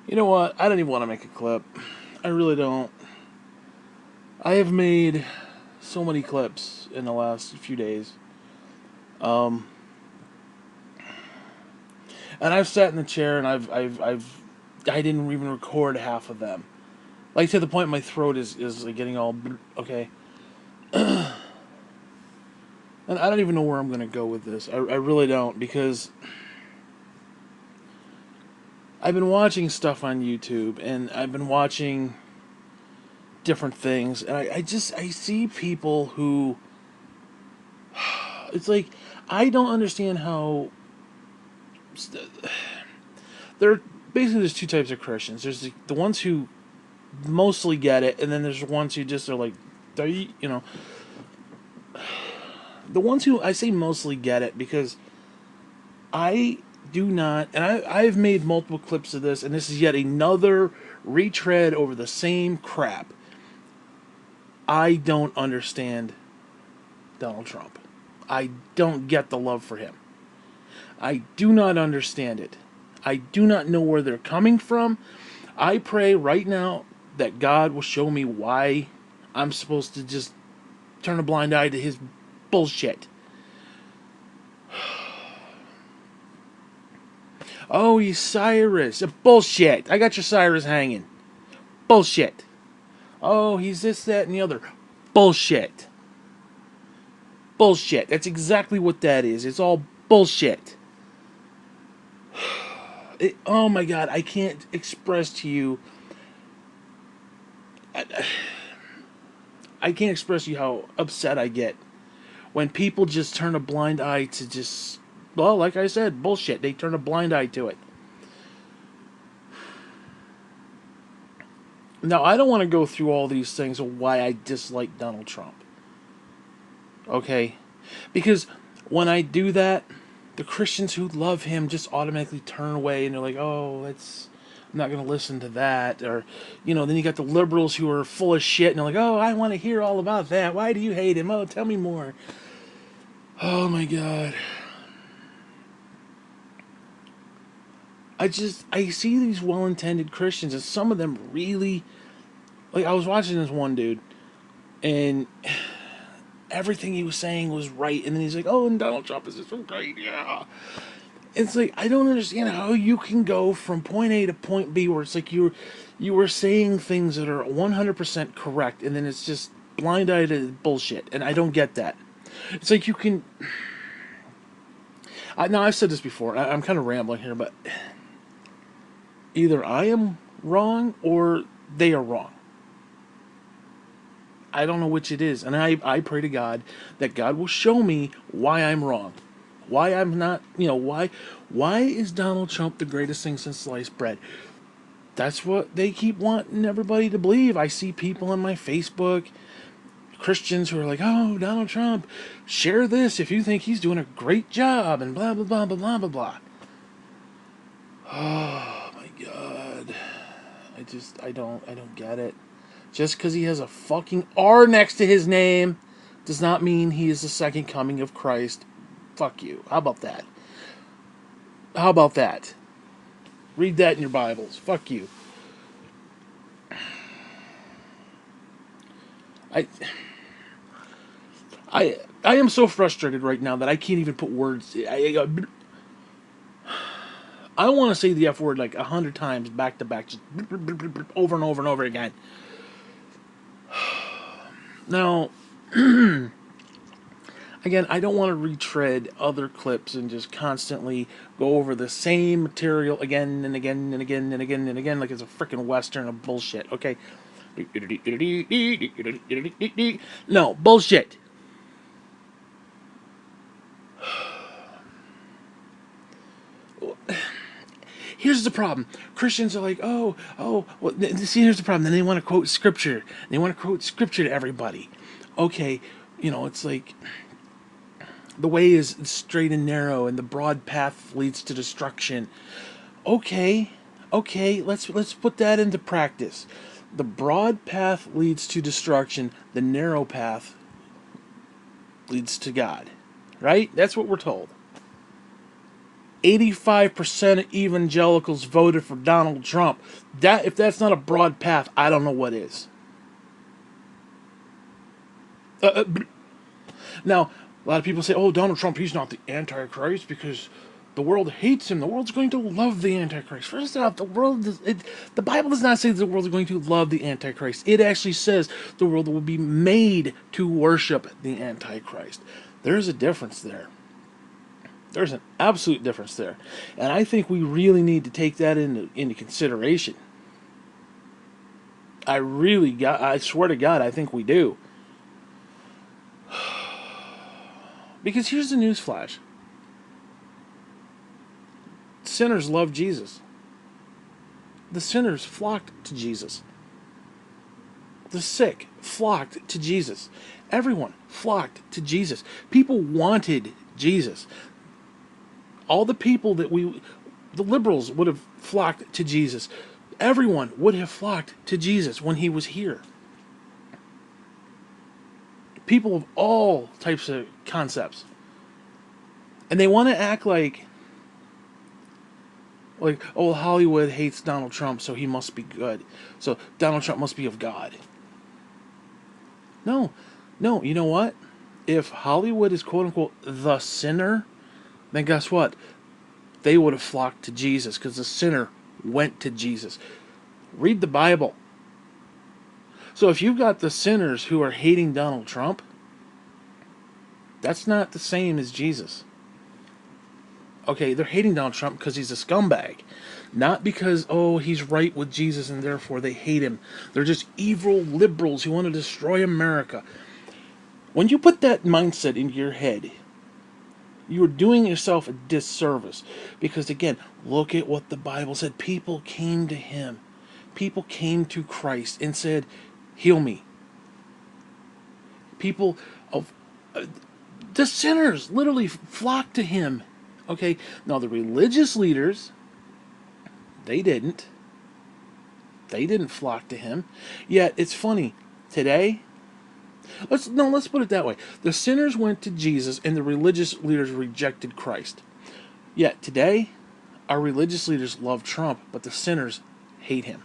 You know what? I don't even want to make a clip. I really don't. I have made so many clips in the last few days. Um, and I've sat in the chair and I didn't even record half of them. Like to the point my throat is like getting all okay. And I don't even know where I'm gonna go with this. I really don't because I've been watching stuff on YouTube and I've been watching different things and I see people who it's like I don't understand how there basically there's two types of Christians. There's the ones who mostly get it, and then there's the ones who just are like, you know, the ones who I say mostly get it because I do not, and I've made multiple clips of this, and this is yet another retread over the same crap. I don't understand Donald Trump. I don't get the love for him. I do not understand it. I do not know where they're coming from. I pray right now that God will show me why I'm supposed to just turn a blind eye to his bullshit. Oh, he's Cyrus. Bullshit. I got your Cyrus hanging. Bullshit. Oh, he's this, that, and the other. Bullshit. Bullshit. That's exactly what that is. It's all bullshit. Oh my god, I can't express to you. I can't express to you how upset I get when people just turn a blind eye to just, well, like I said, bullshit. They turn a blind eye to it. Now, I don't want to go through all these things of why I dislike Donald Trump. Okay? Because when I do that, the Christians who love him just automatically turn away and they're like, oh, that's. I'm not going to listen to that. Or, then you got the liberals who are full of shit and they're like, oh, I want to hear all about that. Why do you hate him? Oh, tell me more. Oh my God. I see these well intended Christians and some of them really. Like, I was watching this one dude and everything he was saying was right. And then he's like, oh, and Donald Trump is so great. Yeah. It's like I don't understand how you can go from point A to point B where it's like you were saying things that are 100% correct and then it's just blind-eyed bullshit and I don't get that. It's like you can now I've said this before. I'm kind of rambling here, but either I am wrong or they are wrong. I don't know which it is, and I pray to God that God will show me why I'm wrong. Why I'm not, why is Donald Trump the greatest thing since sliced bread? That's what they keep wanting everybody to believe. I see people on my Facebook, Christians who are like, "Oh, Donald Trump, share this if you think he's doing a great job," and blah blah blah blah blah blah blah. Oh my God, I don't get it. Just because he has a fucking R next to his name does not mean he is the second coming of Christ. Fuck you. How about that? How about that? Read that in your Bibles. Fuck you. I I am so frustrated right now that I can't even put words. I want to say the F word like 100 times back to back, just over and over and over again. Now, again, I don't want to retread other clips and just constantly go over the same material again and again and again and again and again like it's a freaking western of bullshit. Okay. No, bullshit. Here's the problem. Christians are like, oh. Well, see, here's the problem. Then they want to quote scripture. They want to quote scripture to everybody. Okay, it's like the way is straight and narrow, and the broad path leads to destruction. Okay, okay. Let's put that into practice. The broad path leads to destruction. The narrow path leads to God. Right? That's what we're told. 85% of evangelicals voted for Donald Trump. That, if that's not a broad path, I don't know what is. Now, a lot of people say, "Oh, Donald Trump, he's not the Antichrist because the world hates him. The world's going to love the Antichrist." First off, the Bible does not say the world is going to love the Antichrist. It actually says the world will be made to worship the Antichrist. There's a difference there. There's an absolute difference there, and I think we really need to take that into consideration. I swear to God, I think we do. Because here's the news flash. Sinners love Jesus. The sinners flocked to Jesus. The sick flocked to Jesus. Everyone flocked to Jesus. People wanted Jesus. All the people the liberals would have flocked to Jesus. Everyone would have flocked to Jesus when he was here. People of all types of concepts. And they want to act like, oh, Hollywood hates Donald Trump, so he must be good. So Donald Trump must be of God. No, you know what? If Hollywood is quote unquote the sinner, then guess what? They would have flocked to Jesus because the sinner went to Jesus. Read the Bible. So if you've got the sinners who are hating Donald Trump, that's not the same as Jesus. Okay, they're hating Donald Trump because he's a scumbag. Not because, oh, he's right with Jesus and therefore they hate him. They're just evil liberals who want to destroy America. When you put that mindset into your head, you are doing yourself a disservice. Because again, look at what the Bible said. People came to him. People came to Christ and said, heal me. People of the sinners literally flocked to him. Okay, now the religious leaders, they didn't flock to him. Yet it's funny today. Let's put it that way. The sinners went to Jesus, and the religious leaders rejected Christ. Yet today, our religious leaders love Trump, but the sinners hate him.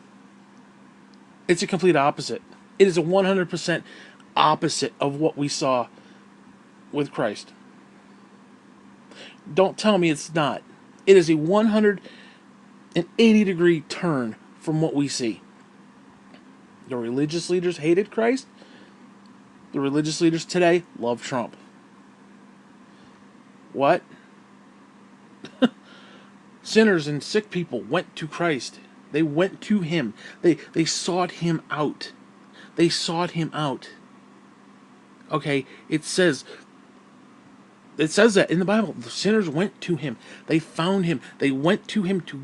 It's a complete opposite. It is a 100% opposite of what we saw with Christ. Don't tell me it's not. It is a 180-degree turn from what we see. The religious leaders hated Christ. The religious leaders today love Trump. What? Sinners and sick people went to Christ. They went to him. They sought him out. They sought him out. Okay, it says that in the Bible. The sinners went to him. They found him. They went to him to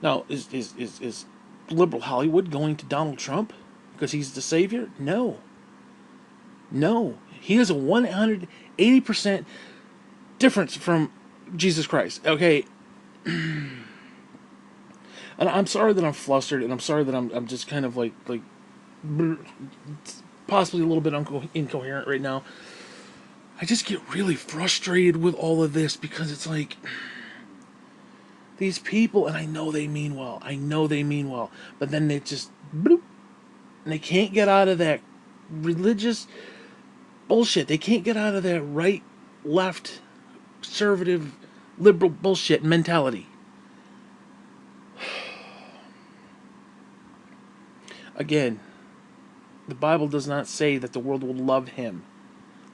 Now, is liberal Hollywood going to Donald Trump because he's the savior? No. He is a 180% difference from Jesus Christ. Okay. And I'm sorry that I'm flustered, and I'm sorry that I'm just kind of like possibly a little bit incoherent right now. I just get really frustrated with all of this because it's like these people, and I know they mean well. But then they just bloop, and they can't get out of that religious bullshit. They can't get out of that right, left, conservative, liberal bullshit mentality. Again, the Bible does not say that the world will love him.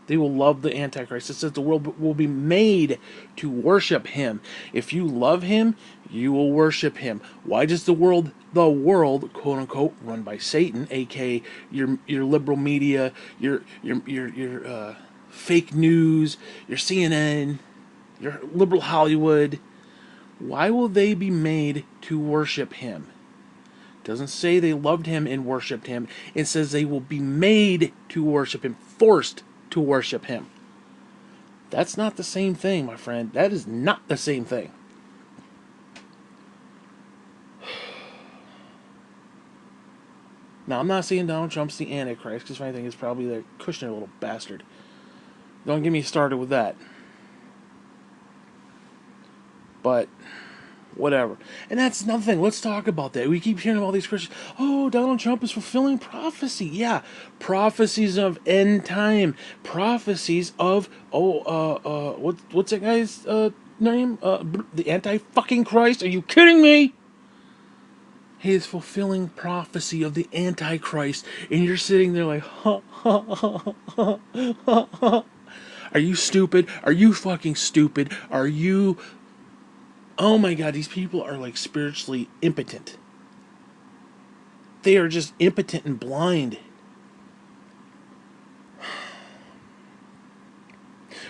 They will love the Antichrist. It says the world will be made to worship him. If you love him, you will worship him. Why does the world, quote unquote, run by Satan, aka your liberal media, your fake news, your CNN, your liberal Hollywood? Why will they be made to worship him? It doesn't say they loved him and worshipped him. It says they will be made to worship him, forced to worship him. That's not the same thing, my friend. That is not the same thing. Now, I'm not saying Donald Trump's the Antichrist, because if anything, it's probably the Kushner little bastard. Don't get me started with that. But whatever. And that's another thing. Let's talk about that. We keep hearing about these Christians. Oh, Donald Trump is fulfilling prophecy. Yeah, prophecies of end time. Prophecies of what's that guy's name? The anti-fucking Christ. Are you kidding me? He is fulfilling prophecy of the Antichrist, and you're sitting there like, ha, ha, ha, ha, ha, ha. Are you stupid? Are you fucking stupid? Are you... Oh my god, these people are like spiritually impotent. They are just impotent and blind.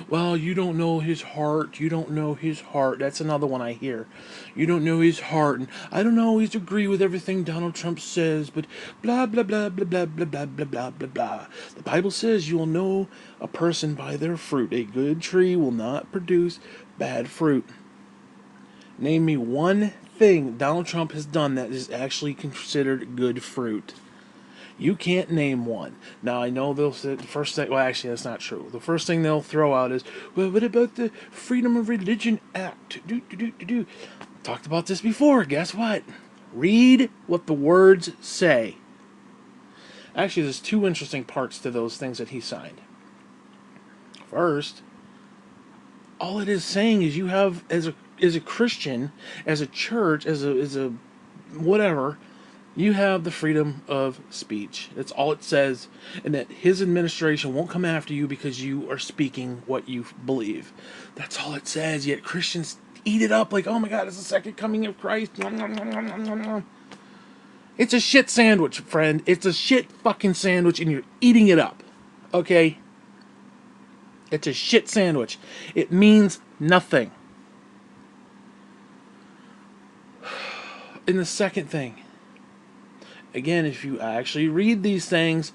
Well, you don't know his heart. You don't know his heart. That's another one I hear. You don't know his heart. And I don't always agree with everything Donald Trump says, but blah, blah, blah, blah, blah, blah, blah, blah, blah, blah, blah. The Bible says you will know a person by their fruit. A good tree will not produce bad fruit. Name me one thing Donald Trump has done that is actually considered good fruit. You can't name one. Now, I know they'll say the first thing... Well, actually, that's not true. The first thing they'll throw out is, well, what about the Freedom of Religion Act? Talked about this before. Guess what? Read what the words say. Actually, there's two interesting parts to those things that he signed. First, all it is saying is you have, as a Christian, as a church, as a whatever... You have the freedom of speech. That's all it says. And that his administration won't come after you because you are speaking what you believe. That's all it says. Yet Christians eat it up like, oh my god, it's the second coming of Christ. It's a shit sandwich, friend. It's a shit fucking sandwich and you're eating it up. Okay? It's a shit sandwich. It means nothing. And the second thing... Again, if you actually read these things,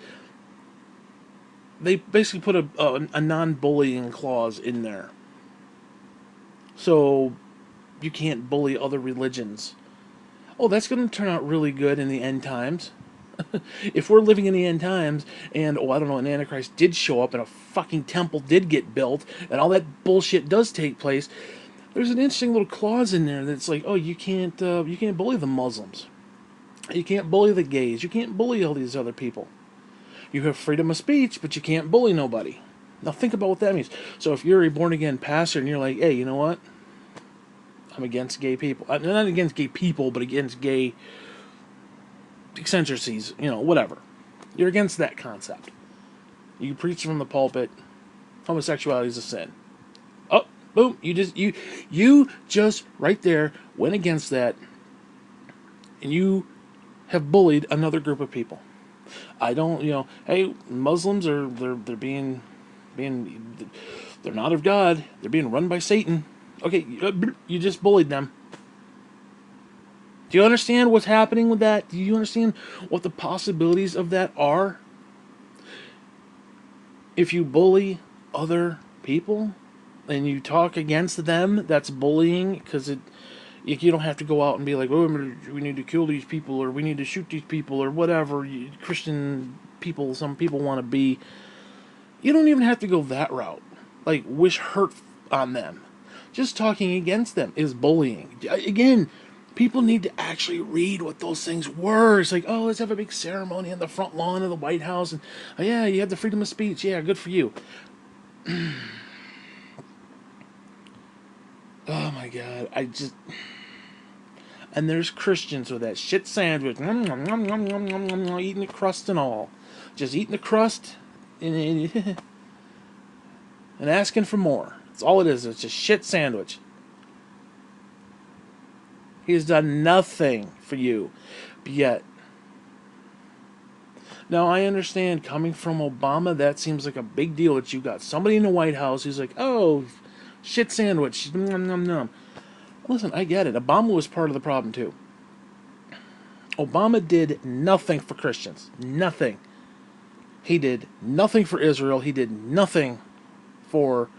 they basically put a non-bullying clause in there. So, you can't bully other religions. Oh, that's going to turn out really good in the end times. If we're living in the end times, and, I don't know, an Antichrist did show up, and a fucking temple did get built, and all that bullshit does take place, there's an interesting little clause in there that's like, oh, you can't bully the Muslims. You can't bully the gays. You can't bully all these other people. You have freedom of speech, but you can't bully nobody. Now think about what that means. So if you're a born-again pastor and you're like, hey, you know what? I'm against gay people. I'm not against gay people, but against gay eccentricities, whatever. You're against that concept. You preach from the pulpit, homosexuality is a sin. Oh, boom, you just right there went against that, and you have bullied another group of people. I don't, hey, Muslims are they're being they're not of God. They're being run by Satan. Okay, you just bullied them. Do you understand what's happening with that? Do you understand what the possibilities of that are? If you bully other people and you talk against them, that's bullying because you don't have to go out and be like, oh, we need to kill these people or we need to shoot these people or whatever Christian people, some people want to be. You don't even have to go that route. Like, wish hurt on them. Just talking against them is bullying. Again, people need to actually read what those things were. It's like, oh, let's have a big ceremony on the front lawn of the White House. And, oh, yeah, you have the freedom of speech. Yeah, good for you. Oh, my God. And there's Christians with that shit sandwich. Eating the crust and all. Just eating the crust and asking for more. That's all it is. It's a shit sandwich. He has done nothing for you. Yet. Now, I understand coming from Obama, that seems like a big deal that you got somebody in the White House who's like, oh, shit sandwich. Nom, nom, nom. Listen, I get it. Obama was part of the problem, too. Obama did nothing for Christians. Nothing. He did nothing for Israel. He did nothing for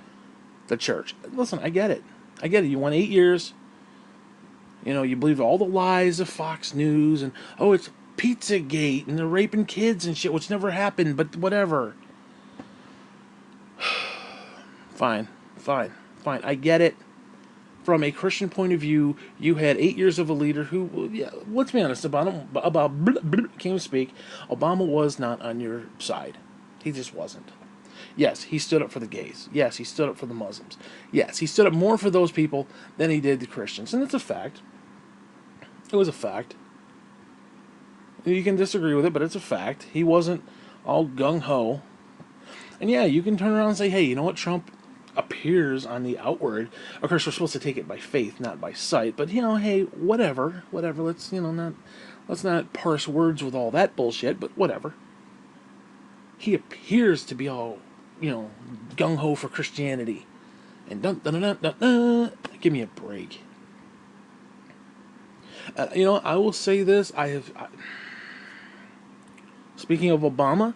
the church. Listen, I get it. I get it. You won 8 years. You believe all the lies of Fox News and, oh, it's Pizzagate and they're raping kids and shit, which never happened, but whatever. Fine. I get it. from a Christian point of view, you had 8 years of a leader who, well, yeah, let's be honest, can't speak. Obama was not on your side. He just wasn't. Yes, he stood up for the gays. Yes, he stood up for the Muslims. Yes, he stood up more for those people than he did the Christians. And it's a fact. It was a fact. You can disagree with it, but it's a fact. He wasn't all gung-ho. And yeah, you can turn around and say, hey, you know what? Trump appears on the outward. Of course, we're supposed to take it by faith, not by sight. But, hey, whatever. Let's, let's not parse words with all that bullshit, but whatever. He appears to be all, gung-ho for Christianity. And give me a break. I will say this. Speaking of Obama,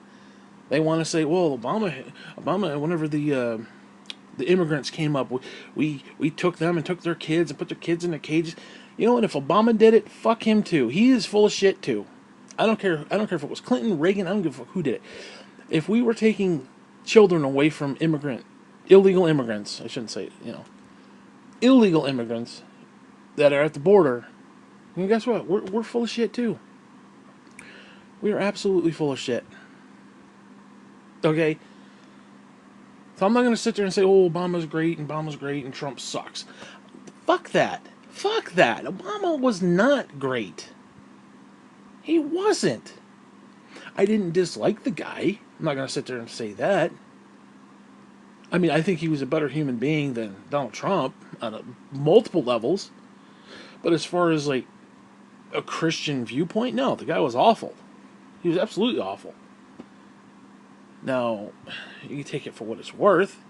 they want to say, well, Obama, whenever the immigrants came up, we took them and took their kids and put their kids in the cages. You know what? If Obama did it, fuck him too. He is full of shit too. I don't care if it was Clinton, Reagan. I don't give a fuck who did it. If we were taking children away from illegal immigrants, I shouldn't say, illegal immigrants that are at the border, and guess what? We're full of shit too. We are absolutely full of shit. Okay? So I'm not going to sit there and say, oh, Obama's great and Trump sucks. Fuck that. Fuck that. Obama was not great. He wasn't. I didn't dislike the guy. I'm not going to sit there and say that. I mean, I think he was a better human being than Donald Trump on multiple levels. But as far as, like, a Christian viewpoint, no, the guy was awful. He was absolutely awful. Now, you can take it for what it's worth.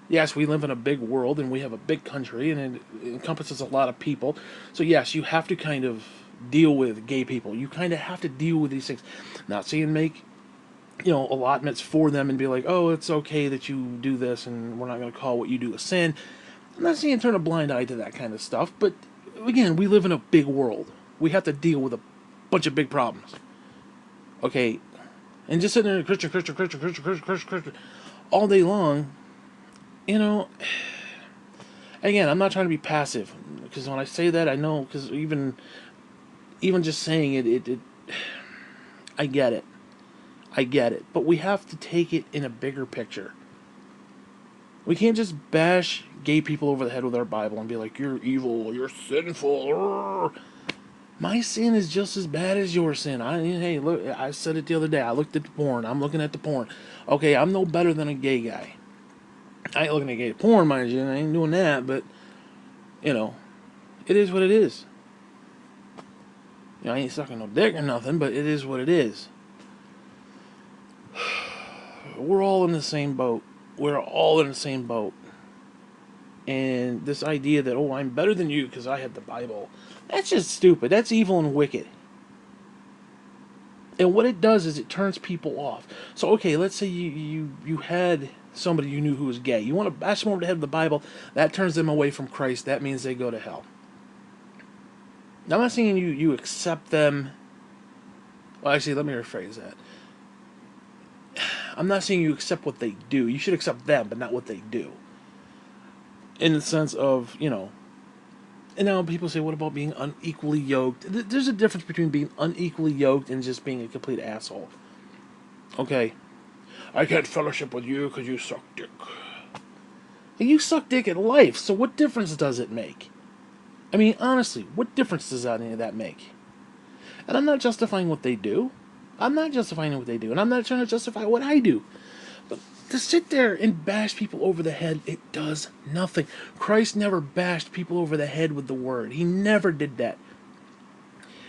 Yes, we live in a big world and we have a big country and it encompasses a lot of people. So yes, you have to kind of deal with gay people. You kind of have to deal with these things. Not saying make, allotments for them and be like, oh, it's okay that you do this and we're not going to call what you do a sin. I'm not saying turn a blind eye to that kind of stuff, but again, we live in a big world. We have to deal with a bunch of big problems. Okay, and just sitting there, Christian, all day long, again, I'm not trying to be passive, because when I say that, I know, because even just saying it, I get it, but we have to take it in a bigger picture. We can't just bash gay people over the head with our Bible and be like, you're evil, you're sinful. My sin is just as bad as your sin. Hey, look, I said it the other day. I looked at the porn. I'm looking at the porn. Okay, I'm no better than a gay guy. I ain't looking at gay porn, mind you. I ain't doing that, but, it is what it is. I ain't sucking no dick or nothing, but it is what it is. We're all in the same boat. We're all in the same boat. And this idea that, oh, I'm better than you because I have the Bible, that's just stupid. That's evil and wicked. And what it does is it turns people off. So, okay, let's say you had somebody you knew who was gay. You want to bash them over the head with the Bible. That turns them away from Christ. That means they go to hell. Now, I'm not saying you accept them. Well, actually, let me rephrase that. I'm not saying you accept what they do. You should accept them, but not what they do. In the sense of, and now people say, what about being unequally yoked? There's a difference between being unequally yoked and just being a complete asshole. Okay. I can't fellowship with you because you suck dick. And you suck dick at life, so what difference does it make? I mean, honestly, what difference does any of that make? And I'm not justifying what they do. And I'm not trying to justify what I do. But to sit there and bash people over the head, it does nothing. Christ never bashed people over the head with the word. He never did that.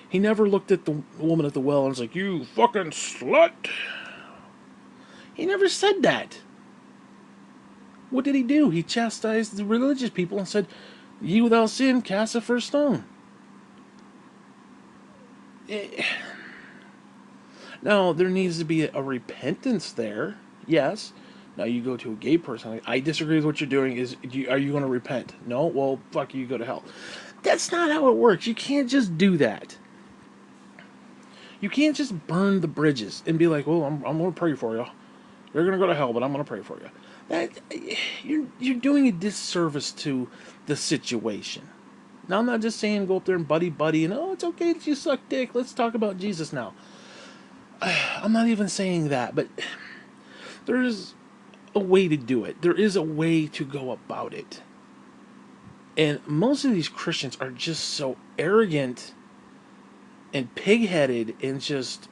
He never looked at the woman at the well and was like, you fucking slut. He never said that. What did he do? He chastised the religious people and said, ye without sin, cast the first stone. Now, there needs to be a repentance there. Yes. Now you go to a gay person. Like, I disagree with what you're doing. Are you going to repent? No? Well, fuck you, go to hell. That's not how it works. You can't just do that. You can't just burn the bridges and be like, well, I'm going to pray for you. You're going to go to hell, but I'm going to pray for you. That you're doing a disservice to the situation. Now I'm not just saying go up there and buddy and oh it's okay that you suck dick. Let's talk about Jesus now. I'm not even saying that, but there's a way to do it. There is a way to go about it. And most of these Christians are just so arrogant and pig-headed and just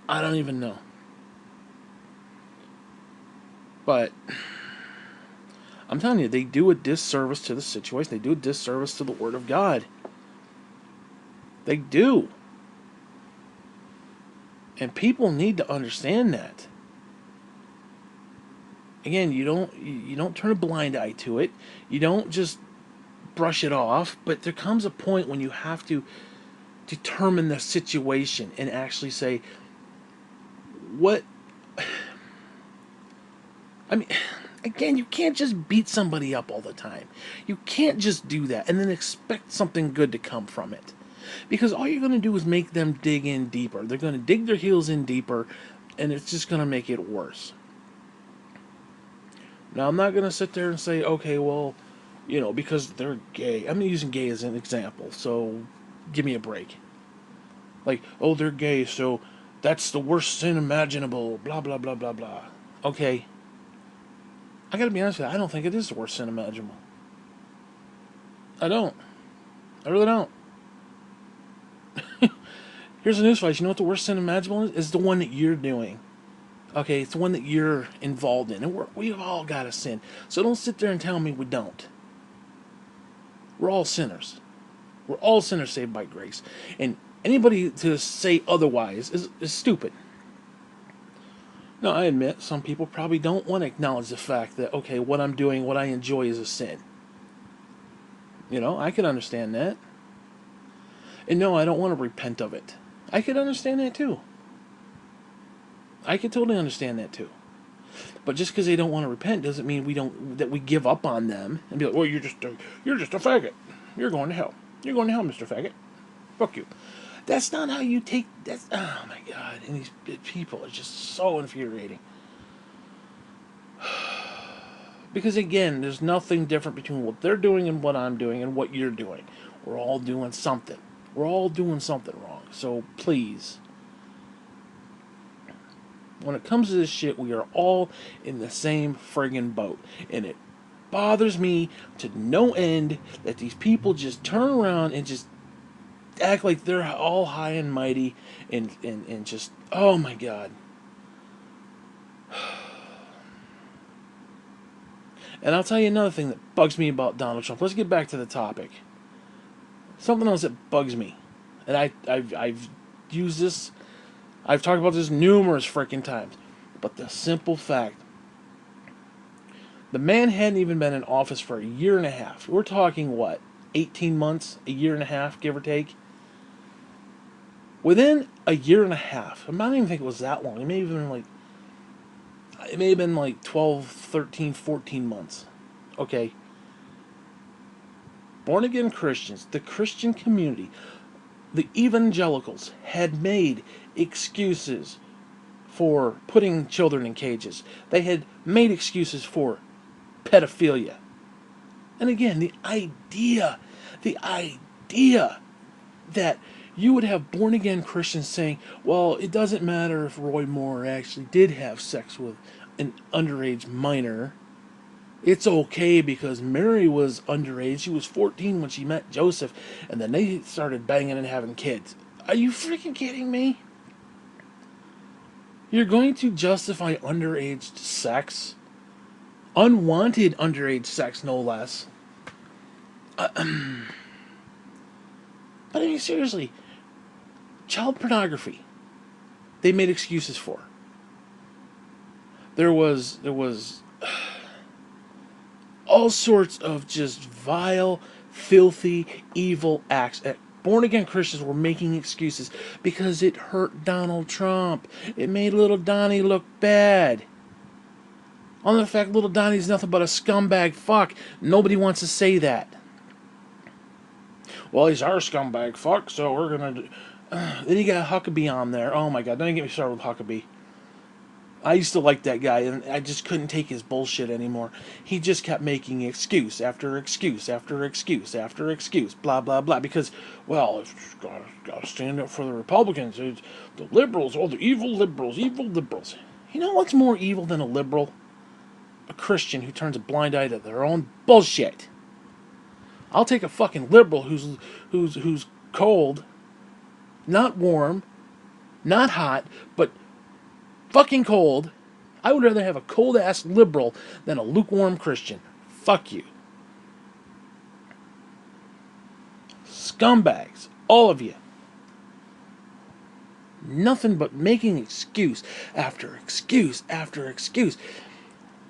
I don't even know. But I'm telling you, they do a disservice to the situation. They do a disservice to the Word of God. They do. And people need to understand that. Again, you don't turn a blind eye to it. You don't just brush it off, but there comes a point when you have to determine the situation and actually say what I mean, again, you can't just beat somebody up all the time. You can't just do that and then expect something good to come from it. Because all you're going to do is make them dig in deeper. They're going to dig their heels in deeper, and it's just going to make it worse. Now, I'm not going to sit there and say, okay, well, because they're gay. I'm using gay as an example, so give me a break. Like, oh, they're gay, so that's the worst sin imaginable, blah, blah, blah, blah, blah. Okay. I gotta be honest with you, I don't think it is the worst sin imaginable. I don't. I really don't. Here's the newsflash. You know what the worst sin imaginable is? It's the one that you're doing. Okay, it's the one that you're involved in. And we've all got a sin. So don't sit there and tell me we don't. We're all sinners. We're all sinners saved by grace. And anybody to say otherwise is stupid. Now, I admit some people probably don't want to acknowledge the fact that, okay, what I'm doing, what I enjoy is a sin. I can understand that. And no, I don't want to repent of it. I could understand that too. I could totally understand that too. But just because they don't want to repent doesn't mean we give up on them and be like, well, you're just a faggot. You're going to hell. You're going to hell, Mr. Faggot. Fuck you. That's not how you take. Oh my God! And these people are just so infuriating. Because again, there's nothing different between what they're doing and what I'm doing and what you're doing. We're all doing something. We're all doing something wrong. So please, when it comes to this shit, we are all in the same friggin' boat. And it bothers me to no end that these people just turn around and just act like they're all high and mighty and just, oh my God. And I'll tell you another thing that bugs me about Donald Trump. Let's get back to the topic. Something else that bugs me, and I've used this, I've talked about this numerous freaking times, but the simple fact, the man hadn't even been in office for a year and a half. We're talking what, 18 months, a year and a half, give or take? Within a year and a half, I don't even think it was that long. It may have been like 12, 13, 14 months. Okay. Born again Christians, the Christian community, the evangelicals had made excuses for putting children in cages. They had made excuses for pedophilia. And again, the idea that you would have born again Christians saying, well, it doesn't matter if Roy Moore actually did have sex with an underage minor. It's okay because Mary was underage. She was 14 when she met Joseph, and then they started banging and having kids. Are you freaking kidding me? You're going to justify underage sex? Unwanted underage sex, no less. But I mean, seriously, child pornography, they made excuses for. There was all sorts of just vile, filthy, evil acts. Born-again Christians were making excuses because it hurt Donald Trump. It made little Donnie look bad. On the fact little Donnie's nothing but a scumbag fuck. Nobody wants to say that. Well, he's our scumbag fuck, so we're gonna... Then you got Huckabee on there. Oh my God, don't even get me started with Huckabee. I used to like that guy, and I just couldn't take his bullshit anymore. He just kept making excuse after excuse after excuse after excuse, blah blah blah. Because, well, it's gotta stand up for the Republicans. It's the liberals, oh, the evil liberals, evil liberals. You know what's more evil than a liberal? A Christian who turns a blind eye to their own bullshit. I'll take a fucking liberal who's cold, not warm, not hot, but fucking cold. I would rather have a cold ass liberal than a lukewarm Christian. Fuck you. Scumbags. All of you. Nothing but making excuse after excuse after excuse.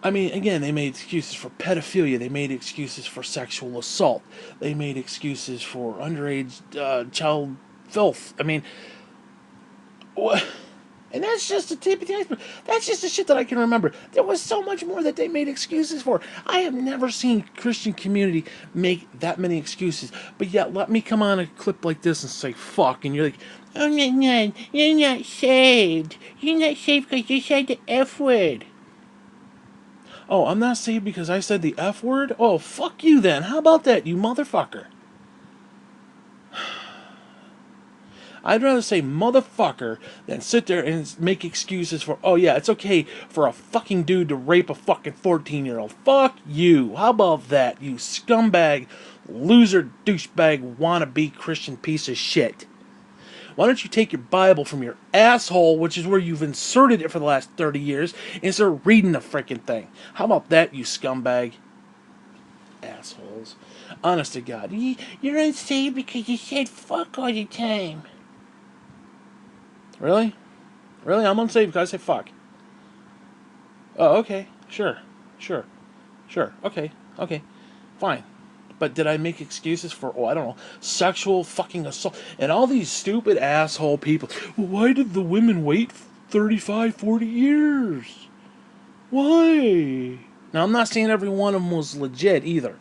I mean, again, they made excuses for pedophilia. They made excuses for sexual assault. They made excuses for underage child filth. I mean, what? And that's just the tip of the iceberg. That's just the shit that I can remember. There was so much more that they made excuses for. I have never seen Christian community make that many excuses. But yet, let me come on a clip like this and say fuck, and you're like, oh no, you're not saved. You're not saved because you said the F word. Oh, I'm not saved because I said the F word? Oh, fuck you then. How about that, you motherfucker? I'd rather say motherfucker than sit there and make excuses for, oh yeah, it's okay for a fucking dude to rape a fucking 14-year-old. Fuck you. How about that, you scumbag, loser, douchebag, wannabe Christian piece of shit? Why don't you take your Bible from your asshole, which is where you've inserted it for the last 30 years, and start reading the freaking thing? How about that, you scumbag? Assholes. Honest to God. You're unsaved because you said fuck all the time. Really? Really? I'm unsaved because I say fuck. Oh, okay. Sure. Okay. Fine. But did I make excuses for, oh, I don't know, sexual fucking assault? And all these stupid asshole people. Why did the women wait 35, 40 years? Why? Now, I'm not saying every one of them was legit either.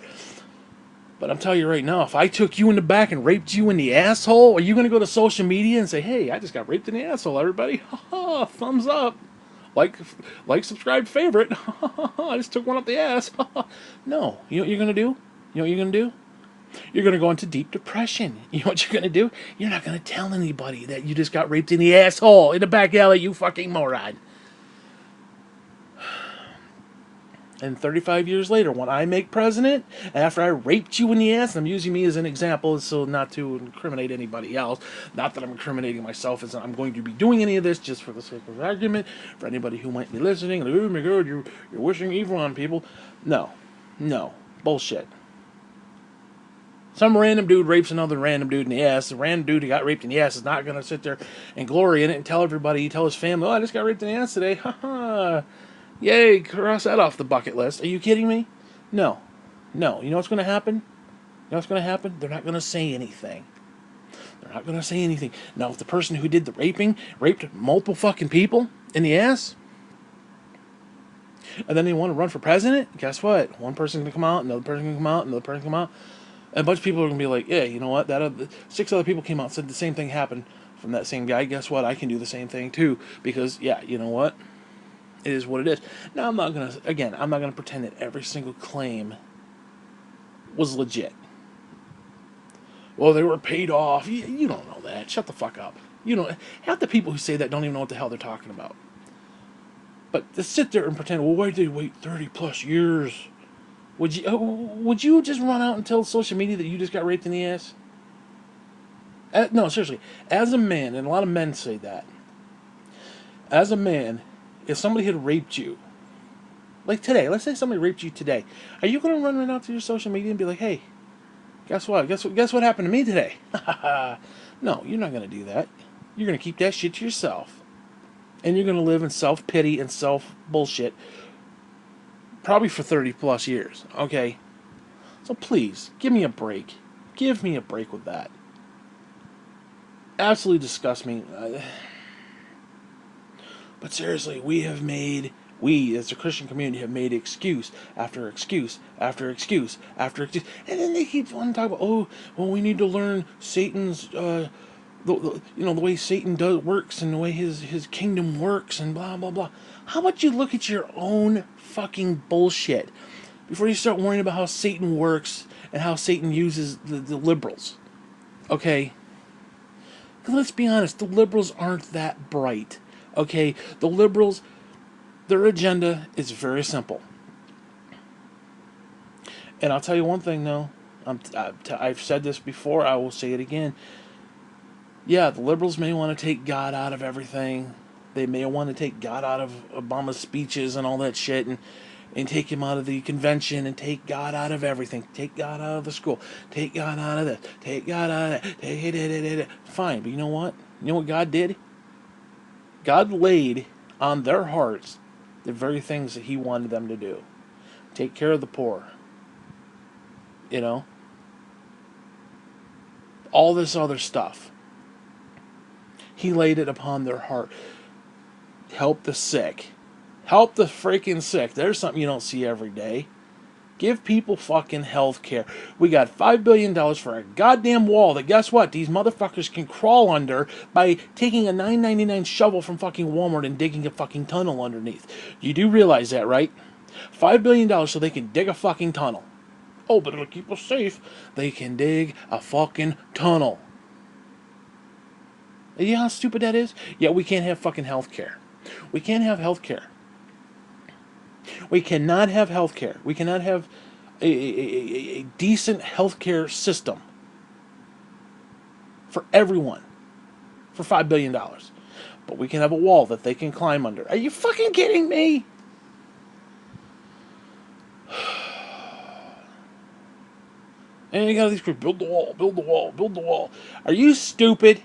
But I'm telling you right now, if I took you in the back and raped you in the asshole, are you going to go to social media and say, hey, I just got raped in the asshole, everybody? Thumbs up. Like, subscribe, favorite. I just took one up the ass. No. You know what you're going to do? You know what you're going to do? You're going to go into deep depression. You know what you're going to do? You're not going to tell anybody that you just got raped in the asshole in the back alley, you fucking moron. And 35 years later, when I make president, after I raped you in the ass, and I'm using me as an example so not to incriminate anybody else, not that I'm incriminating myself, as I'm going to be doing any of this just for the sake of argument, for anybody who might be listening, like, oh my god, you're wishing evil on people. No. Bullshit. Some random dude rapes another random dude in the ass. The random dude who got raped in the ass is not going to sit there and glory in it and tell everybody, tell his family, oh, I just got raped in the ass today. Yay, cross that off the bucket list. Are you kidding me? No. You know what's going to happen? They're not going to say anything. Now, if the person who did the raping raped multiple fucking people in the ass, and then they want to run for president, guess what? One person's going to come out, another person going to come out, another person come out, and a bunch of people are going to be like, yeah, you know what? 6 other people came out and said the same thing happened from that same guy. Guess what? I can do the same thing too, because, yeah, you know what? It is what it is. Now, I'm not going to pretend that every single claim was legit. Well, they were paid off. You don't know that. Shut the fuck up. Half the people who say that don't even know what the hell they're talking about. But to sit there and pretend, well, why did they wait 30 plus years? Would you just run out and tell social media that you just got raped in the ass? No, seriously. As a man, and a lot of men say that, as a man, if somebody had raped you, like today, let's say somebody raped you today, are you going to run right out to your social media and be like, hey, guess what? Guess what happened to me today? No, you're not going to do that. You're going to keep that shit to yourself. And you're going to live in self-pity and self-bullshit probably for 30 plus years, okay? So please, give me a break. Give me a break with that. Absolutely disgusts me. But seriously, we as a Christian community have made excuse after excuse after excuse after excuse. And then they keep wanting to talk about, oh, well, we need to learn Satan's the way Satan works and the way his kingdom works and blah blah blah. How about you look at your own fucking bullshit before you start worrying about how Satan works and how Satan uses the liberals? Okay? Let's be honest, the liberals aren't that bright. Okay? The liberals, their agenda is very simple. And I'll tell you one thing, though. I've said this before, I will say it again. Yeah, the liberals may want to take God out of everything. They may want to take God out of Obama's speeches and all that shit and take him out of the convention and take God out of everything. Take God out of the school. Take God out of this. Take God out of that. Take it. Fine, but you know what? You know what God did? God laid on their hearts the very things that he wanted them to do. Take care of the poor. You know? All this other stuff. He laid it upon their heart. Help the sick. Help the freaking sick. There's something you don't see every day. Give people fucking health care. We got $5 billion for a goddamn wall that, guess what? These motherfuckers can crawl under by taking a $9.99 shovel from fucking Walmart and digging a fucking tunnel underneath. You do realize that, right? $5 billion so they can dig a fucking tunnel. Oh, but it'll keep us safe. They can dig a fucking tunnel. You know how stupid that is? Yeah, we can't have fucking health care. We can't have health care. We cannot have health care. We cannot have a decent health care system for everyone for $5 billion. But we can have a wall that they can climb under. Are you fucking kidding me? And you got these people, build the wall, build the wall, build the wall. Are you stupid?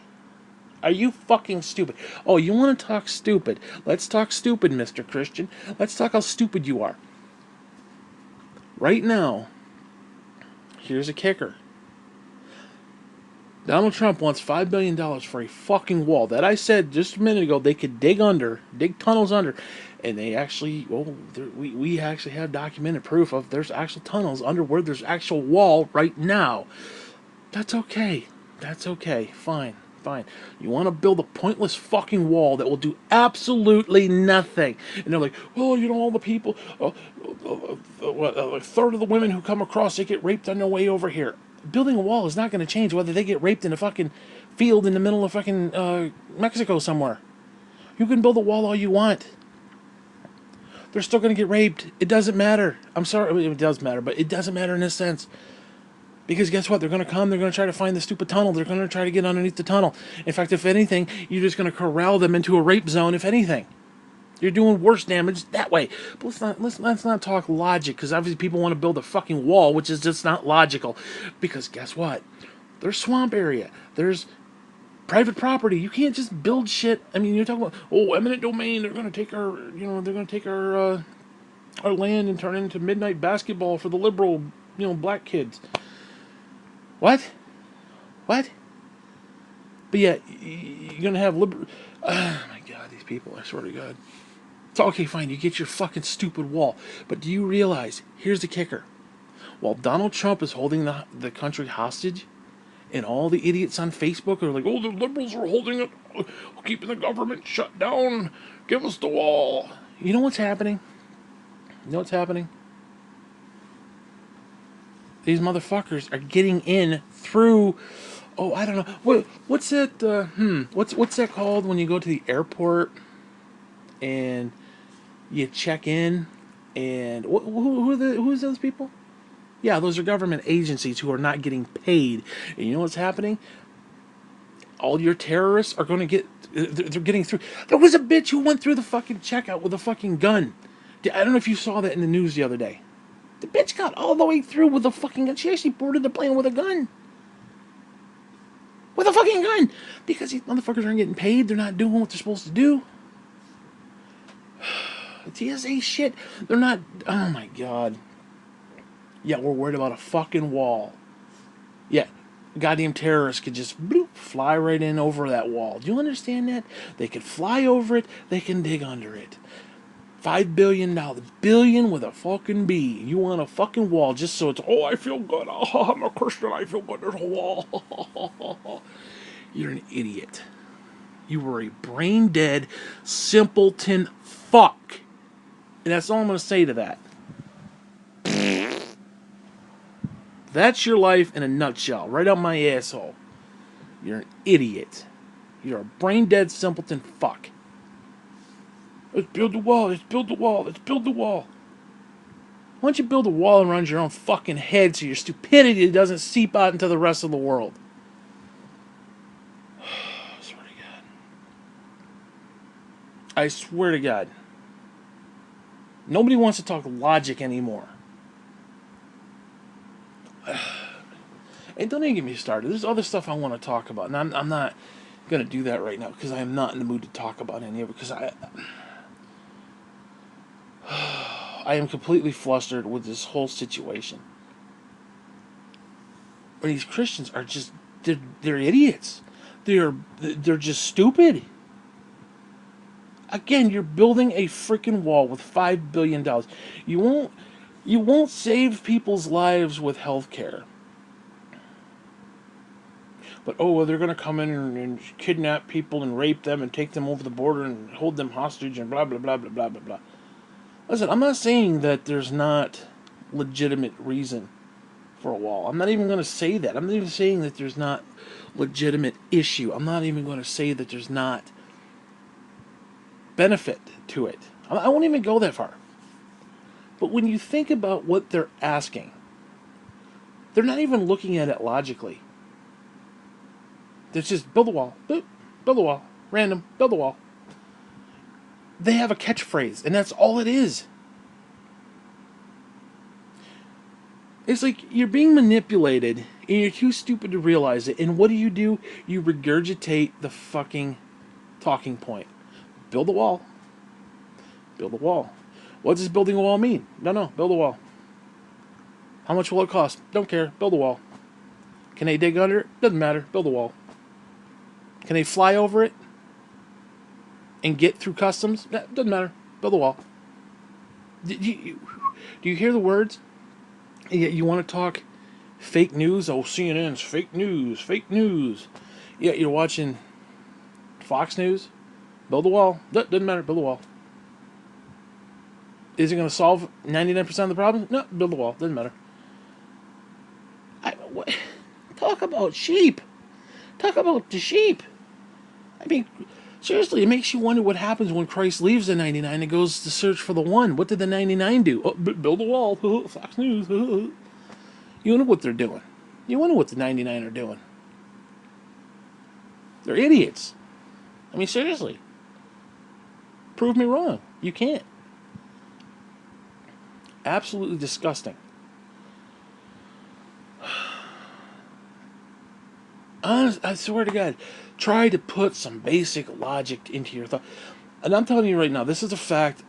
Are you fucking stupid? Oh, you want to talk stupid? Let's talk stupid, Mr. Christian. Let's talk how stupid you are. Right now, here's a kicker. Donald Trump wants $5 billion for a fucking wall that I said just a minute ago they could dig tunnels under. And they actually, we actually have documented proof of there's actual tunnels under where there's actual wall right now. That's okay. That's okay. Fine. You want to build a pointless fucking wall that will do absolutely nothing. And they're like, well, all the people, a third of the women who come across, they get raped on their way over here. Building a wall is not going to change whether they get raped in a fucking field in the middle of fucking Mexico somewhere. You can build a wall all you want. They're still going to get raped. It doesn't matter. I'm sorry, it does matter, but it doesn't matter in this sense. Because guess what? They're going to come, they're going to try to find the stupid tunnel. They're going to try to get underneath the tunnel. In fact, if anything, you're just going to corral them into a rape zone, if anything. You're doing worse damage that way. But let's not talk logic, because obviously people want to build a fucking wall, which is just not logical. Because guess what? There's swamp area. There's private property. You can't just build shit. I mean, you're talking about, eminent domain. They're going to take our land and turn it into midnight basketball for the liberal, black kids. What? But yeah, you're going to have oh my God, these people, I swear to God. It's okay, fine, you get your fucking stupid wall. But do you realize, here's the kicker. While Donald Trump is holding the country hostage, and all the idiots on Facebook are like, the liberals are holding it, keeping the government shut down, give us the wall. You know what's happening? These motherfuckers are getting in through, I don't know, what's that, what's that called when you go to the airport and you check in, and who's those people? Yeah, those are government agencies who are not getting paid. And you know what's happening? All your terrorists are going to they're getting through. There was a bitch who went through the fucking checkout with a fucking gun. I don't know if you saw that in the news the other day. The bitch got all the way through with a fucking gun. She actually boarded the plane with a gun. With a fucking gun! Because these motherfuckers aren't getting paid. They're not doing what they're supposed to do. TSA shit. They're not... Oh my God. Yeah, we're worried about a fucking wall. Yeah, goddamn terrorists could just fly right in over that wall. Do you understand that? They could fly over it. They can dig under it. $5 billion. Billion with a fucking B. You want a fucking wall just so it's, I feel good. Oh, I'm a Christian. I feel good. There's a wall. You're an idiot. You were a brain dead, simpleton fuck. And that's all I'm going to say to that. That's your life in a nutshell, right out my asshole. You're an idiot. You're a brain dead, simpleton fuck. Let's build the wall, let's build the wall, let's build the wall. Why don't you build a wall around your own fucking head so your stupidity doesn't seep out into the rest of the world? I swear to God. I swear to God. Nobody wants to talk logic anymore. And don't even get me started. There's other stuff I want to talk about, and I'm not going to do that right now because I am not in the mood to talk about any of it because I am completely flustered with this whole situation. But these Christians are just they're idiots. They're just stupid. Again, you're building a freaking wall with $5 billion. You won't save people's lives with healthcare. But well, they're going to come in and kidnap people and rape them and take them over the border and hold them hostage and blah blah blah blah blah blah blah. Listen, I'm not saying that there's not legitimate reason for a wall. I'm not even going to say that. I'm not even saying that there's not legitimate issue. I'm not even going to say that there's not benefit to it. I won't even go that far. But when you think about what they're asking, they're not even looking at it logically. It's just build a wall, build a wall, random, build a wall. They have a catchphrase, and that's all it is. It's like you're being manipulated, and you're too stupid to realize it. And what do? You regurgitate the fucking talking point. Build a wall. Build a wall. What does building a wall mean? No, build a wall. How much will it cost? Don't care. Build a wall. Can they dig under it? Doesn't matter. Build a wall. Can they fly over it and get through customs? Doesn't matter. Build a wall. Do you hear the words? You want to talk fake news? Oh, CNN's fake news, fake news. Yeah, you're watching Fox News? Build a wall. Doesn't matter. Build a wall. Is it going to solve 99% of the problems? No, build a wall. Doesn't matter. Talk about sheep. Talk about the sheep. I mean, seriously, it makes you wonder what happens when Christ leaves the 99 and goes to search for the one. What did the 99 do? Oh, build a wall. Fox News. You wonder what they're doing. You wonder what the 99 are doing. They're idiots. I mean, seriously. Prove me wrong. You can't. Absolutely disgusting. Honest, I swear to God, try to put some basic logic into your thought. And I'm telling you right now, this is a fact.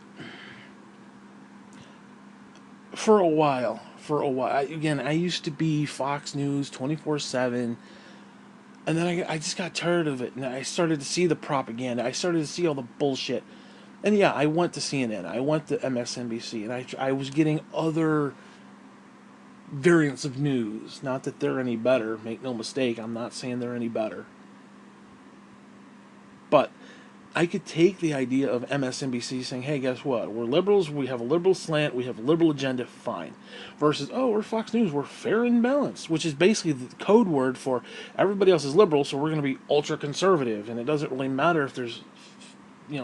For a while, again, I used to be Fox News 24/7, and then I just got tired of it, and I started to see the propaganda. I started to see all the bullshit. And yeah, I went to CNN, I went to MSNBC, and I was getting other variants of news. Not that they're any better, make no mistake, I'm not saying they're any better. But I could take the idea of MSNBC saying, hey, guess what? We're liberals, we have a liberal slant, we have a liberal agenda, fine. Versus, oh, we're Fox News, we're fair and balanced, which is basically the code word for everybody else is liberal, so we're going to be ultra conservative. And it doesn't really matter if there's,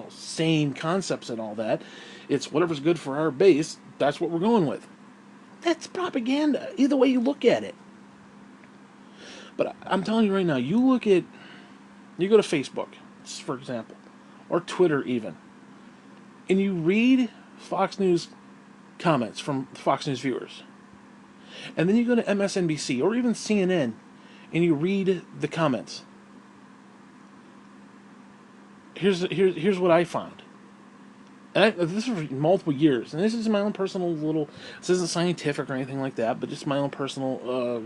sane concepts and all that. It's whatever's good for our base, that's what we're going with. That's propaganda, either way you look at it. But I'm telling you right now, you go to Facebook, for example, or Twitter even, and you read Fox News comments from Fox News viewers, and then you go to MSNBC or even CNN, and you read the comments. Here's what I found. And this is for multiple years, and this is my own personal little. This isn't scientific or anything like that, but just my own personal,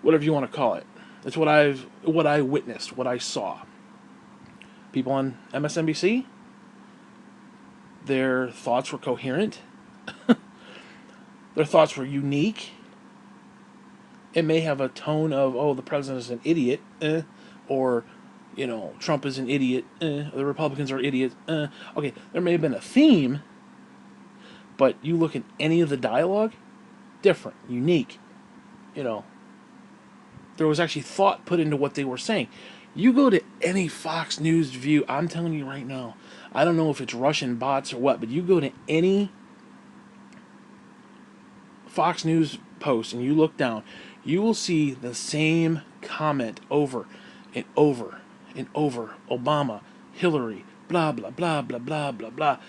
whatever you want to call it. It's what I witnessed, what I saw. People on MSNBC, their thoughts were coherent. Their thoughts were unique. It may have a tone of, oh, the president is an idiot, or, Trump is an idiot, the Republicans are idiots. Okay, there may have been a theme, but you look at any of the dialogue, different, unique. You know, there was actually thought put into what they were saying. You go to any Fox News view, I'm telling you right now, I don't know if it's Russian bots or what, but you go to any Fox News post and you look down, you will see the same comment over and over and over. Obama, Hillary, blah, blah, blah, blah, blah, blah, blah.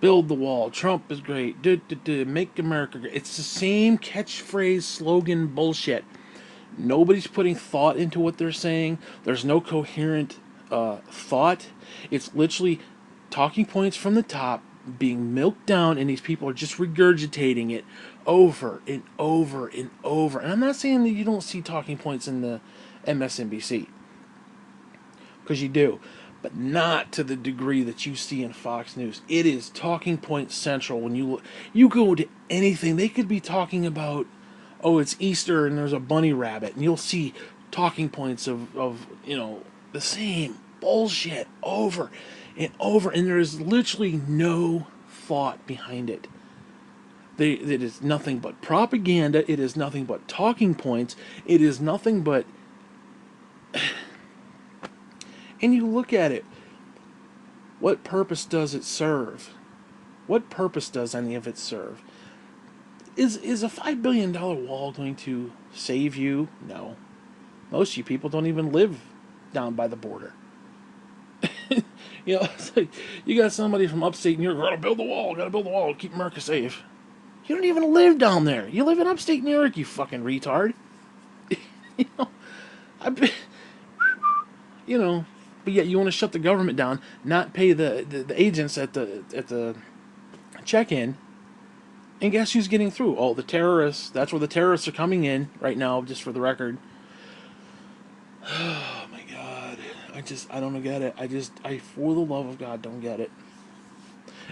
Build the wall. Trump is great. Make America great. It's the same catchphrase, slogan bullshit. Nobody's putting thought into what they're saying. There's no coherent thought. It's literally talking points from the top being milked down, and these people are just regurgitating it over and over and over. And I'm not saying that you don't see talking points in the MSNBC, because you do, but not to the degree that you see in Fox News. It is talking point central. When you go to anything, they could be talking about, oh, it's Easter and there's a bunny rabbit, and you'll see talking points of the same bullshit over and over, and there is literally no thought behind it. It is nothing but propaganda. It is nothing but talking points. It is nothing but... And you look at it, what purpose does it serve? What purpose does any of it serve? Is a $5 billion wall going to save you? No. Most of you people don't even live down by the border. It's like you got somebody from upstate New York, gotta build the wall, keep America safe. You don't even live down there. You live in upstate New York, you fucking retard. I've been, but yet you want to shut the government down, not pay the agents at the check-in, and guess who's getting through? Oh, the terrorists. That's where the terrorists are coming in right now, just for the record. Oh my God. I don't get it. I for the love of God, don't get it.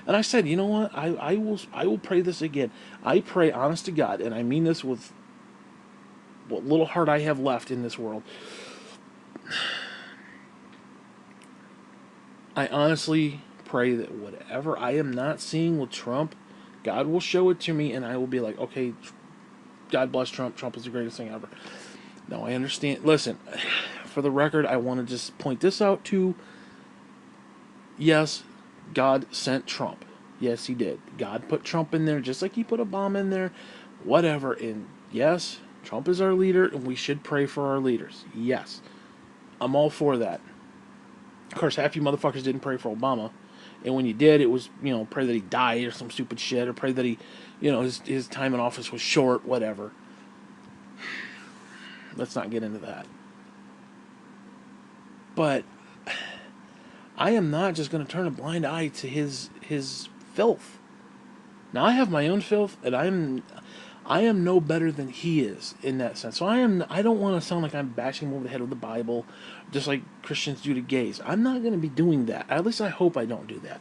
And I said, you know what? I will pray this again. I pray, honest to God, and I mean this with what little heart I have left in this world. I honestly pray that whatever I am not seeing with Trump, God will show it to me, and I will be like, okay, God bless Trump. Trump is the greatest thing ever. No, I understand. Listen, for the record, I want to just point this out too. Yes, God sent Trump. Yes, he did. God put Trump in there just like he put Obama in there. Whatever. And yes, Trump is our leader, and we should pray for our leaders. Yes. I'm all for that. Of course, half you motherfuckers didn't pray for Obama. And when you did, it was, pray that he died or some stupid shit, or pray that he, his time in office was short, whatever. Let's not get into that. But I am not just going to turn a blind eye to his filth. Now, I have my own filth, and I am no better than he is in that sense. So I don't want to sound like I'm bashing him over the head with the Bible, just like Christians do to gays. I'm not going to be doing that. At least I hope I don't do that.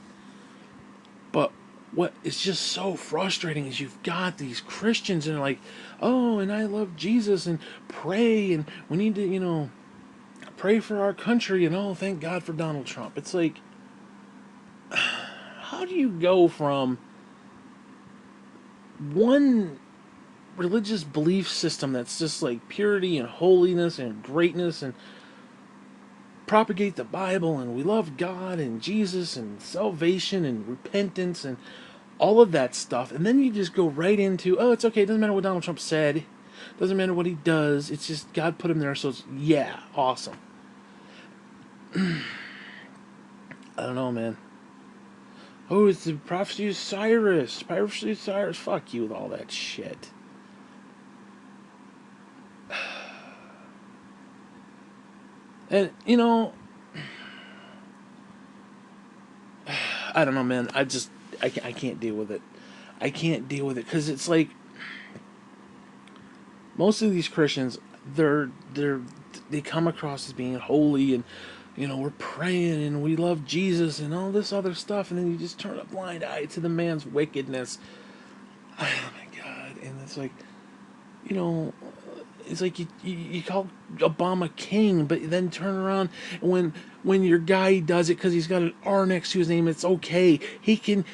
But what is just so frustrating is you've got these Christians and they're like, oh, and I love Jesus and pray, and we need to, pray for our country, and oh, thank God for Donald Trump. It's like, how do you go from one religious belief system that's just like purity and holiness and greatness and propagate the Bible and we love God and Jesus and salvation and repentance and all of that stuff, and then you just go right into, oh, it's okay, it doesn't matter what Donald Trump said, doesn't matter what he does, it's just God put him there, so it's, yeah, awesome. I don't know, man. Oh, it's the prophecy of Cyrus. Prophecy of Cyrus. Fuck you with all that shit. And, I don't know, man. I can't deal with it. I can't deal with it. Because it's like, most of these Christians, they come across as being holy and, we're praying and we love Jesus and all this other stuff, and then you just turn a blind eye to the man's wickedness. Oh my God. And it's like, it's like you call Obama king, but then turn around and when your guy does it because he's got an R next to his name, it's okay. He can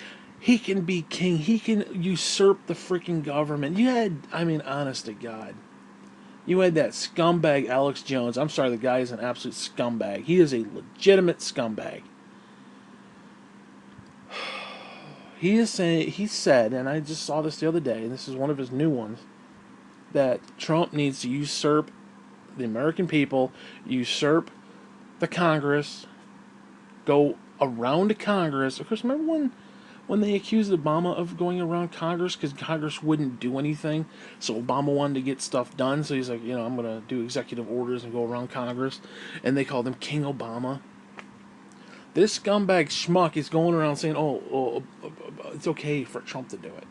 be king. He can usurp the freaking government. You had, I mean, honest to God, you had that scumbag Alex Jones. I'm sorry, the guy is an absolute scumbag. He is a legitimate scumbag. He said, and I just saw this the other day, and this is one of his new ones, that Trump needs to usurp the American people, usurp the Congress, go around the Congress. Of course, remember when they accused Obama of going around Congress because Congress wouldn't do anything, so Obama wanted to get stuff done. So he's like, I'm gonna do executive orders and go around Congress, and they called him King Obama. This scumbag schmuck is going around saying, it's okay for Trump to do it.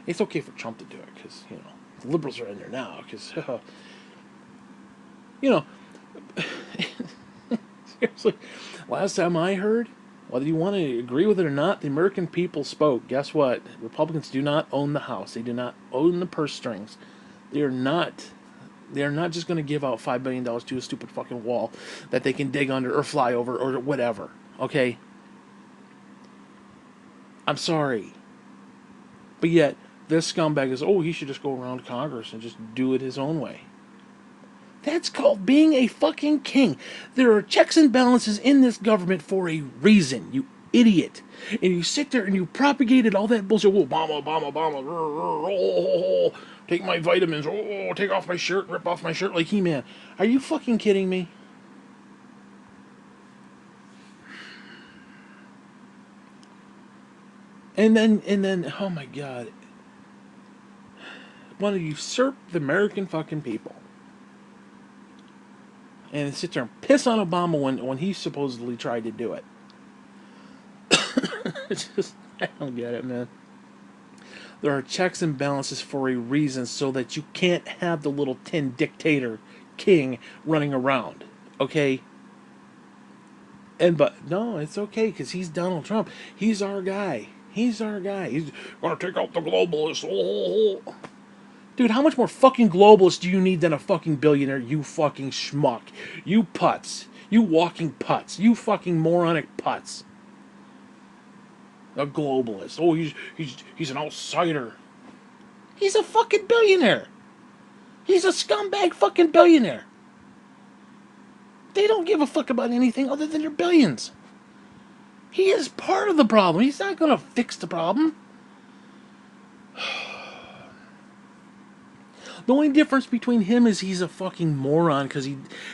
It's okay for Trump to do it because the liberals are in there now because you know. Seriously, last time I heard, whether you want to agree with it or not, the American people spoke. Guess what? Republicans do not own the House. They do not own the purse strings. They are not. They are not just going to give out $5 billion to a stupid fucking wall that they can dig under or fly over or whatever. Okay? I'm sorry. But yet, this scumbag is, he should just go around Congress and just do it his own way. That's called being a fucking king. There are checks and balances in this government for a reason, you idiot. And you sit there and you propagated all that bullshit. Obama, Obama, Obama. Take my vitamins. Take off my shirt, rip off my shirt like He-Man. Are you fucking kidding me? And then, oh my God. Want to usurp the American fucking people. And sit there and piss on Obama when he supposedly tried to do it. It's just, I don't get it, man. There are checks and balances for a reason so that you can't have the little tin dictator king running around, okay? But no, it's okay because he's Donald Trump. He's our guy. He's our guy. He's gonna take out the globalists. Dude, how much more fucking globalists do you need than a fucking billionaire, you fucking schmuck? You putz. You walking putz. You fucking moronic putz. A globalist. He's an outsider. He's a fucking billionaire. He's a scumbag fucking billionaire. They don't give a fuck about anything other than their billions. He is part of the problem. He's not gonna fix the problem. The only difference between him is he's a fucking moron because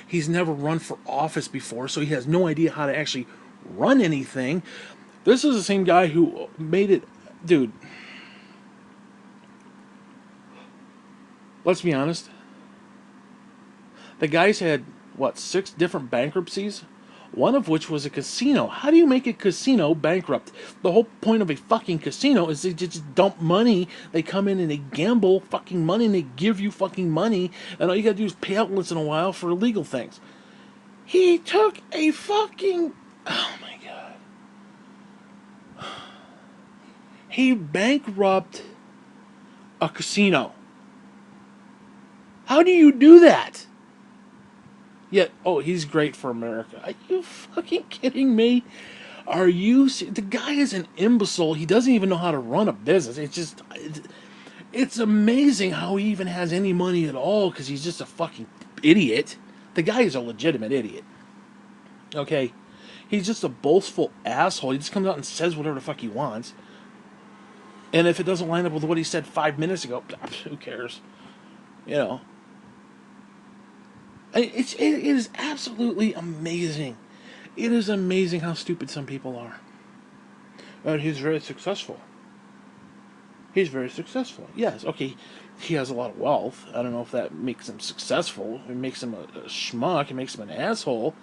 he's never run for office before, so he has no idea how to actually run anything. This is the same guy who made it... Dude. Let's be honest. The guy's had, 6 different bankruptcies? One of which was a casino. How do you make a casino bankrupt? The whole point of a fucking casino is they just dump money. They come in and they gamble fucking money and they give you fucking money. And all you gotta do is pay out once in a while for illegal things. He took a fucking... Oh my God. He bankrupted a casino. How do you do that? Yet, he's great for America. Are you fucking kidding me? Are you... The guy is an imbecile. He doesn't even know how to run a business. It's amazing how he even has any money at all because he's just a fucking idiot. The guy is a legitimate idiot. Okay? He's just a boastful asshole. He just comes out and says whatever the fuck he wants. And if it doesn't line up with what he said 5 minutes ago, who cares? It is absolutely amazing. It is amazing how stupid some people are. And he's very successful. He's very successful. Yes, okay, he has a lot of wealth. I don't know if that makes him successful. It makes him a schmuck. It makes him an asshole.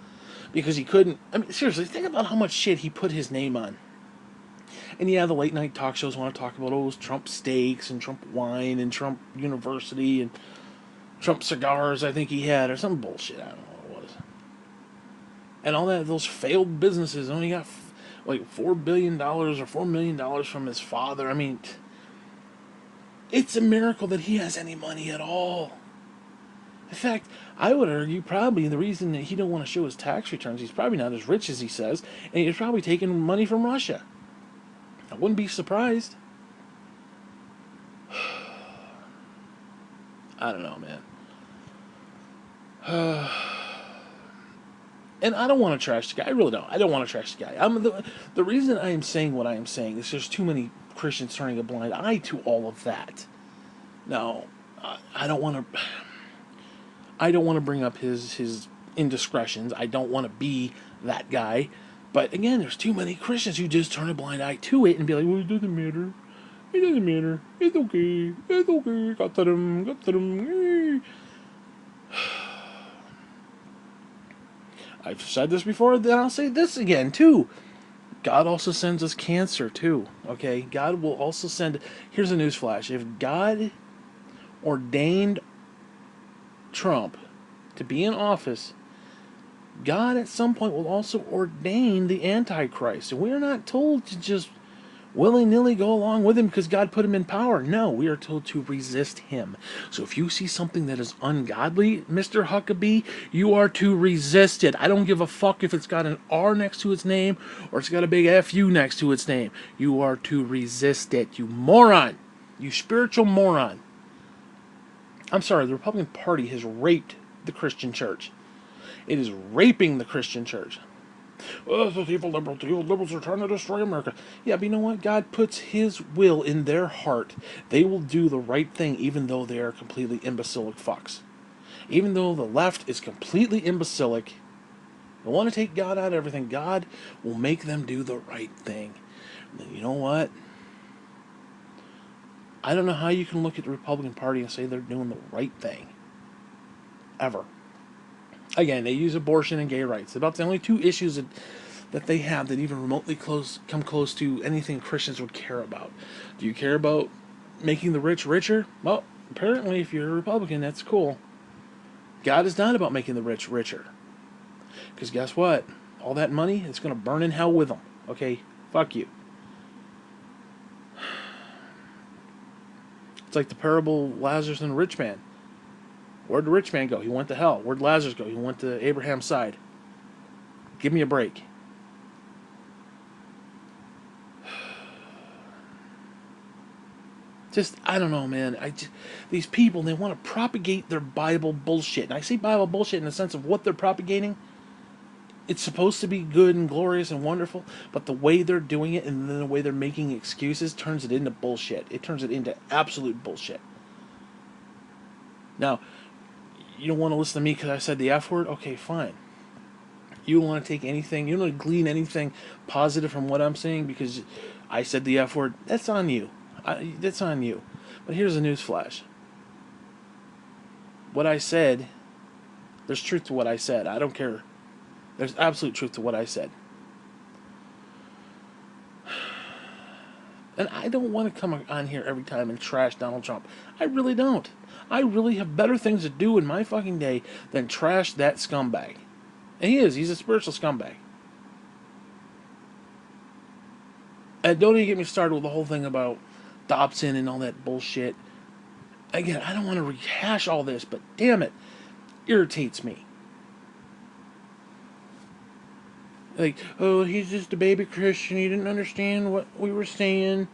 Because he couldn't... I mean, seriously, think about how much shit he put his name on. And yeah, the late night talk shows want to talk about, Trump steaks and Trump wine and Trump University and... Trump cigars, I think he had, or some bullshit. I don't know what it was. And all that, those failed businesses. Only got $4 billion or $4 million from his father. I mean, it's a miracle that he has any money at all. In fact, I would argue probably the reason that he don't want to show his tax returns, he's probably not as rich as he says, and he's probably taking money from Russia. I wouldn't be surprised. I don't know, man. And I don't want to trash the guy. I really don't. I don't want to trash the guy. The reason I am saying what I am saying is there's too many Christians turning a blind eye to all of that. Now, I don't want to. I don't want to bring up his indiscretions. I don't want to be that guy. But again, there's too many Christians who just turn a blind eye to it and be like, well, it doesn't matter. It doesn't matter. It's okay. It's okay. Got them. Got them. I've said this before, then I'll say this again, too. God also sends us cancer, too. Okay? God will also send... Here's a newsflash. If God ordained Trump to be in office, God at some point will also ordain the Antichrist. And we are not told to just willy-nilly go along with him because God put him in power. No, we are told to resist him. So if you see something that is ungodly, Mr. Huckabee, you are to resist it. I don't give a fuck if it's got an R next to its name or it's got a big FU next to its name. You are to resist it, you moron. You spiritual moron. I'm sorry, the Republican Party has raped the Christian church. It is raping the Christian church. Well, that's what evil liberals do. Evil liberals are trying to destroy America. Yeah, but you know what? God puts his will in their heart. They will do the right thing even though they are completely imbecilic fucks. Even though the left is completely imbecilic, they want to take God out of everything. God will make them do the right thing. And you know what? I don't know how you can look at the Republican Party and say they're doing the right thing. Ever. Again, they use abortion and gay rights. About the only two issues that they have that even remotely come close to anything Christians would care about. Do you care about making the rich richer? Well, apparently if you're a Republican, that's cool. God is not about making the rich richer. Because guess what? All that money, it's going to burn in hell with them. Okay? Fuck you. It's like the parable of Lazarus and the rich man. Where'd the rich man go? He went to hell. Where'd Lazarus go? He went to Abraham's side. Give me a break. Just, I don't know, man. These people, they want to propagate their Bible bullshit. And I say Bible bullshit in the sense of what they're propagating. It's supposed to be good and glorious and wonderful, but the way they're doing it and then the way they're making excuses turns it into bullshit. It turns it into absolute bullshit. Now, you don't want to listen to me because I said the F word? Okay, fine. You don't want to take anything, you don't want to glean anything positive from what I'm saying because I said the F word. That's on you. That's on you. But here's a news flash. What I said, there's truth to what I said. I don't care. There's absolute truth to what I said. And I don't want to come on here every time and trash Donald Trump. I really don't. I really have better things to do in my fucking day than trash that scumbag. And he is. He's a spiritual scumbag. And don't even get me started with the whole thing about Dobson and all that bullshit. Again, I don't want to rehash all this, but damn it, irritates me. Like, oh, he's just a baby Christian. He didn't understand what we were saying.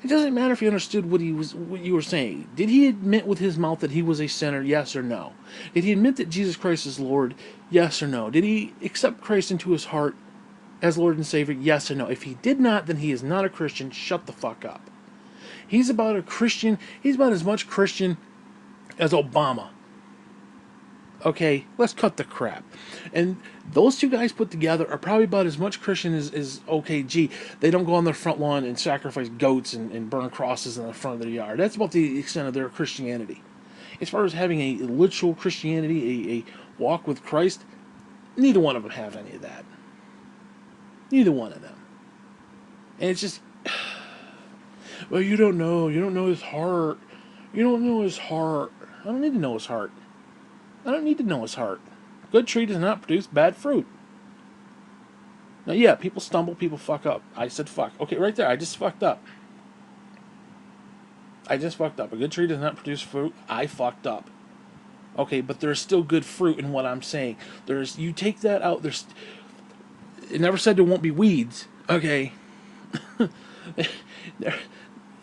It doesn't matter if he understood what you were saying. Did he admit with his mouth that he was a sinner? Yes or no? Did he admit that Jesus Christ is Lord? Yes or no? Did he accept Christ into his heart as Lord and Savior? Yes or no? If he did not, then he is not a Christian. Shut the fuck up. He's about a Christian. He's about as much Christian as Obama. Okay, let's cut the crap. And those two guys put together are probably about as much Christian as OKG. They don't go on their front lawn and sacrifice goats and burn crosses in the front of their yard. That's about the extent of their Christianity. As far as having a literal Christianity, a walk with Christ, neither one of them have any of that. Neither one of them. And it's just, well, you don't know his heart. You don't know his heart. I don't need to know his heart. I don't need to know his heart. Good tree does not produce bad fruit. Now, yeah, people stumble, people fuck up. I said fuck. Okay, right there, I just fucked up. A good tree does not produce fruit. I fucked up. Okay, but there's still good fruit in what I'm saying. You take that out. It never said there won't be weeds. Okay,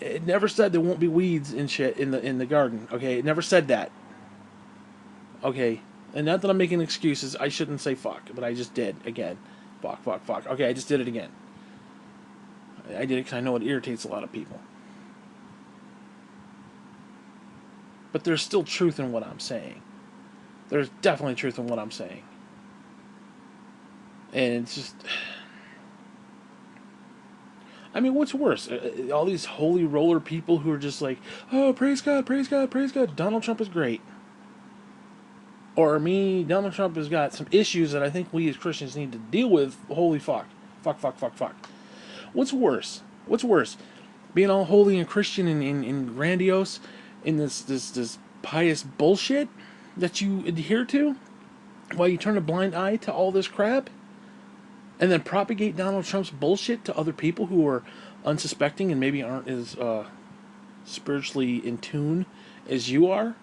it never said there won't be weeds and shit in the garden. Okay, it never said that. Okay, and not that I'm making excuses. I shouldn't say fuck, but I just did again. Fuck, fuck, fuck. Okay, I just did it again. I did it because I know it irritates a lot of people. But there's still truth in what I'm saying. There's definitely truth in what I'm saying. And it's just, I mean, what's worse? All these holy roller people who are just like, oh, praise God, praise God, praise God. Donald Trump is great. Or me, Donald Trump has got some issues that I think we as Christians need to deal with. Holy fuck. Fuck, fuck, fuck, fuck. What's worse? What's worse? Being all holy and Christian and grandiose in this pious bullshit that you adhere to while you turn a blind eye to all this crap? And then propagate Donald Trump's bullshit to other people who are unsuspecting and maybe aren't as spiritually in tune as you are,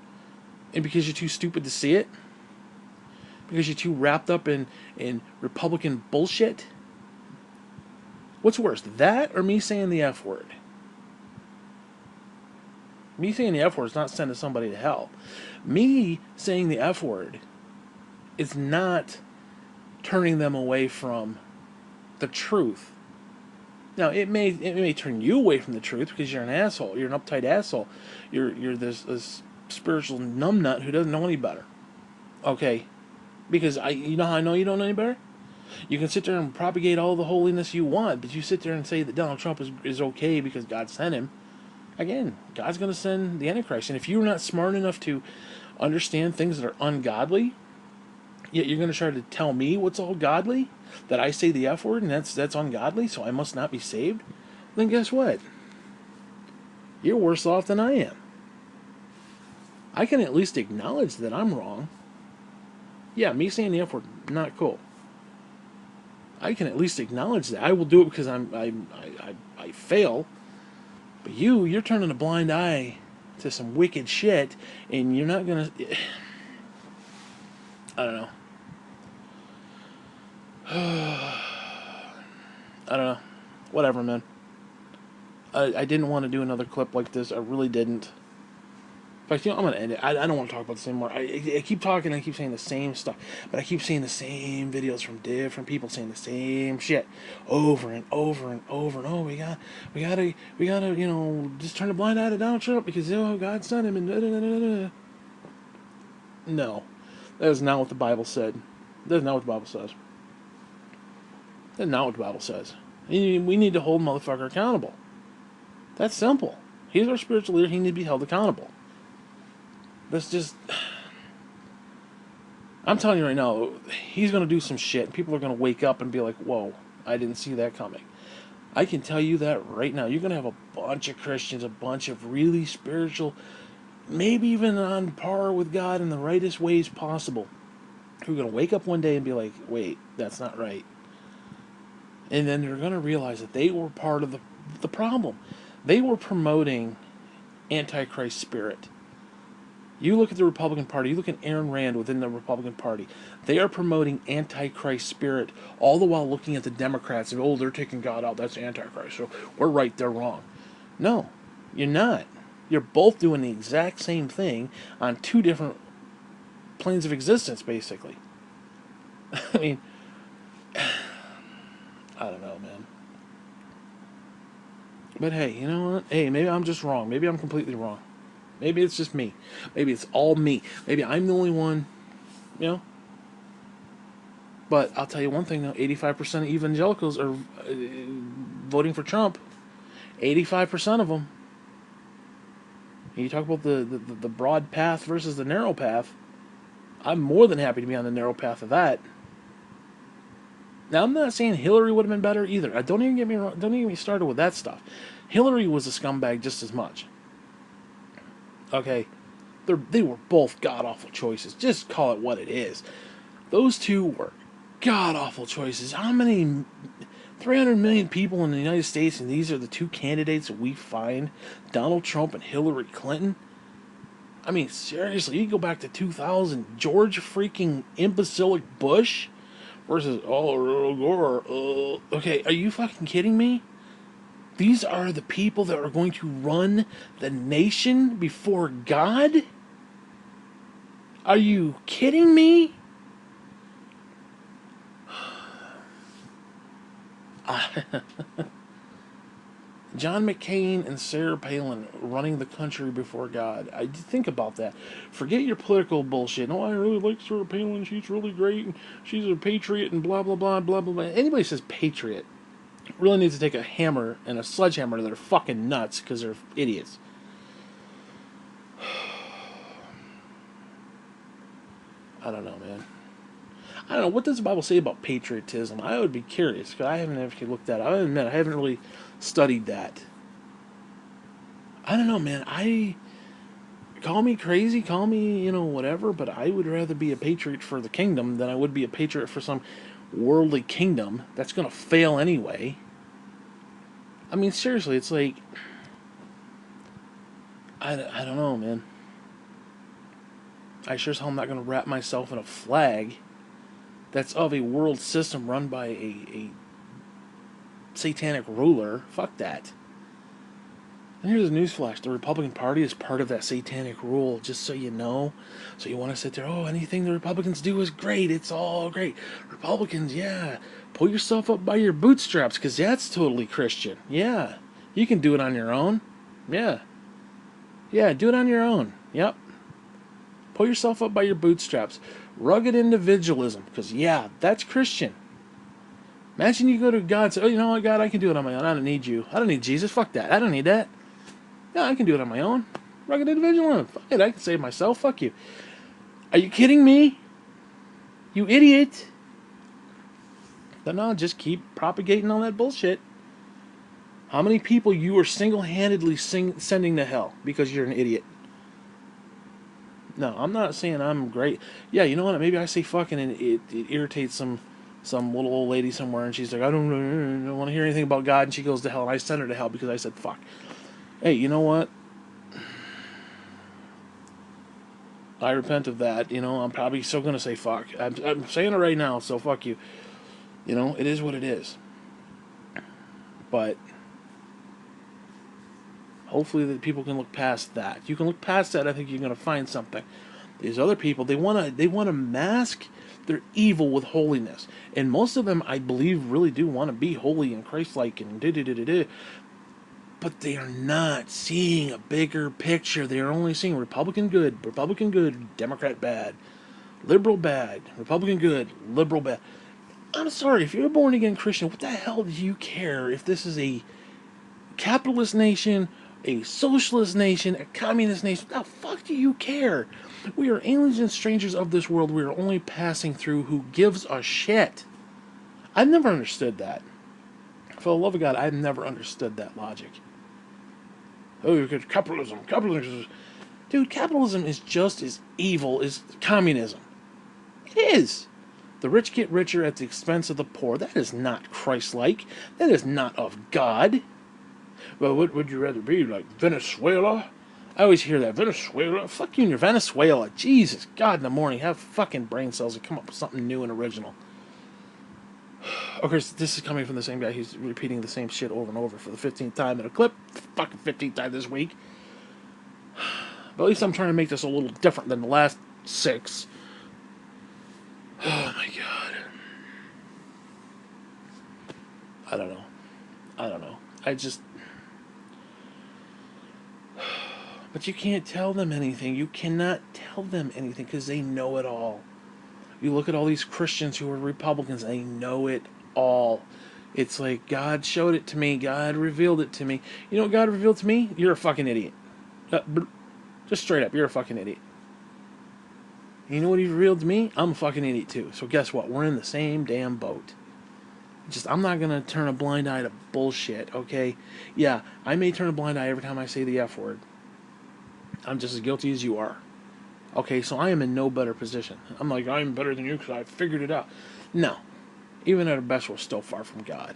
and because you're too stupid to see it, because you're too wrapped up in Republican bullshit. What's worse, that or me saying the F word? Me saying the F word is not sending somebody to hell. Me saying the F word is not turning them away from the truth. Now it may turn you away from the truth because you're an asshole. You're an uptight asshole. You're this spiritual numbnut who doesn't know any better. Okay, because you know how I know you don't know any better. You can sit there and propagate all the holiness you want, but you sit there and say that Donald Trump is okay because God sent him. Again, God's going to send the Antichrist, and if you're not smart enough to understand things that are ungodly, yet you're going to try to tell me what's all godly, that I say the F word and that's ungodly, so I must not be saved, then guess what? You're worse off than I am. I can at least acknowledge that I'm wrong. Yeah, me saying the F word, not cool. I can at least acknowledge that. I will do it because I fail. But you're turning a blind eye to some wicked shit, and you're not gonna. I don't know. I don't know. Whatever, man. I didn't want to do another clip like this. I really didn't. In fact, I'm going to end it. I don't want to talk about this anymore. I keep talking and I keep saying the same stuff. But I keep seeing the same videos from different people saying the same shit over and over and over and over. We gotta, just turn a blind eye to Donald Trump because, God sent him and da-da-da-da-da. No. That is not what the Bible said. That is not what the Bible says. That's not what the Bible says. We need to hold motherfucker accountable. That's simple. He's our spiritual leader. He needs to be held accountable. That's just... I'm telling you right now, he's going to do some shit. And people are going to wake up and be like, whoa, I didn't see that coming. I can tell you that right now. You're going to have a bunch of Christians, a bunch of really spiritual, maybe even on par with God in the rightest ways possible, who are going to wake up one day and be like, wait, that's not right. And then they're going to realize that they were part of the problem. They were promoting Antichrist spirit. You look at the Republican Party, you look at Aaron Rand within the Republican Party, they are promoting Antichrist spirit, all the while looking at the Democrats and, they're taking God out, that's Antichrist, so we're right, they're wrong. No, you're not. You're both doing the exact same thing on two different planes of existence, basically. I mean, I don't know, man. But hey, you know what? Hey, maybe I'm just wrong. Maybe I'm completely wrong. Maybe it's just me. Maybe it's all me. Maybe I'm the only one, But I'll tell you one thing, though. 85% of evangelicals are voting for Trump. 85% of them. And you talk about the broad path versus the narrow path. I'm more than happy to be on the narrow path of that. Now, I'm not saying Hillary would have been better either. Don't even get me wrong. Don't even get me started with that stuff. Hillary was a scumbag just as much. Okay, they were both god-awful choices. Just call it what it is. Those two were god-awful choices. How many 300 million people in the United States, and these are the two candidates that we find, Donald Trump and Hillary Clinton? I mean, seriously, you go back to 2000, George freaking imbecilic Bush versus, oh, Earl Gore. Okay, are you fucking kidding me? These are the people that are going to run the nation before God? Are you kidding me? John McCain and Sarah Palin running the country before God. I think about that. Forget your political bullshit. No, I really like Sarah Palin. She's really great. And she's a patriot and blah, blah, blah, blah, blah, blah. Anybody says patriot really needs to take a hammer and a sledgehammer to their fucking nuts because they're idiots. I don't know, man. I don't know. What does the Bible say about patriotism? I would be curious because I haven't actually looked at it. I admit I haven't really studied that. I don't know, man. Call me crazy, call me, whatever, but I would rather be a patriot for the kingdom than I would be a patriot for some worldly kingdom that's going to fail anyway. I mean, seriously, it's like, I don't know, man. I sure as hell am not going to wrap myself in a flag that's of a world system run by a satanic ruler. Fuck that. And here's a newsflash. The Republican Party is part of that satanic rule, just so you know. So you want to sit there, oh, anything the Republicans do is great. It's all great. Republicans, yeah. Pull yourself up by your bootstraps, because that's totally Christian. Yeah. You can do it on your own. Yeah. Yeah, do it on your own. Yep. Pull yourself up by your bootstraps. Rugged individualism, because, yeah, that's Christian. Imagine you go to God and say, oh, you know what, God, I can do it on my own. I don't need you. I don't need Jesus. Fuck that. I don't need that. Yeah, I can do it on my own. Rugged individualism. Fuck it, I can save myself. Fuck you. Are you kidding me? You idiot. But no, just keep propagating all that bullshit. How many people you are single-handedly sending to hell because you're an idiot? No, I'm not saying I'm great. Yeah, you know what? Maybe I say fucking and it irritates some little old lady somewhere, and she's like, I don't want to hear anything about God, and she goes to hell, and I send her to hell because I said fuck. Hey, you know what? I repent of that. I'm probably still going to say fuck. I'm saying it right now, so fuck you. It is what it is. But hopefully that people can look past that. If you can look past that, I think you're going to find something. These other people, they want to mask their evil with holiness. And most of them, I believe, really do want to be holy and Christ-like and da-da-da-da-da. But they are not seeing a bigger picture. They are only seeing Republican good, Democrat bad, liberal bad, Republican good, liberal bad. I'm sorry, if you're a born again Christian, what the hell do you care if this is a capitalist nation, a socialist nation, a communist nation? What the fuck do you care? We are aliens and strangers of this world. We are only passing through. Who gives a shit? I've never understood that. For the love of God, I've never understood that logic. Oh, because capitalism. Dude, capitalism is just as evil as communism. It is. The rich get richer at the expense of the poor. That is not Christ-like. That is not of God. Well, what would you rather be, like Venezuela? I always hear that. Venezuela? Fuck you and your Venezuela. Jesus, God in the morning. Have fucking brain cells and come up with something new and original. Of course, this is coming from the same guy who's repeating the same shit over and over for the 15th time in a clip. Fucking 15th time this week. But at least I'm trying to make this a little different than the last 6. Oh my God. I don't know. I just... But you can't tell them anything. You cannot tell them anything because they know it all. You look at all these Christians who are Republicans, they know it all. It's like, God showed it to me. God revealed it to me. You know what God revealed to me? You're a fucking idiot. Just straight up, you're a fucking idiot. You know what he revealed to me? I'm a fucking idiot too. So guess what? We're in the same damn boat. I'm not going to turn a blind eye to bullshit, okay? Yeah, I may turn a blind eye every time I say the F word. I'm just as guilty as you are. Okay, so I am in no better position. I'm like, I'm better than you because I figured it out. No. Even at our best, we're still far from God.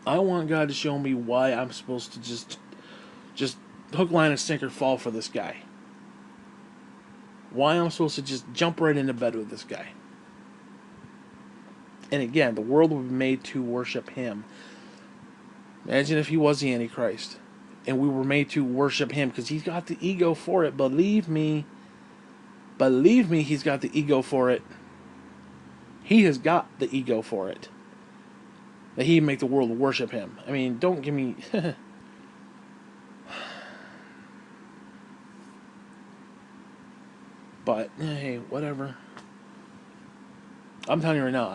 I want God to show me why I'm supposed to just hook, line, and sinker fall for this guy. Why I'm supposed to just jump right into bed with this guy. And again, the world will be made to worship him. Imagine if he was the Antichrist. And we were made to worship him because he's got the ego for it. Believe me. Believe me, he's got the ego for it. He has got the ego for it. That he make the world worship him. I mean, don't give me... But, hey, whatever. I'm telling you right now,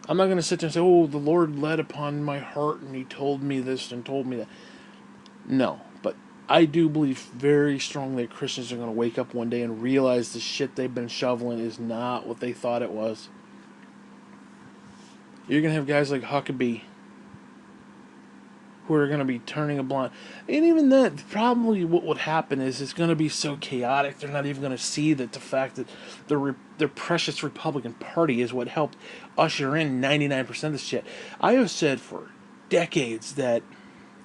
I'm not going to sit there and say, oh, the Lord led upon my heart and he told me this and told me that. No, but I do believe very strongly that Christians are going to wake up one day and realize the shit they've been shoveling is not what they thought it was. You're going to have guys like Huckabee who are going to be turning a blind. And even that, probably what would happen is it's going to be so chaotic, they're not even going to see that the fact that their precious Republican Party is what helped usher in 99% of this shit. I have said for decades that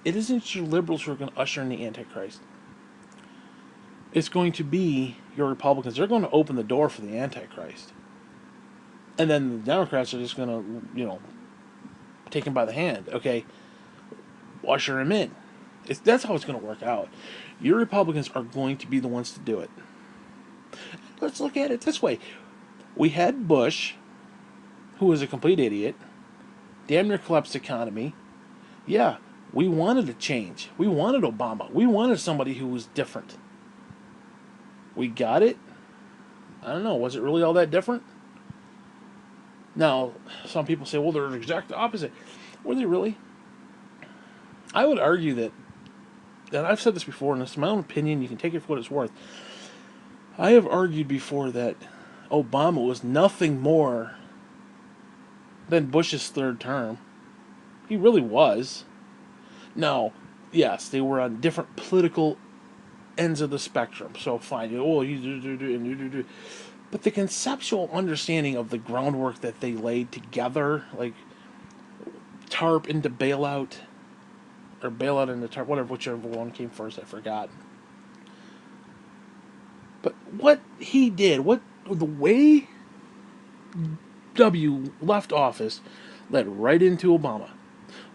it isn't your liberals who are going to usher in the Antichrist. It's going to be your Republicans. They're going to open the door for the Antichrist. And then the Democrats are just going to, take him by the hand. Okay, usher him in. That's how it's going to work out. Your Republicans are going to be the ones to do it. Let's look at it this way. We had Bush, who was a complete idiot, damn near collapsed the economy. Yeah, we wanted a change. We wanted Obama. We wanted somebody who was different. We got it. I don't know. Was it really all that different? Now, some people say, well, they're the exact opposite. Were they really? I would argue that, and I've said this before, and it's my own opinion, you can take it for what it's worth. I have argued before that Obama was nothing more than Bush's third term. He really was. Now, yes, they were on different political ends of the spectrum, so fine. Oh, you. But the conceptual understanding of the groundwork that they laid together, like TARP into bailout, or bailout into TARP, whichever one came first, I forgot. But what he did, the way W left office led right into Obama.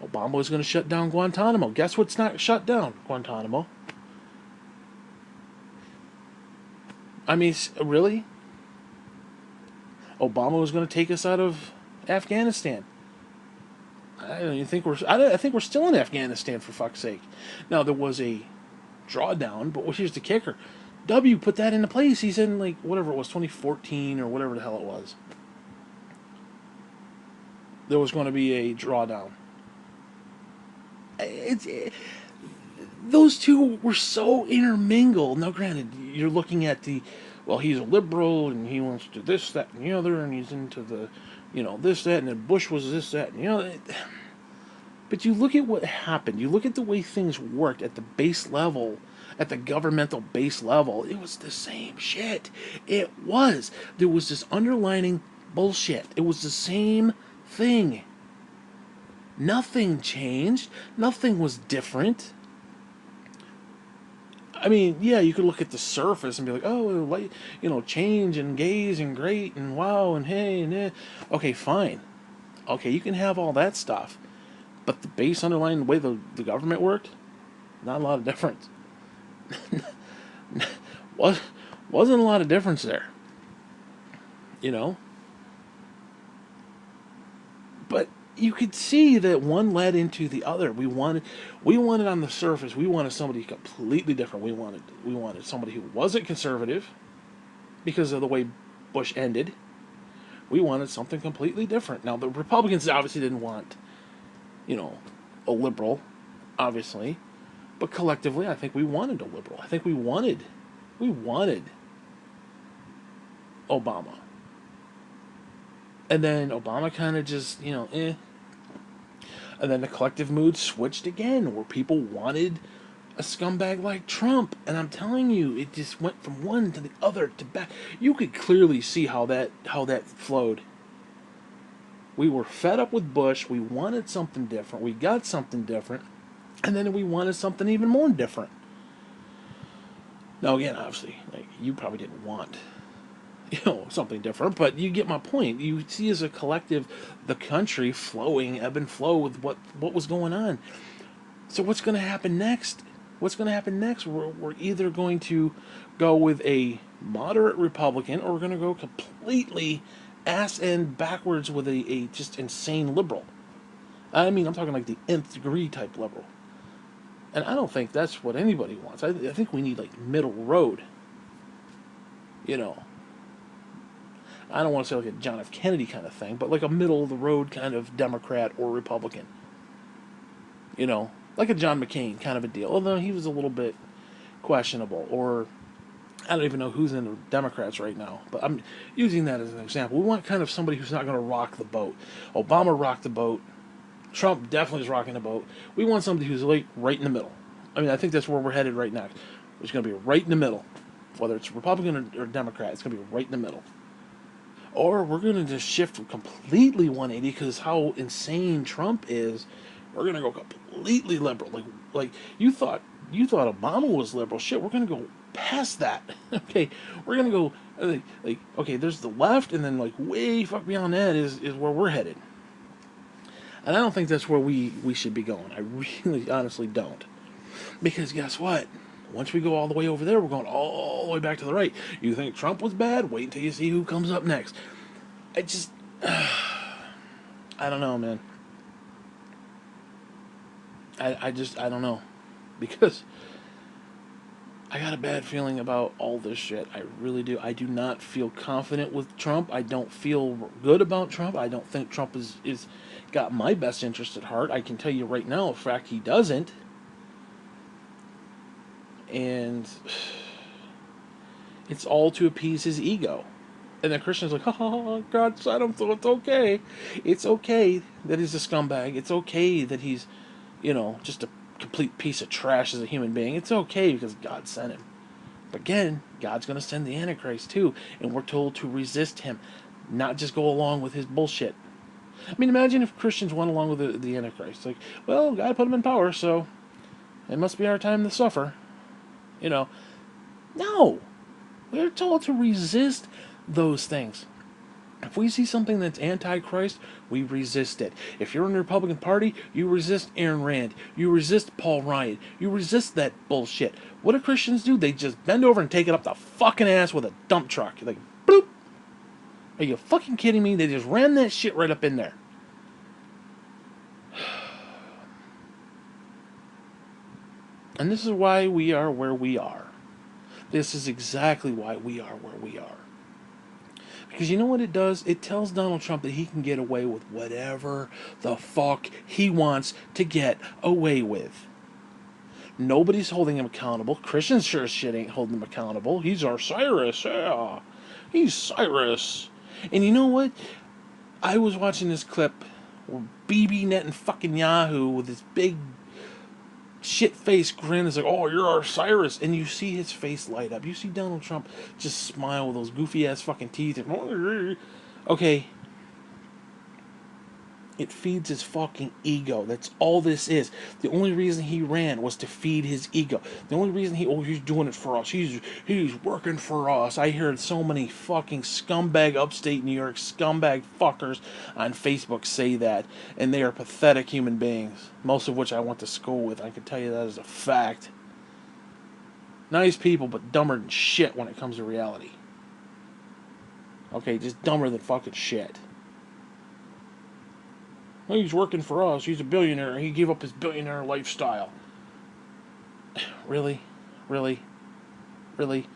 Obama was going to shut down Guantanamo. Guess what's not shut down? Guantanamo. I mean, really? Obama was going to take us out of Afghanistan. I don't even think I think we're still in Afghanistan, for fuck's sake. Now, there was a drawdown, but here's the kicker. W put that into place. He's in, like, whatever it was, 2014 or whatever the hell it was. There was going to be a drawdown. Those two were so intermingled. Now, granted, you're looking at well, he's a liberal, and he wants to this, that, and the other, and he's into the, this, that, and then Bush was this, that, and But you look at what happened. You look at the way things worked at the base level, at the governmental base level. It was the same shit. It was. There was this underlining bullshit. It was the same thing. Nothing changed. Nothing was different. I mean, yeah, you could look at the surface and be like, oh, change and gaze and great and wow and hey and eh. Okay, fine. Okay, you can have all that stuff. But the base underlying way the government worked, not a lot of difference. Wasn't a lot of difference there. But you could see that one led into the other. We wanted on the surface, we wanted somebody completely different. We wanted somebody who wasn't conservative because of the way Bush ended. We wanted something completely different. Now, the Republicans obviously didn't want, a liberal, obviously, but collectively, I think we wanted a liberal. I think we wanted Obama. And then Obama kind of just, eh. And then the collective mood switched again, where people wanted a scumbag like Trump. And I'm telling you, it just went from one to the other to back. You could clearly see how that flowed. We were fed up with Bush. We wanted something different. We got something different. And then we wanted something even more different. Now, again, obviously, like, you probably didn't want, something different, but you get my point. You see, as a collective, the country flowing, ebb and flow with what was going on. So what's going to happen next? What's going to happen next? We're either going to go with a moderate Republican, or we're going to go completely ass end backwards with a just insane liberal. I mean, I'm talking like the nth degree type liberal. And I don't think that's what anybody wants. I think we need like middle road. You know, I don't want to say like a John F. Kennedy kind of thing, but like a middle of the road kind of Democrat or Republican. Like a John McCain kind of a deal. Although he was a little bit questionable, or I don't even know who's in the Democrats right now, but I'm using that as an example. We want kind of somebody who's not going to rock the boat. Obama rocked the boat. Trump definitely is rocking the boat. We want somebody who's like right in the middle. I mean, I think that's where we're headed right now. It's going to be right in the middle. Whether it's Republican or Democrat, it's going to be right in the middle. Or we're going to just shift completely 180 because how insane Trump is. We're going to go completely liberal. Like you thought Obama was liberal. Shit, we're going to go past that. Okay, we're going to go okay, there's the left, and then like way fuck beyond that is where we're headed. And I don't think that's where we should be going. I really honestly don't. Because guess what? Once we go all the way over there, we're going all the way back to the right. You think Trump was bad? Wait until you see who comes up next. I just... I don't know, man. I don't know. Because I got a bad feeling about all this shit. I really do. I do not feel confident with Trump. I don't feel good about Trump. I don't think Trump is got my best interest at heart. I can tell you right now, in fact, he doesn't. And it's all to appease his ego. And the Christian's like, oh, God said him, so it's okay. It's okay that he's a scumbag. It's okay that he's, just a complete piece of trash as a human being. It's okay because God sent him. But again, God's going to send the Antichrist too. And we're told to resist him, not just go along with his bullshit. I mean, imagine if Christians went along with the Antichrist. Like, well, God put him in power, so it must be our time to suffer. No. We're told to resist those things. If we see something that's anti-Christ, we resist it. If you're in the Republican Party, you resist Ayn Rand. You resist Paul Ryan. You resist that bullshit. What do Christians do? They just bend over and take it up the fucking ass with a dump truck. Like, bloop. Are you fucking kidding me? They just ran that shit right up in there. And this is why we are where we are. This is exactly why we are where we are. Because you know what it does? It tells Donald Trump that he can get away with whatever the fuck he wants to get away with. Nobody's holding him accountable. Christians sure as shit ain't holding him accountable. He's our Cyrus, yeah. He's Cyrus. And you know what? I was watching this clip where BB-Net and fucking Yahoo with this big shit-faced grin is like, oh, you're our Cyrus. And you see his face light up. You see Donald Trump just smile with those goofy-ass fucking teeth. And, okay. It feeds his fucking ego. That's all this is. The only reason he ran was to feed his ego. The only reason he's doing it for us. He's working for us. I heard so many fucking scumbag upstate New York scumbag fuckers on Facebook say that, and they are pathetic human beings. Most of which I went to school with. I can tell you that as a fact. Nice people, but dumber than shit when it comes to reality. Okay, just dumber than fucking shit. He's working for us. He's a billionaire. He gave up his billionaire lifestyle. Really? Really? Really?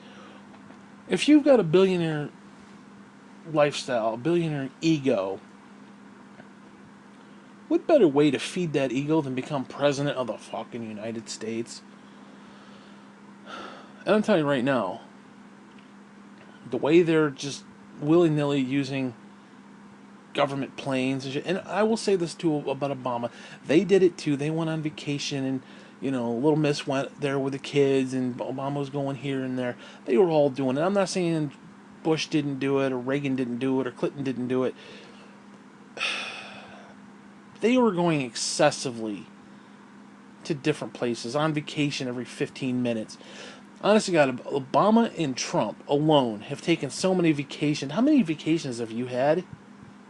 If you've got a billionaire lifestyle, a billionaire ego, what better way to feed that ego than become president of the fucking United States? And I'm telling you right now, the way they're just willy-nilly using government planes and shit. And I will say this too about Obama. They did it too. They went on vacation and, Little Miss went there with the kids and Obama was going here and there. They were all doing it. I'm not saying Bush didn't do it or Reagan didn't do it or Clinton didn't do it. they were going excessively to different places on vacation every 15 minutes. Honestly, God, Obama and Trump alone have taken so many vacations. How many vacations have you had?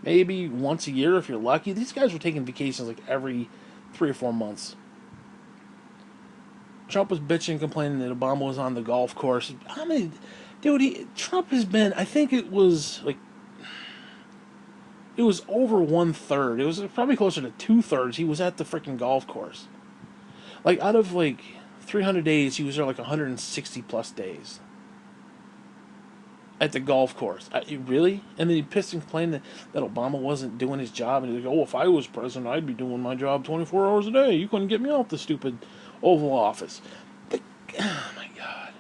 Maybe once a year if you're lucky. These guys were taking vacations like every 3 or 4 months. Trump was bitching, complaining that Obama was on the golf course. How many, dude? Trump has been. I think it was over 1/3. It was probably closer to 2/3. He was at the freaking golf course. Like out of like 300 days, he was there like 160 plus days at the golf course. Really? And then he pissed and complained that Obama wasn't doing his job. And he's like, "Oh, if I was president, I'd be doing my job 24 hours a day. You couldn't get me off the stupid Oval Office." But, oh my God.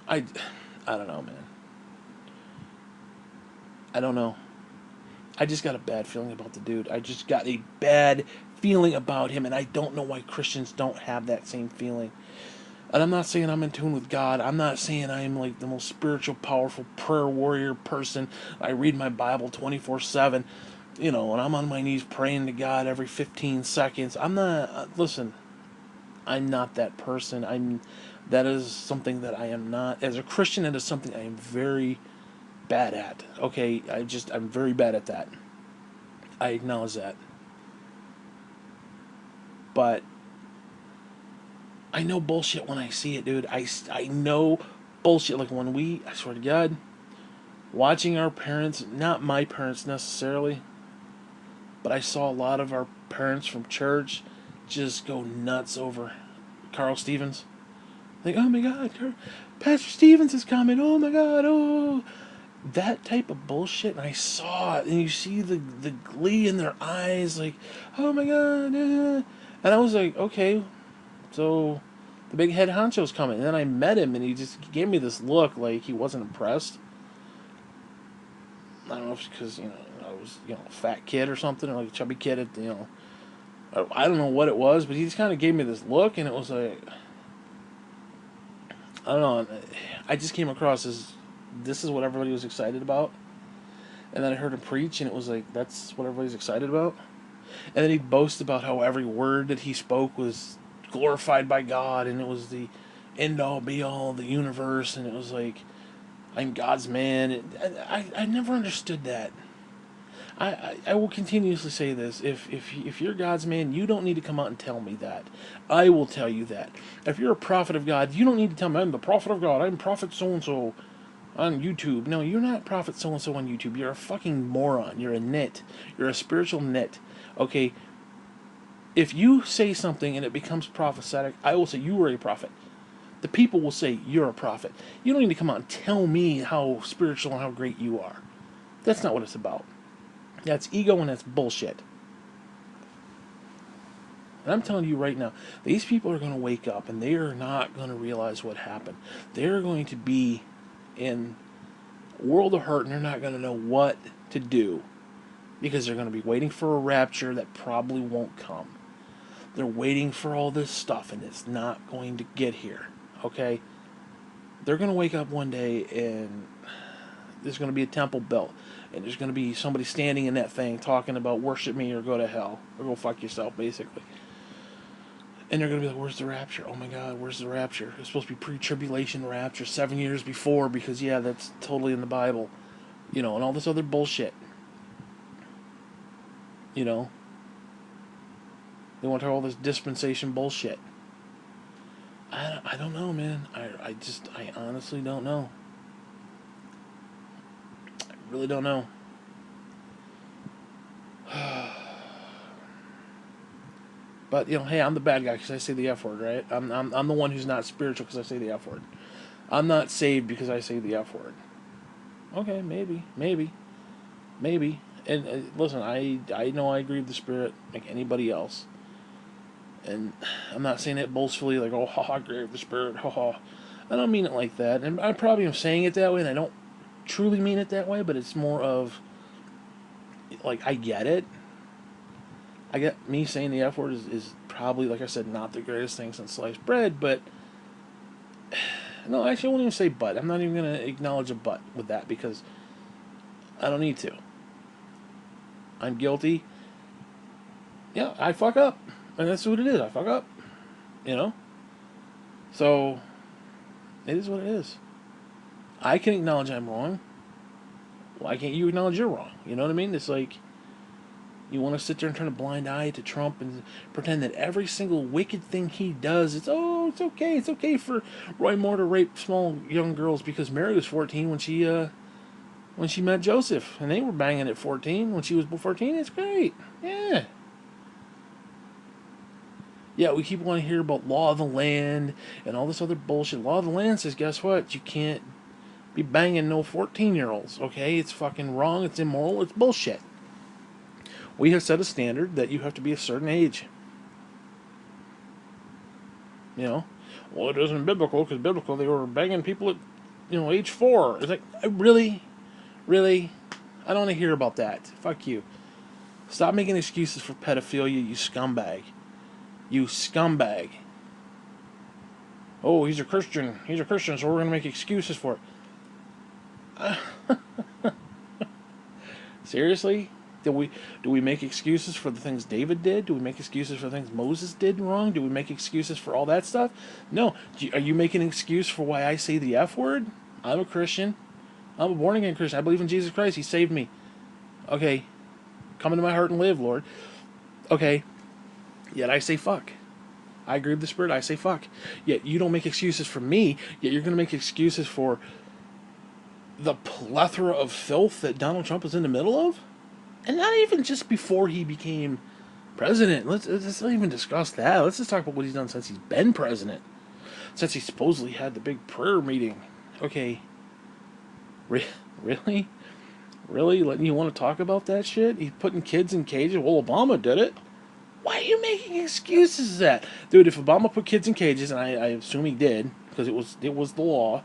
I, I don't know, man. I don't know. I just got a bad feeling about the dude. I just got a bad feeling about him, and I don't know why Christians don't have that same feeling. And I'm not saying I'm in tune with God. I'm not saying I'm like the most spiritual, powerful prayer warrior person. I read my Bible 24/7, and I'm on my knees praying to God every 15 seconds. I'm not, listen, I'm not that person. That is something that I am not. As a Christian, it is something I am very bad at. Okay, I'm very bad at that. I acknowledge that. But I know bullshit when I see it, dude. I know bullshit. Like I swear to God, watching our parents, not my parents necessarily, but I saw a lot of our parents from church just go nuts over Carl Stevens. Like, oh my God, Pastor Stevens is coming. Oh my God, oh. That type of bullshit, and I saw it, and you see the glee in their eyes, like, oh my God. And I was like, okay, so the big head honcho's coming. And then I met him, and he just gave me this look like he wasn't impressed. I don't know if it's because, I was, a fat kid or something, or like a chubby kid I don't know what it was, but he just kind of gave me this look, and it was like, I don't know, I just came across as, this is what everybody was excited about. And then I heard him preach, and it was like, that's what everybody's excited about. And then he'd boast about how every word that he spoke was glorified by God, and it was the end all be all of the universe, and it was like, I'm God's man. I never understood that. I will continuously say this. If you're God's man, you don't need to come out and tell me that. I will tell you that. If you're a prophet of God, you don't need to tell me, I'm the prophet of God. I'm prophet so-and-so on YouTube. No, you're not prophet so-and-so on YouTube. You're a fucking moron. You're a nit. You're a spiritual nit. Okay? If you say something and it becomes prophetic, I will say you are a prophet. The people will say you're a prophet. You don't need to come out and tell me how spiritual and how great you are. That's not what it's about. That's ego and that's bullshit. And I'm telling you right now, these people are going to wake up and they are not going to realize what happened. They're going to be in a world of hurt and they're not going to know what to do because they're going to be waiting for a rapture that probably won't come. They're waiting for all this stuff and it's not going to get here. Okay? They're going to wake up one day and there's going to be a temple built. And there's going to be somebody standing in that thing talking about worship me or go to hell. Or go fuck yourself, basically. And they're going to be like, where's the rapture? Oh my God, where's the rapture? It's supposed to be pre-tribulation rapture 7 years before because, yeah, that's totally in the Bible. And all this other bullshit. They want to have all this dispensation bullshit. I don't know, man. I honestly don't know. I really don't know. But hey, I'm the bad guy because I say the F word, right? I'm the one who's not spiritual because I say the F word. I'm not saved because I say the F word. Okay, maybe. And listen, I know I grieve the Spirit like anybody else. And I'm not saying it boastfully, like, oh, I grieve the Spirit, ha. I don't mean it like that. And I probably am saying it that way, and I don't truly mean it that way, but it's more of, like, I get it. I get me saying the F word is probably, like I said, not the greatest thing since sliced bread, but no, actually, I won't even say but. I'm not even going to acknowledge a but with that because I don't need to. I'm guilty. Yeah, I fuck up. And that's what it is. I fuck up. You know? So, it is what it is. I can acknowledge I'm wrong. Why can't you acknowledge you're wrong? You know what I mean? It's like, you want to sit there and turn a blind eye to Trump and pretend that every single wicked thing he does, it's okay. It's okay for Roy Moore to rape small young girls because Mary was 14 when she met Joseph, and they were banging at 14 when she was 14. It's great. Yeah. Yeah, we keep wanting to hear about law of the land and all this other bullshit. Law of the land says, guess what? You can't be banging no 14-year-olds, okay? It's fucking wrong. It's immoral. It's bullshit. We have set a standard that you have to be a certain age. You know? Well, it isn't biblical, because biblical, they were banging people at, age 4. It's like, really? Really? I don't want to hear about that. Fuck you. Stop making excuses for pedophilia, you scumbag. You scumbag. Oh, he's a Christian. He's a Christian, so we're going to make excuses for it. Seriously? Do we make excuses for the things David did? Do we make excuses for the things Moses did wrong? Do we make excuses for all that stuff? No. Are you making an excuse for why I say the F word? I'm a Christian. I'm a born-again Christian. I believe in Jesus Christ. He saved me. Okay. Come into my heart and live, Lord. Okay. Yet I say fuck. I agree with the Spirit. I say fuck. Yet you don't make excuses for me. Yet you're going to make excuses for the plethora of filth that Donald Trump is in the middle of? And not even just before he became president. Let's not even discuss that. Let's just talk about what he's done since he's been president. Since he supposedly had the big prayer meeting. Okay. Really? Really? Letting you want to talk about that shit? He's putting kids in cages? Well, Obama did it. Why are you making excuses of that? Dude, if Obama put kids in cages, and I assume he did, because it was the law,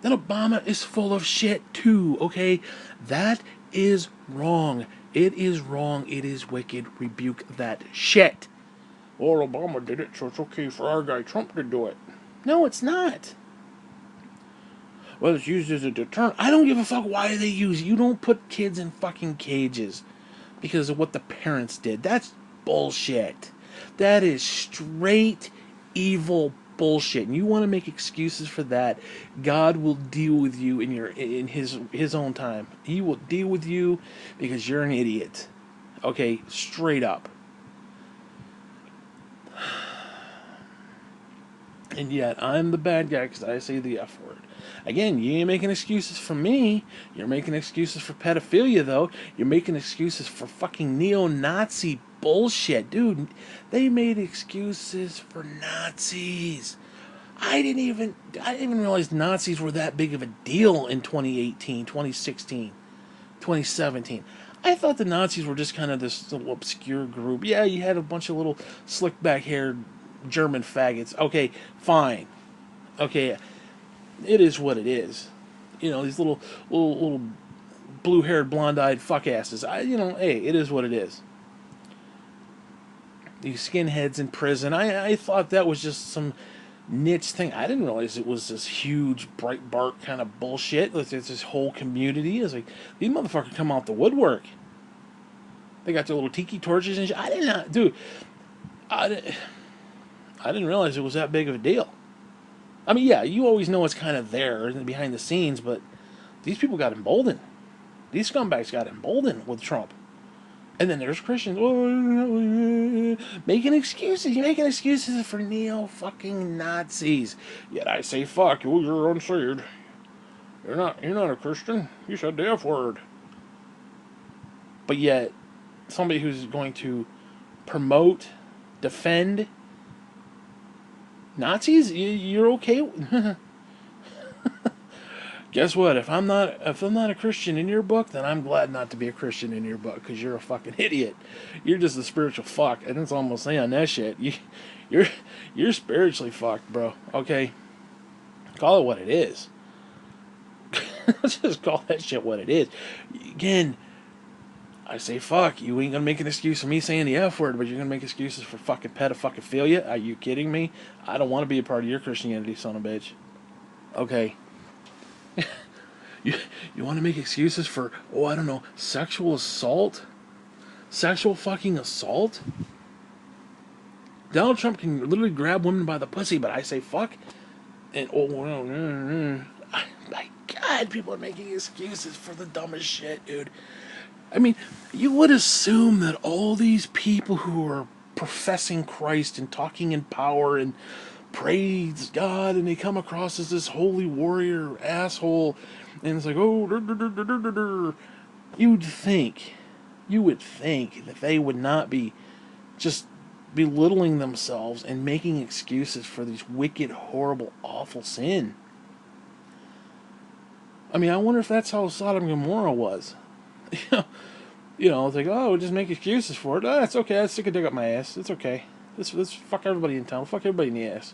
then Obama is full of shit too, okay? That is wrong. It is wrong. It is wicked. Rebuke that shit. Well, Obama did it, so it's okay for our guy Trump to do it. No, it's not. Well, it's used as a deterrent. I don't give a fuck why they use it. You don't put kids in fucking cages because of what the parents did. That's bullshit. That is straight evil bullshit. And you want to make excuses for that, God will deal with you in his own time. He will deal with you because you're an idiot. Okay, straight up. And yet I'm the bad guy because I say the F word. Again, you ain't making excuses for me. You're making excuses for pedophilia, though. You're making excuses for fucking neo-Nazi bullshit. Dude, they made excuses for Nazis. I didn't even realize Nazis were that big of a deal in 2018, 2016, 2017. I thought the Nazis were just kind of this little obscure group. Yeah, you had a bunch of little slick back haired German faggots. Okay, fine. Okay, it is what it is. These little blue haired, blonde eyed fuck asses. Hey, it is what it is. These skinheads in prison. I thought that was just some niche thing. I didn't realize it was this huge Breitbart kind of bullshit. It's this whole community. It's like, these motherfuckers come out the woodwork. They got their little tiki torches and shit. I did not, dude. I didn't realize it was that big of a deal. I mean, yeah, you always know it's kind of there behind the scenes, but these people got emboldened. These scumbags got emboldened with Trump. And then there's Christians making excuses. You're making excuses for neo-fucking Nazis. Yet I say, fuck, you're unsaved. You're not a Christian. You said the F word. But yet, somebody who's going to promote, defend Nazis, you're okay. Guess what? If I'm not a Christian in your book, then I'm glad not to be a Christian in your book because you're a fucking idiot. You're just a spiritual fuck, and that's all I'm gonna say on that shit. You're spiritually fucked, bro. Okay, call it what it is. Let's just call that shit what it is. Again, I say fuck. You ain't gonna make an excuse for me saying the F word, but you're gonna make excuses for fucking pedophilia. Are you kidding me? I don't want to be a part of your Christianity, son of a bitch. Okay. you want to make excuses for, oh, I don't know, sexual assault? Sexual fucking assault? Donald Trump can literally grab women by the pussy, but I say fuck? And, oh, no. My God, people are making excuses for the dumbest shit, dude. I mean, you would assume that all these people who are professing Christ and talking in power and praise God, and they come across as this holy warrior asshole, and it's like, oh, you would think that they would not be just belittling themselves and making excuses for these wicked, horrible, awful sin. I mean, I wonder if that's how Sodom and Gomorrah was. It's like, oh, we'll just make excuses for it. Oh, it's okay. I'll stick a dick up my ass. It's okay. Let's fuck everybody in town. Fuck everybody in the ass.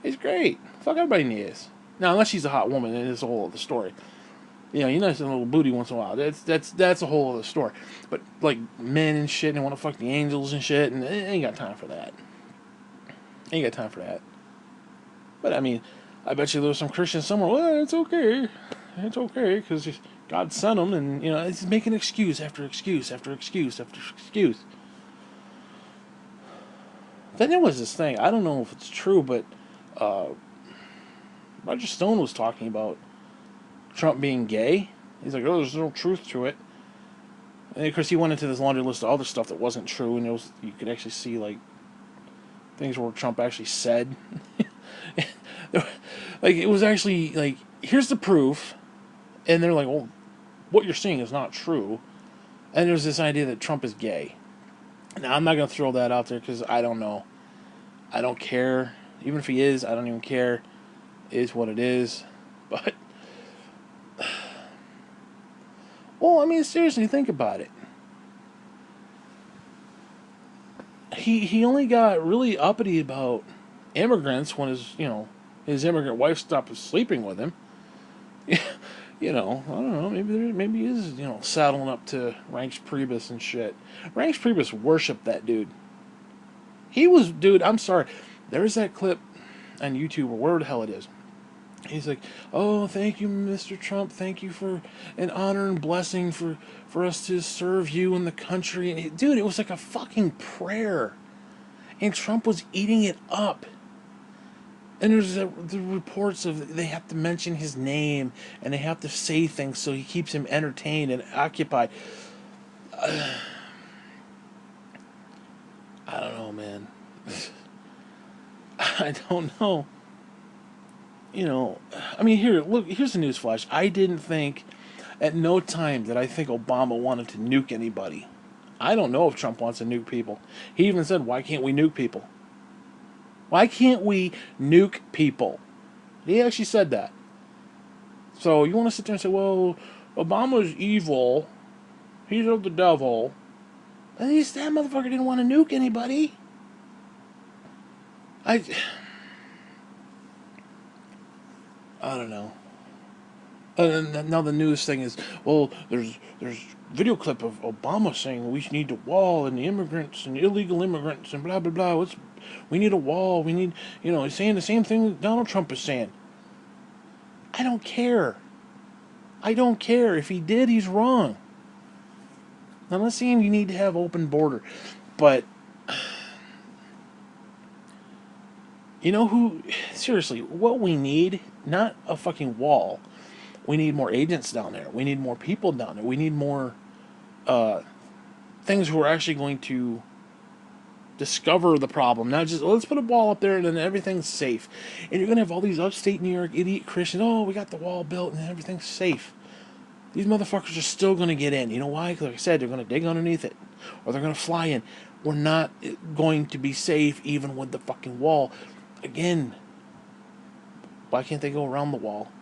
It's great. Fuck everybody in the ass. Now, unless she's a hot woman, then it's a whole other story. You know, see a little booty once in a while. That's a whole other story. But like men and shit, and they want to fuck the angels and shit, and they ain't got time for that. Ain't got time for that. But I mean, I bet you there's some Christians somewhere. Well, it's okay. It's okay because God sent them, and it's making excuse after excuse after excuse after excuse. Then there was this thing. I don't know if it's true, but Roger Stone was talking about Trump being gay. He's like, oh, there's no truth to it. And of course, he went into this laundry list of other stuff that wasn't true, and you could actually see like things where Trump actually said, like it was actually like, here's the proof, and they're like, well, what you're seeing is not true. And there's this idea that Trump is gay. Now, I'm not going to throw that out there because I don't know. I don't care. Even if he is, I don't even care. It is what it is. But, well, I mean, seriously, think about it. He only got really uppity about immigrants when his immigrant wife stopped sleeping with him. I don't know, maybe he is, saddling up to Reince Priebus and shit. Reince Priebus worshipped that dude. Dude, I'm sorry. There's that clip on YouTube or wherever the hell it is. He's like, oh, thank you, Mr. Trump. Thank you for an honor and blessing for us to serve you and the country. And dude, it was like a fucking prayer. And Trump was eating it up. And there's the reports of they have to mention his name and they have to say things so he keeps him entertained and occupied. I don't know, man. I don't know. I mean, here's the newsflash. I didn't think, at no time did I think Obama wanted to nuke anybody. I don't know if Trump wants to nuke people. He even said, why can't we nuke people? Why can't we nuke people? He actually said that. So you want to sit there and say, well, Obama's evil. He's of the devil. At least that motherfucker didn't want to nuke anybody. I don't know. And now the news thing is, well, there's video clip of Obama saying we need a wall and the immigrants and illegal immigrants and blah blah blah. We need a wall. We need, he's saying the same thing that Donald Trump is saying. I don't care. I don't care. If he did, he's wrong. I'm not saying you need to have open border, but seriously, what we need, not a fucking wall. We need more agents down there. We need more people down there. We need more things who are actually going to discover the problem. Not just, let's put a wall up there and then everything's safe. And you're going to have all these upstate New York idiot Christians, oh, we got the wall built and everything's safe. These motherfuckers are still going to get in. You know why? Because like I said, they're going to dig underneath it. Or they're going to fly in. We're not going to be safe even with the fucking wall. Again, why can't they go around the wall?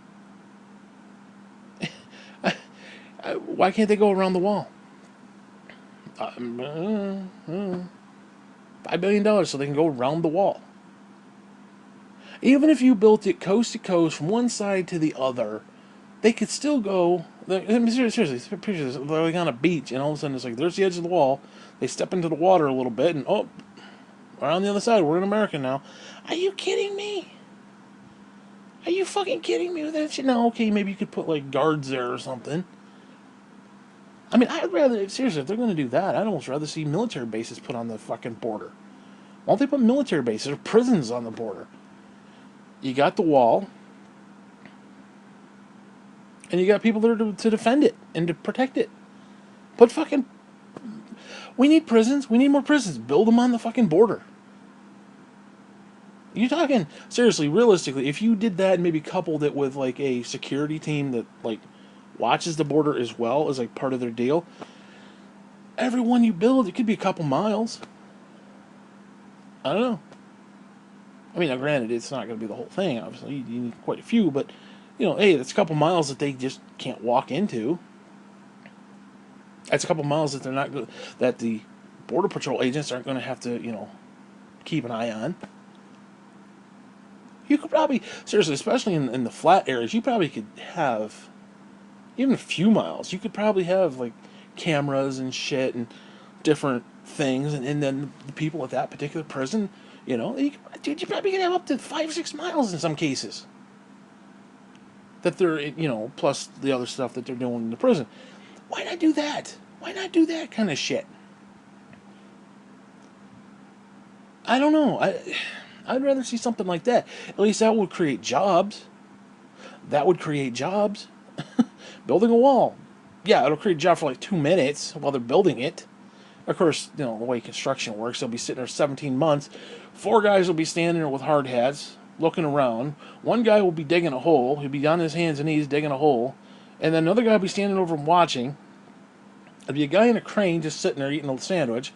Why can't they go around the wall? $5 billion so they can go around the wall. Even if you built it coast to coast from one side to the other, they could still go. Seriously, picture this. They're like on a beach, and all of a sudden it's like, there's the edge of the wall. They step into the water a little bit, and oh, we're on the other side. We're in America now. Are you kidding me? Are you fucking kidding me with that shit? Now, okay, maybe you could put like guards there or something. I mean, I'd rather, seriously, if they're going to do that, I'd almost rather see military bases put on the fucking border. Why don't they put military bases or prisons on the border? You got the wall, and you got people there to defend it and to protect it. Put fucking. We need prisons. We need more prisons. Build them on the fucking border. You talking seriously, realistically, if you did that and maybe coupled it with like a security team that like watches the border as well as like part of their deal, every one you build, it could be a couple miles. I don't know. I mean, now granted, it's not going to be the whole thing. Obviously, you need quite a few, but you know, hey, that's a couple miles that they just can't walk into. That's a couple miles that they're not that the border patrol agents aren't going to have to, you know, keep an eye on. You could probably, seriously, especially in the flat areas, you probably could have even a few miles. You could probably have like cameras and shit and different things, and then the people at that particular prison, you know, dude, you probably could have up to 5-6 miles in some cases. That they're, you know, plus the other stuff that they're doing in the prison. Why not do that? Why not do that kind of shit? I don't know. I'd rather see something like that. At least that would create jobs. That would create jobs. Building a wall. Yeah, it'll create a job for like 2 minutes while they're building it. Of course, you know, the way construction works, they'll be sitting there 17 months. 4 guys will be standing there with hard hats, looking around. 1 guy will be digging a hole. He'll be on his hands and knees digging a hole. And then another guy will be standing over and watching. There'll be a guy in a crane just sitting there eating a sandwich.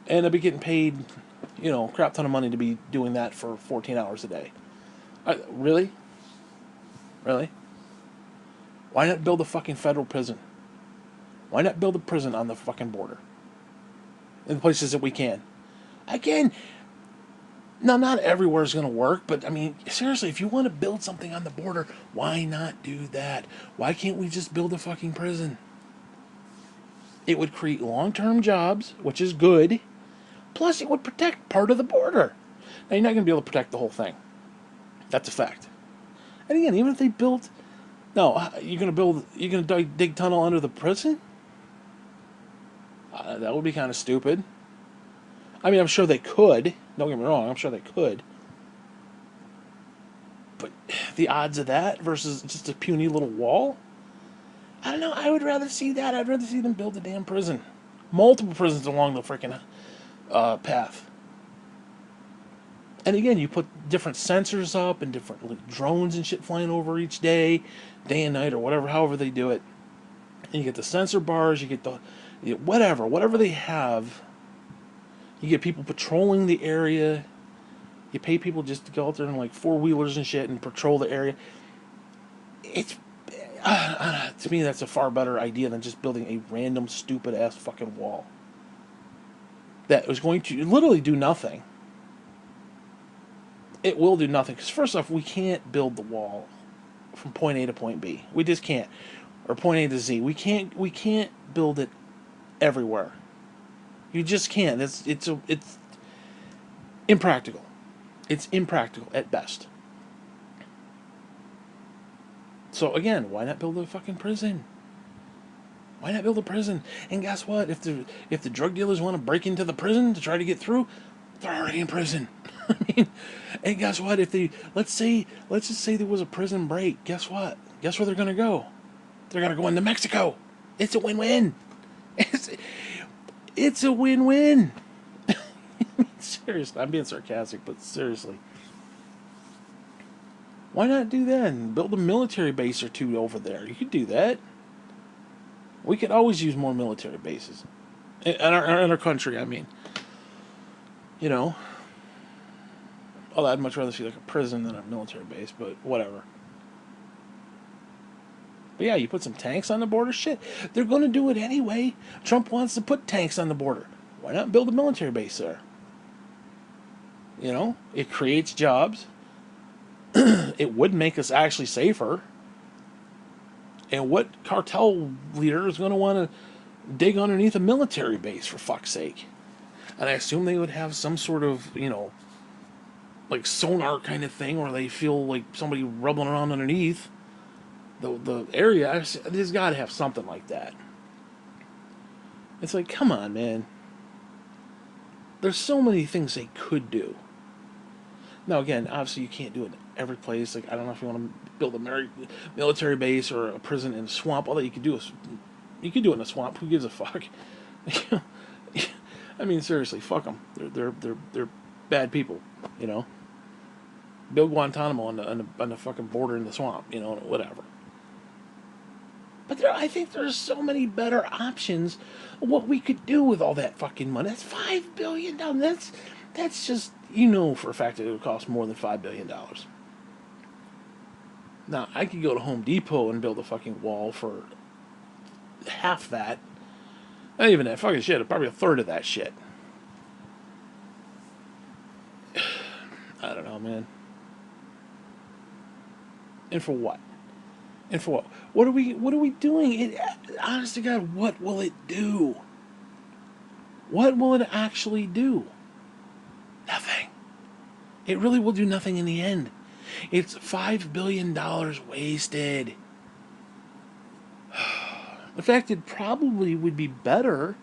And they'll be getting paid, you know, a crap ton of money to be doing that for 14 hours a day. Really? Really? Why not build a fucking federal prison? Why not build a prison on the fucking border? In the places that we can. Again, now not everywhere is going to work, but I mean, seriously, if you want to build something on the border, why not do that? Why can't we just build a fucking prison? It would create long-term jobs, which is good. Plus, it would protect part of the border. Now, you're not going to be able to protect the whole thing. That's a fact. And again, even if they built... No, you're going to dig tunnel under the prison? That would be kind of stupid. I mean, I'm sure they could. Don't get me wrong, I'm sure they could. But the odds of that versus just a puny little wall? I don't know, I would rather see that. I'd rather see them build a damn prison. Multiple prisons along the freaking path. And again, you put different sensors up and different like, drones and shit flying over each day and night, or whatever, however they do it. And you get the sensor bars, you get the whatever they have. You get people patrolling the area. You pay people just to go out there in like 4-wheelers and shit and patrol the area. It's to me, that's a far better idea than just building a random stupid ass fucking wall that was going to literally do nothing. It will do nothing because first off, we can't build the wall from point A to point B. We just can't, or point A to Z. We can't build it everywhere. You just can't. It's impractical. It's impractical at best. So again, why not build a fucking prison? Why not build a prison? And guess what? If the drug dealers want to break into the prison to try to get through, they're already in prison. I mean, and guess what? If they let's just say there was a prison break. Guess what? Guess where they're gonna go? They're gonna go into Mexico. It's a win-win. It's a win-win. Seriously, I'm being sarcastic, but seriously. Why not do that and build a military base or 2 over there? You could do that. We could always use more military bases. In our country, I mean. You know. Although I'd much rather see like a prison than a military base, but whatever. But yeah, you put some tanks on the border, shit. They're going to do it anyway. Trump wants to put tanks on the border. Why not build a military base there? You know, it creates jobs. It would make us actually safer. And what cartel leader is going to want to dig underneath a military base, for fuck's sake? And I assume they would have some sort of, you know, like sonar kind of thing where they feel like somebody rubbing around underneath the area. There's got to have something like that. It's like, come on, man. There's so many things they could do. Now, again, obviously you can't do it in every place. Like, I don't know if you want to build a military base or a prison in a swamp. All that you could do is, you could do it in a swamp. Who gives a fuck? I mean, seriously, fuck them. They're bad people, you know. Build Guantanamo on the fucking border in the swamp, you know, whatever. But I think there's so many better options of what we could do with all that fucking money. That's $5 billion. That's just, you know, for a fact that it would cost more than $5 billion. Now, I could go to Home Depot and build a fucking wall for half that. Not even that fucking shit. Probably a third of that shit. I don't know, man. And for what? And for what? What are we doing? Honest to God, what will it do? What will it actually do? Nothing. It really will do nothing in the end. It's $5 billion wasted. In fact, it probably would be better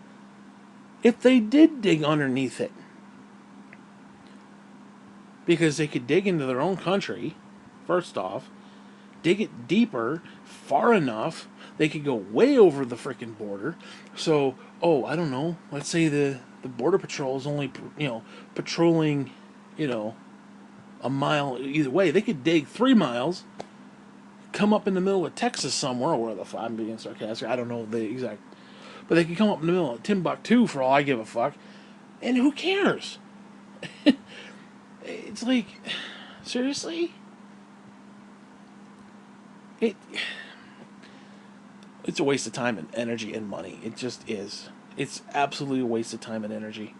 if they did dig underneath it. Because they could dig into their own country, first off, dig it deeper, far enough, they could go way over the freaking border. So, I don't know, let's say the Border Patrol is only, patrolling, a mile either way. They could dig 3 miles, come up in the middle of Texas somewhere, or where the fuck, I'm being sarcastic, I don't know the exact, but they could come up in the middle of Timbuktu for all I give a fuck, and who cares? It's like, seriously? It's a waste of time and energy and money. It just is. It's absolutely a waste of time and energy.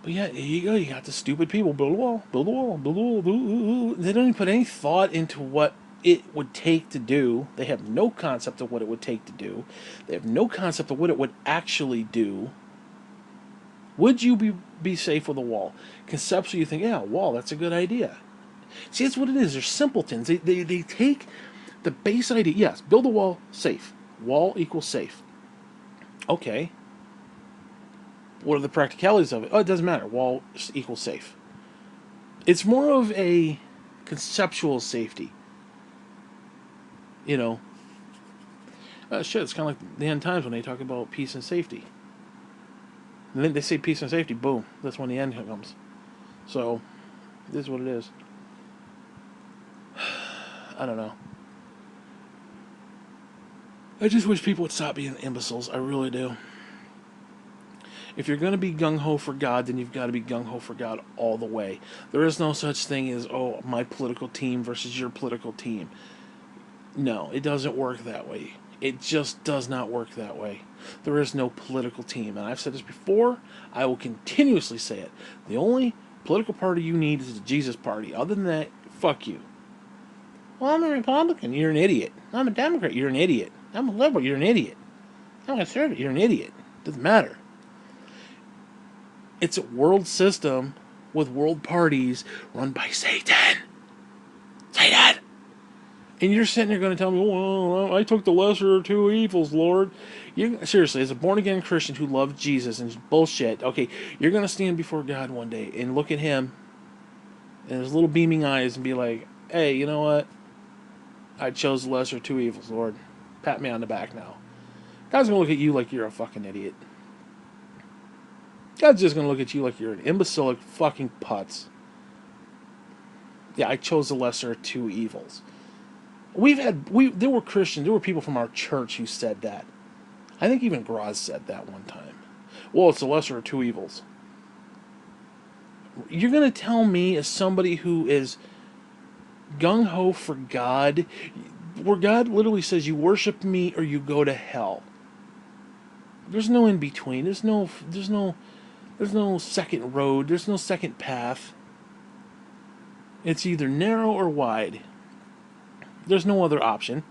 But yeah, here you go. You got the stupid people. Build a wall. Build a wall. Build a wall. Build a wall. They don't even put any thought into what it would take to do. They have no concept of what it would take to do. They have no concept of what it would actually do. Would you be safe with a wall? Conceptually, you think, yeah, a wall, that's a good idea. See, that's what it is. They're simpletons. They take the base idea. Yes, build a wall, safe. Wall equals safe. Okay. What are the practicalities of it? Oh, it doesn't matter. Wall equals safe. It's more of a conceptual safety. Shit, it's kind of like the end times when they talk about peace and safety. And then they say peace and safety, boom. That's when the end comes. So, this is what it is. I don't know. I just wish people would stop being imbeciles. I really do. If you're going to be gung-ho for God, then you've got to be gung-ho for God all the way. There is no such thing as, my political team versus your political team. No, it doesn't work that way. It just does not work that way. There is no political team. And I've said this before. I will continuously say it. The only political party you need is the Jesus Party. Other than that, fuck you. Well, I'm a Republican. You're an idiot. I'm a Democrat. You're an idiot. I'm a liberal. You're an idiot. I'm a conservative. You're an idiot. Doesn't matter. It's a world system with world parties run by Satan. Satan! And you're sitting there going to tell me, well, I took the lesser of two evils, Lord. Seriously, as a born-again Christian who loves Jesus and bullshit, okay, you're going to stand before God one day and look at him and his little beaming eyes and be like, hey, you know what? I chose the lesser of two evils, Lord. Pat me on the back now. God's going to look at you like you're a fucking idiot. God's just going to look at you like you're an imbecilic fucking putz. Yeah, I chose the lesser of two evils. There were Christians, there were people from our church who said that. I think even Graz said that one time. Well, it's the lesser of two evils. You're going to tell me, as somebody who is gung-ho for God, where God literally says you worship me or you go to hell. There's no in between. There's no second road. There's no second path. It's either narrow or wide. There's no other option.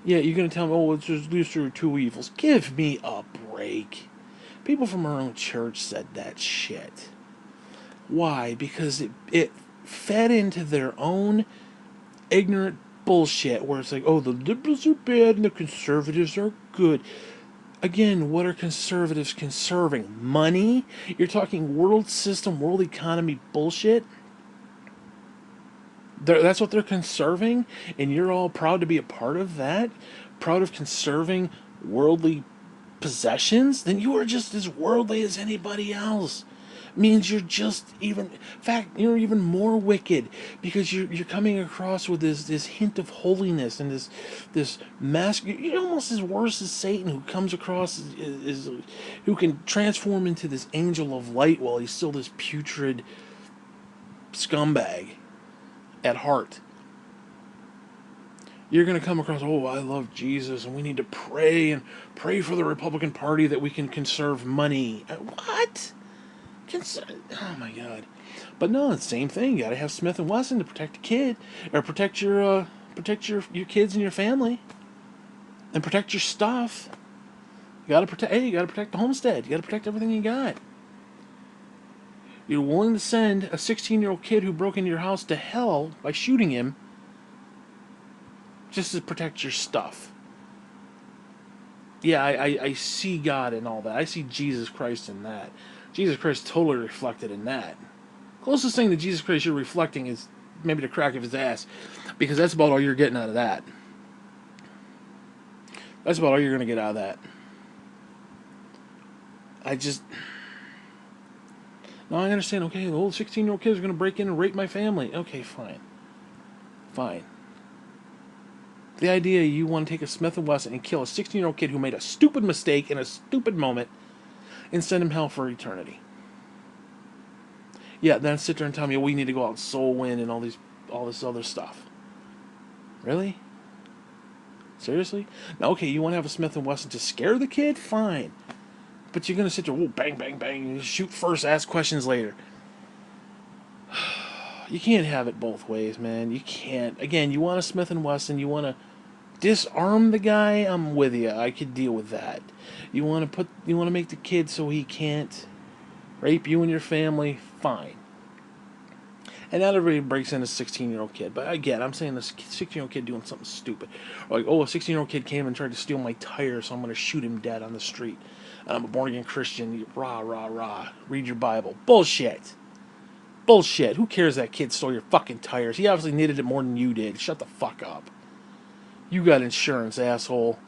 Yeah, you're going to tell me, it's just these are two evils. Give me a break. People from our own church said that shit. Why? Because it fed into their own ignorant bullshit where it's like, oh, the liberals are bad and the conservatives are good. Again, what are conservatives conserving? Money? You're talking world system, world economy bullshit? That's what they're conserving? And you're all proud to be a part of that? Proud of conserving worldly possessions? Then you are just as worldly as anybody else. Means you're just even, in fact, you're even more wicked because you're coming across with this hint of holiness and this mask. You're almost as worse as Satan, who comes across is who can transform into this angel of light while he's still this putrid scumbag at heart. You're going to come across, oh, I love Jesus, and we need to pray for the Republican Party that we can conserve money. What? Oh my God! But no, it's the same thing. You got to have Smith and Wesson to protect the kid, or protect your kids and your family, and protect your stuff. You got to protect. Hey, you got to protect the homestead. You got to protect everything you got. You're willing to send a 16-year-old kid who broke into your house to hell by shooting him, just to protect your stuff. Yeah, I see God in all that. I see Jesus Christ in that. Jesus Christ totally reflected in that. Closest thing to Jesus Christ you're reflecting is maybe the crack of his ass, because that's about all you're getting out of that. That's about all you're going to get out of that. Now I understand, okay, the old 16-year-old kid is going to break in and rape my family. Okay, fine. Fine. The idea you want to take a Smith & Wesson and kill a 16-year-old kid who made a stupid mistake in a stupid moment and send him hell for eternity. Yeah, then sit there and tell me, we need to go out and soul win and all this other stuff. Really? Seriously? Now, okay, you want to have a Smith & Wesson to scare the kid? Fine. But you're going to sit there, bang, bang, bang, shoot first, ask questions later. You can't have it both ways, man. You can't. Again, you want a Smith & Wesson, you want to disarm the guy, I'm with you. I could deal with that. You want to make the kid so he can't rape you and your family, fine. And not everybody breaks in a 16-year-old kid. But again, I'm saying this 16-year-old kid doing something stupid. Or like, oh, a 16-year-old kid came and tried to steal my tire, so I'm going to shoot him dead on the street. And I'm a born-again Christian. Rah, rah, rah. Read your Bible. Bullshit. Bullshit. Who cares that kid stole your fucking tires? He obviously needed it more than you did. Shut the fuck up. You got insurance, asshole.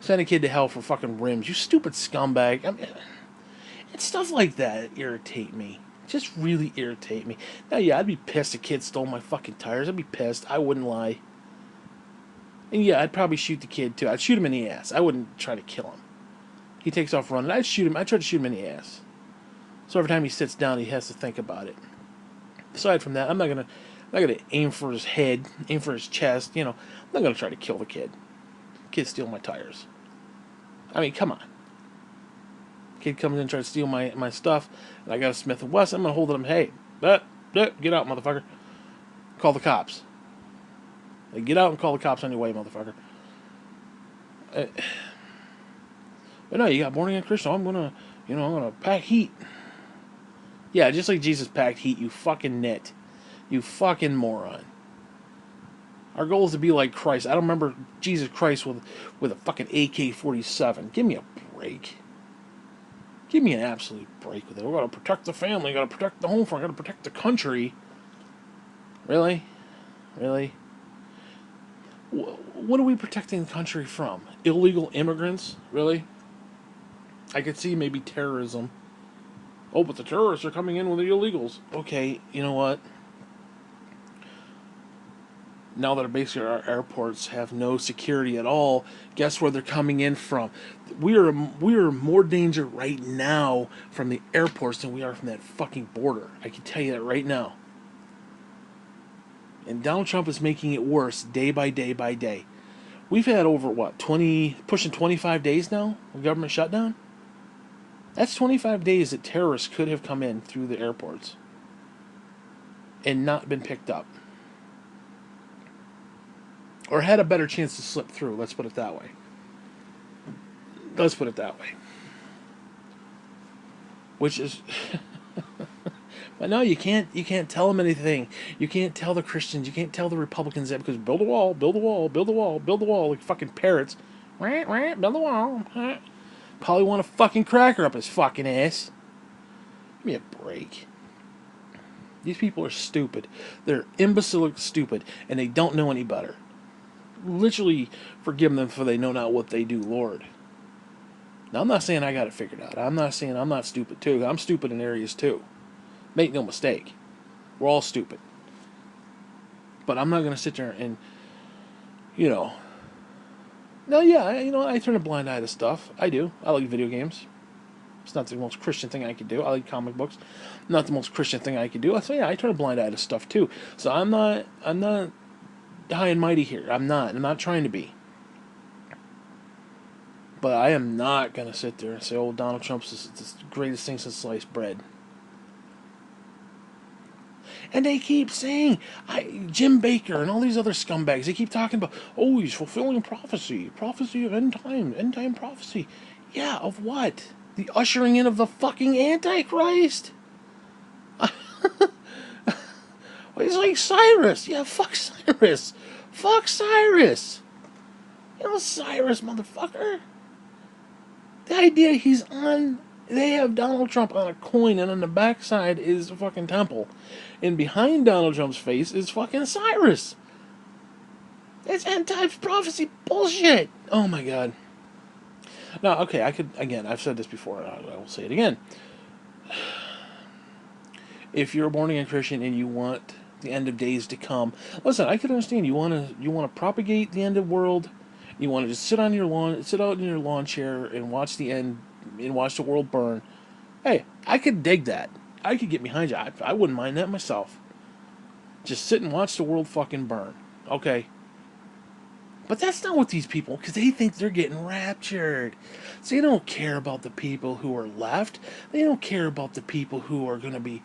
Send a kid to hell for fucking rims. You stupid scumbag. I mean, it's stuff like that irritate me. Just really irritate me. Now, yeah, I'd be pissed a kid stole my fucking tires. I'd be pissed. I wouldn't lie. And yeah, I'd probably shoot the kid too. I'd shoot him in the ass. I wouldn't try to kill him. He takes off running. I'd shoot him. I'd try to shoot him in the ass. So every time he sits down, he has to think about it. Aside from that, I'm not gonna aim for his head, aim for his chest. I'm not gonna try to kill the kid. Kid steal my tires. I mean, come on. Kid comes in and tries to steal my stuff, and I got a Smith & Wesson. I'm gonna hold it him. Hey, get out, motherfucker. Call the cops. Get out and call the cops on your way, motherfucker. But no, you got born again Christian. I'm gonna pack heat. Yeah, just like Jesus packed heat, you fucking nit. You fucking moron. Our goal is to be like Christ. I don't remember Jesus Christ with a fucking AK-47. Give me a break. Give me an absolute break with it. We're going to protect the family. Got to protect the home front. Got to protect the country. Really? Really? What are we protecting the country from? Illegal immigrants? Really? I could see maybe terrorism. Oh, but the terrorists are coming in with the illegals. Okay, you know what? Now that basically our airports have no security at all, guess where they're coming in from? We are more danger right now from the airports than we are from that fucking border. I can tell you that right now. And Donald Trump is making it worse day by day by day. We've had over, pushing 25 days now of government shutdown? That's 25 days that terrorists could have come in through the airports and not been picked up. Or had a better chance to slip through, let's put it that way. Which is But no, you can't. You can't tell them anything. You can't tell the Christians. You can't tell the Republicans that because build a wall, build a wall, build a wall, build a wall, like fucking parrots. Build a wall. Probably want a fucking cracker up his fucking ass. Give me a break. These people are stupid. They're imbecilic stupid, and they don't know any better. Literally, forgive them for they know not what they do, Lord. Now, I'm not saying I got it figured out. I'm not saying I'm not stupid, too. I'm stupid in areas, too. Make no mistake. We're all stupid. But I'm not going to sit there and, you know... No, yeah, I turn a blind eye to stuff. I do. I like video games. It's not the most Christian thing I could do. I like comic books. Not the most Christian thing I could do. So yeah, I turn a blind eye to stuff too. So I'm not high and mighty here. I'm not trying to be. But I am not gonna sit there and say, "Oh, Donald Trump's the greatest thing since sliced bread." And they keep saying, Jim Baker and all these other scumbags. They keep talking about, "Oh, he's fulfilling prophecy of end time prophecy." Yeah, of what? The ushering in of the fucking Antichrist. He's like Cyrus. Yeah, fuck Cyrus. Fuck Cyrus. Cyrus, motherfucker. The idea he's on... They have Donald Trump on a coin, and on the backside is a fucking temple. And behind Donald Trump's face is fucking Cyrus. It's anti-prophecy bullshit. Oh my god. Now, okay, I've said this before, and I will say it again. If you're a born-again Christian and you want the end of days to come, listen, I can understand you want to propagate the end of the world. You want to just sit out in your lawn chair and watch the world burn. Hey, I could dig that. I could get behind you. I wouldn't mind that myself. Just sit and watch the world fucking burn. Okay. But that's not what these people, because they think they're getting raptured. So they don't care about the people who are left. They don't care about the people who are going to be,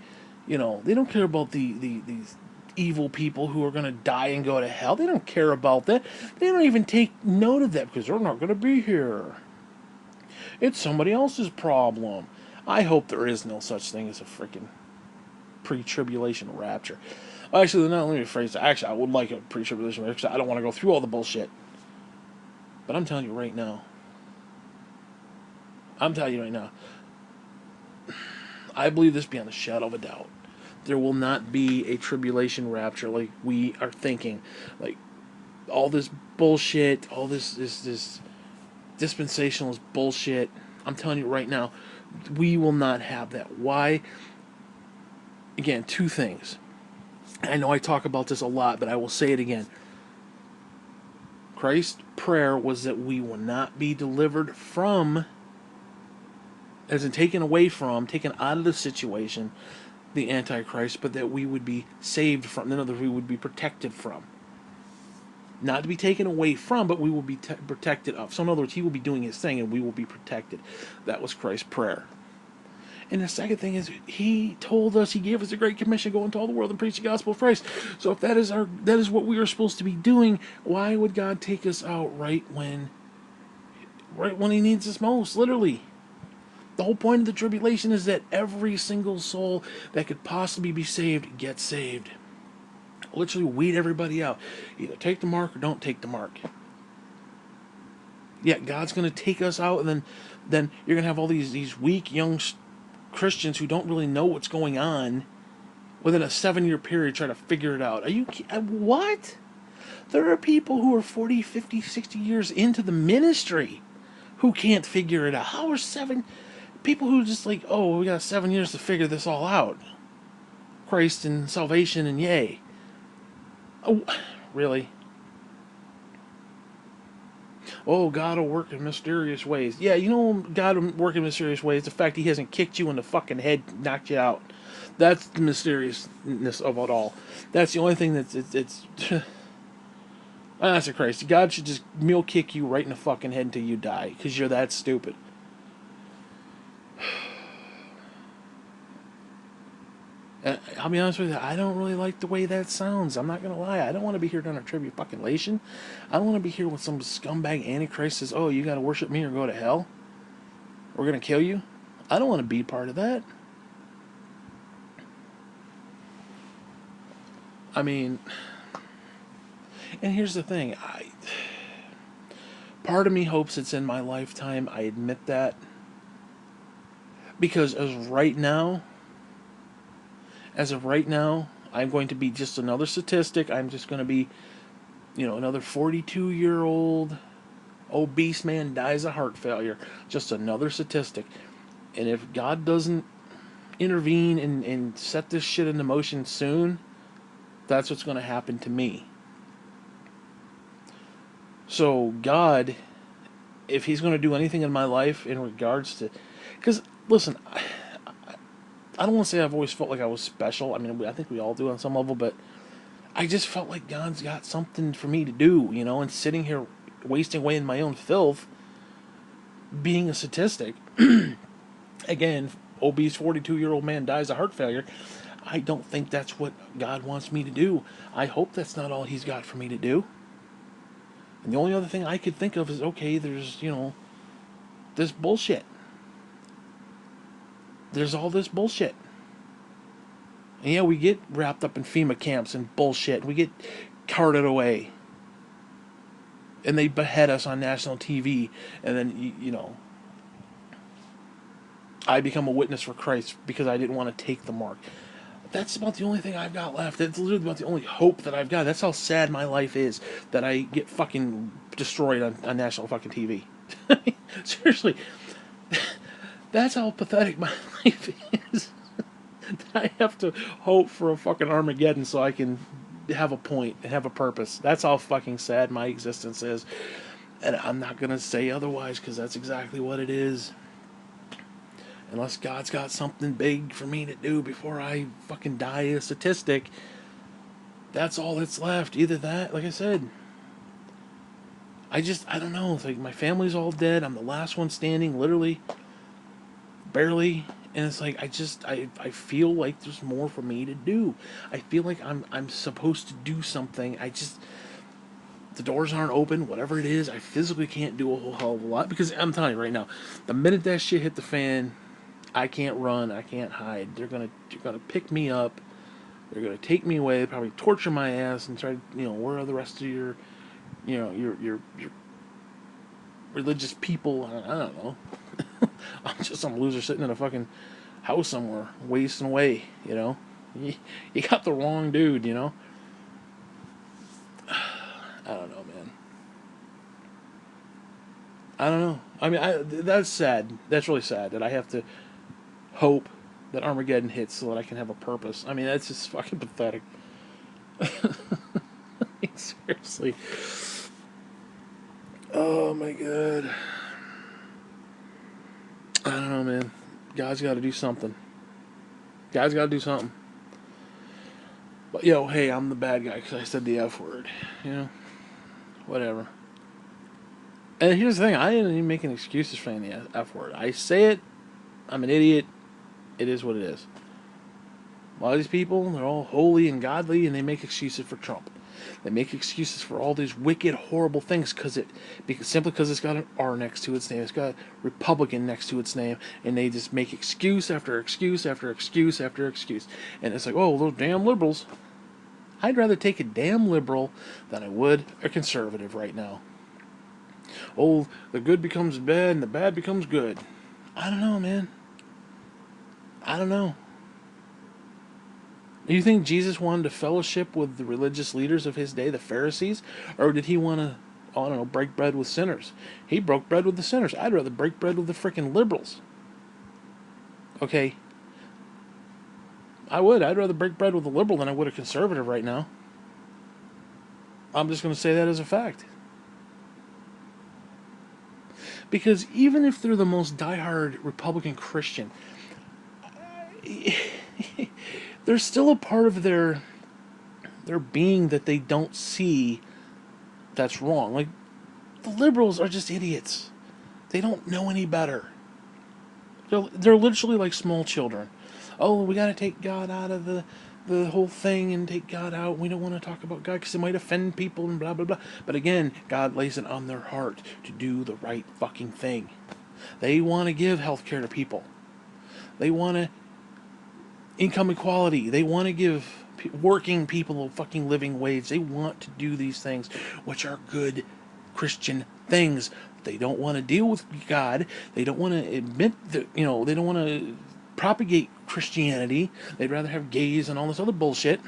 they don't care about these evil people who are going to die and go to hell. They don't care about that. They don't even take note of that because they're not going to be here. It's somebody else's problem. I hope there is no such thing as a freaking pre-tribulation rapture. Actually, not let me rephrase that. Actually, I would like a pre-tribulation rapture. I don't want to go through all the bullshit. But I'm telling you right now. I believe this beyond a shadow of a doubt. There will not be a tribulation rapture like we are thinking. Like, all this bullshit, all this dispensationalist bullshit. I'm telling you right now, we will not have that. Why? Again, two things. I know I talk about this a lot, but I will say it again. Christ's prayer was that we will not be delivered from, as in taken away from, taken out of the situation, the Antichrist, but that we would be saved from, in other words, we would be protected from. Not to be taken away from, but we will be protected of. So in other words, he will be doing his thing and we will be protected. That was Christ's prayer. And the second thing is, he told us, he gave us a great commission, go into all the world and preach the gospel of Christ. So if that is what we are supposed to be doing, why would God take us out right when he needs us most? Literally. The whole point of the tribulation is that every single soul that could possibly be saved gets saved. Literally weed everybody out. Either take the mark or don't take the mark. Yeah, God's going to take us out, and then you're going to have all these weak young Christians who don't really know what's going on within a 7-year period try to figure it out. Are you what? There are people who are 40, 50, 60 years into the ministry who can't figure it out. How are 7 people who just like, oh, we got 7 years to figure this all out? Christ and salvation and yay. Oh, really? Oh, God will work in mysterious ways. Yeah, God will work in mysterious ways. The fact he hasn't kicked you in the fucking head, knocked you out. That's the mysteriousness of it all. That's the only thing it's honestly, Christ, God should just meal kick you right in the fucking head until you die, because you're that stupid. I'll be honest with you, I don't really like the way that sounds. I'm not going to lie. I don't want to be here during a tribulation. I don't want to be here with some scumbag Antichrist says, oh, you got to worship me or go to hell. We're going to kill you. I don't want to be part of that. I mean, and here's the thing. Part of me hopes it's in my lifetime. I admit that. Because as of right now, I'm going to be just another statistic. I'm just going to be, another 42-year-old obese man dies of heart failure. Just another statistic. And if God doesn't intervene and set this shit into motion soon, that's what's going to happen to me. So, God, if He's going to do anything in my life in regards to. Because, listen, I don't want to say I've always felt like I was special. I mean, I think we all do on some level, but I just felt like God's got something for me to do, and sitting here wasting away in my own filth, being a statistic. Again, obese 42-year-old man dies of heart failure. I don't think that's what God wants me to do. I hope that's not all He's got for me to do. And the only other thing I could think of is, okay, there's, this bullshit. There's all this bullshit. And yeah, we get wrapped up in FEMA camps and bullshit. We get carted away. And they behead us on national TV. And then, I become a witness for Christ because I didn't want to take the mark. That's about the only thing I've got left. That's literally about the only hope that I've got. That's how sad my life is, that I get fucking destroyed on national fucking TV. Seriously. That's how pathetic my life is. I have to hope for a fucking Armageddon so I can have a point and have a purpose. That's how fucking sad my existence is. And I'm not going to say otherwise, because that's exactly what it is. Unless God's got something big for me to do before I fucking die a statistic, that's all that's left. Either that, like I said, I don't know. It's like my family's all dead. I'm the last one standing, literally, barely. And it's like, I feel like there's more for me to do. I feel like I'm supposed to do something. The doors aren't open, whatever it is. I physically can't do a whole hell of a lot, because I'm telling you right now, the minute that shit hit the fan, I can't run, I can't hide. They're gonna pick me up. They're gonna take me away, probably torture my ass, and try to, where are the rest of your religious people? I don't know. I'm just some loser sitting in a fucking house somewhere, wasting away. You got the wrong dude. I don't know, man. I don't know. I mean, that's sad. That's really sad that I have to hope that Armageddon hits so that I can have a purpose. I mean, that's just fucking pathetic. Seriously. Oh my god. I don't know, man. God's got to do something. God's got to do something. But, hey, I'm the bad guy because I said the F word. Whatever. And here's the thing, I ain't even making excuses for saying the F word. I say it, I'm an idiot, it is what it is. A lot of these people, they're all holy and godly, and they make excuses for Trump. They make excuses for all these wicked, horrible things simply because it's got an R next to its name. It's got Republican next to its name, and they just make excuse after excuse after excuse after excuse. And it's like, oh, those damn liberals. I'd rather take a damn liberal than I would a conservative right now. Oh, the good becomes bad and the bad becomes good. I don't know, man. I don't know. Do you think Jesus wanted to fellowship with the religious leaders of his day, the Pharisees? Or did he want to, I don't know, break bread with sinners? He broke bread with the sinners. I'd rather break bread with the freaking liberals. Okay? I would. I'd rather break bread with a liberal than I would a conservative right now. I'm just going to say that as a fact. Because even if they're the most diehard Republican Christian, there's still a part of their being that they don't see that's wrong. Like, the liberals are just idiots. They don't know any better. They're literally like small children. Oh, we got to take God out of the whole thing and take God out. We don't want to talk about God because it might offend people and blah, blah, blah. But again, God lays it on their heart to do the right fucking thing. They want to give health care to people. They want to income equality. They want to give working people a fucking living wage. They want to do these things, which are good Christian things. They don't want to deal with God. They don't want to admit that, they don't want to propagate Christianity. They'd rather have gays and all this other bullshit.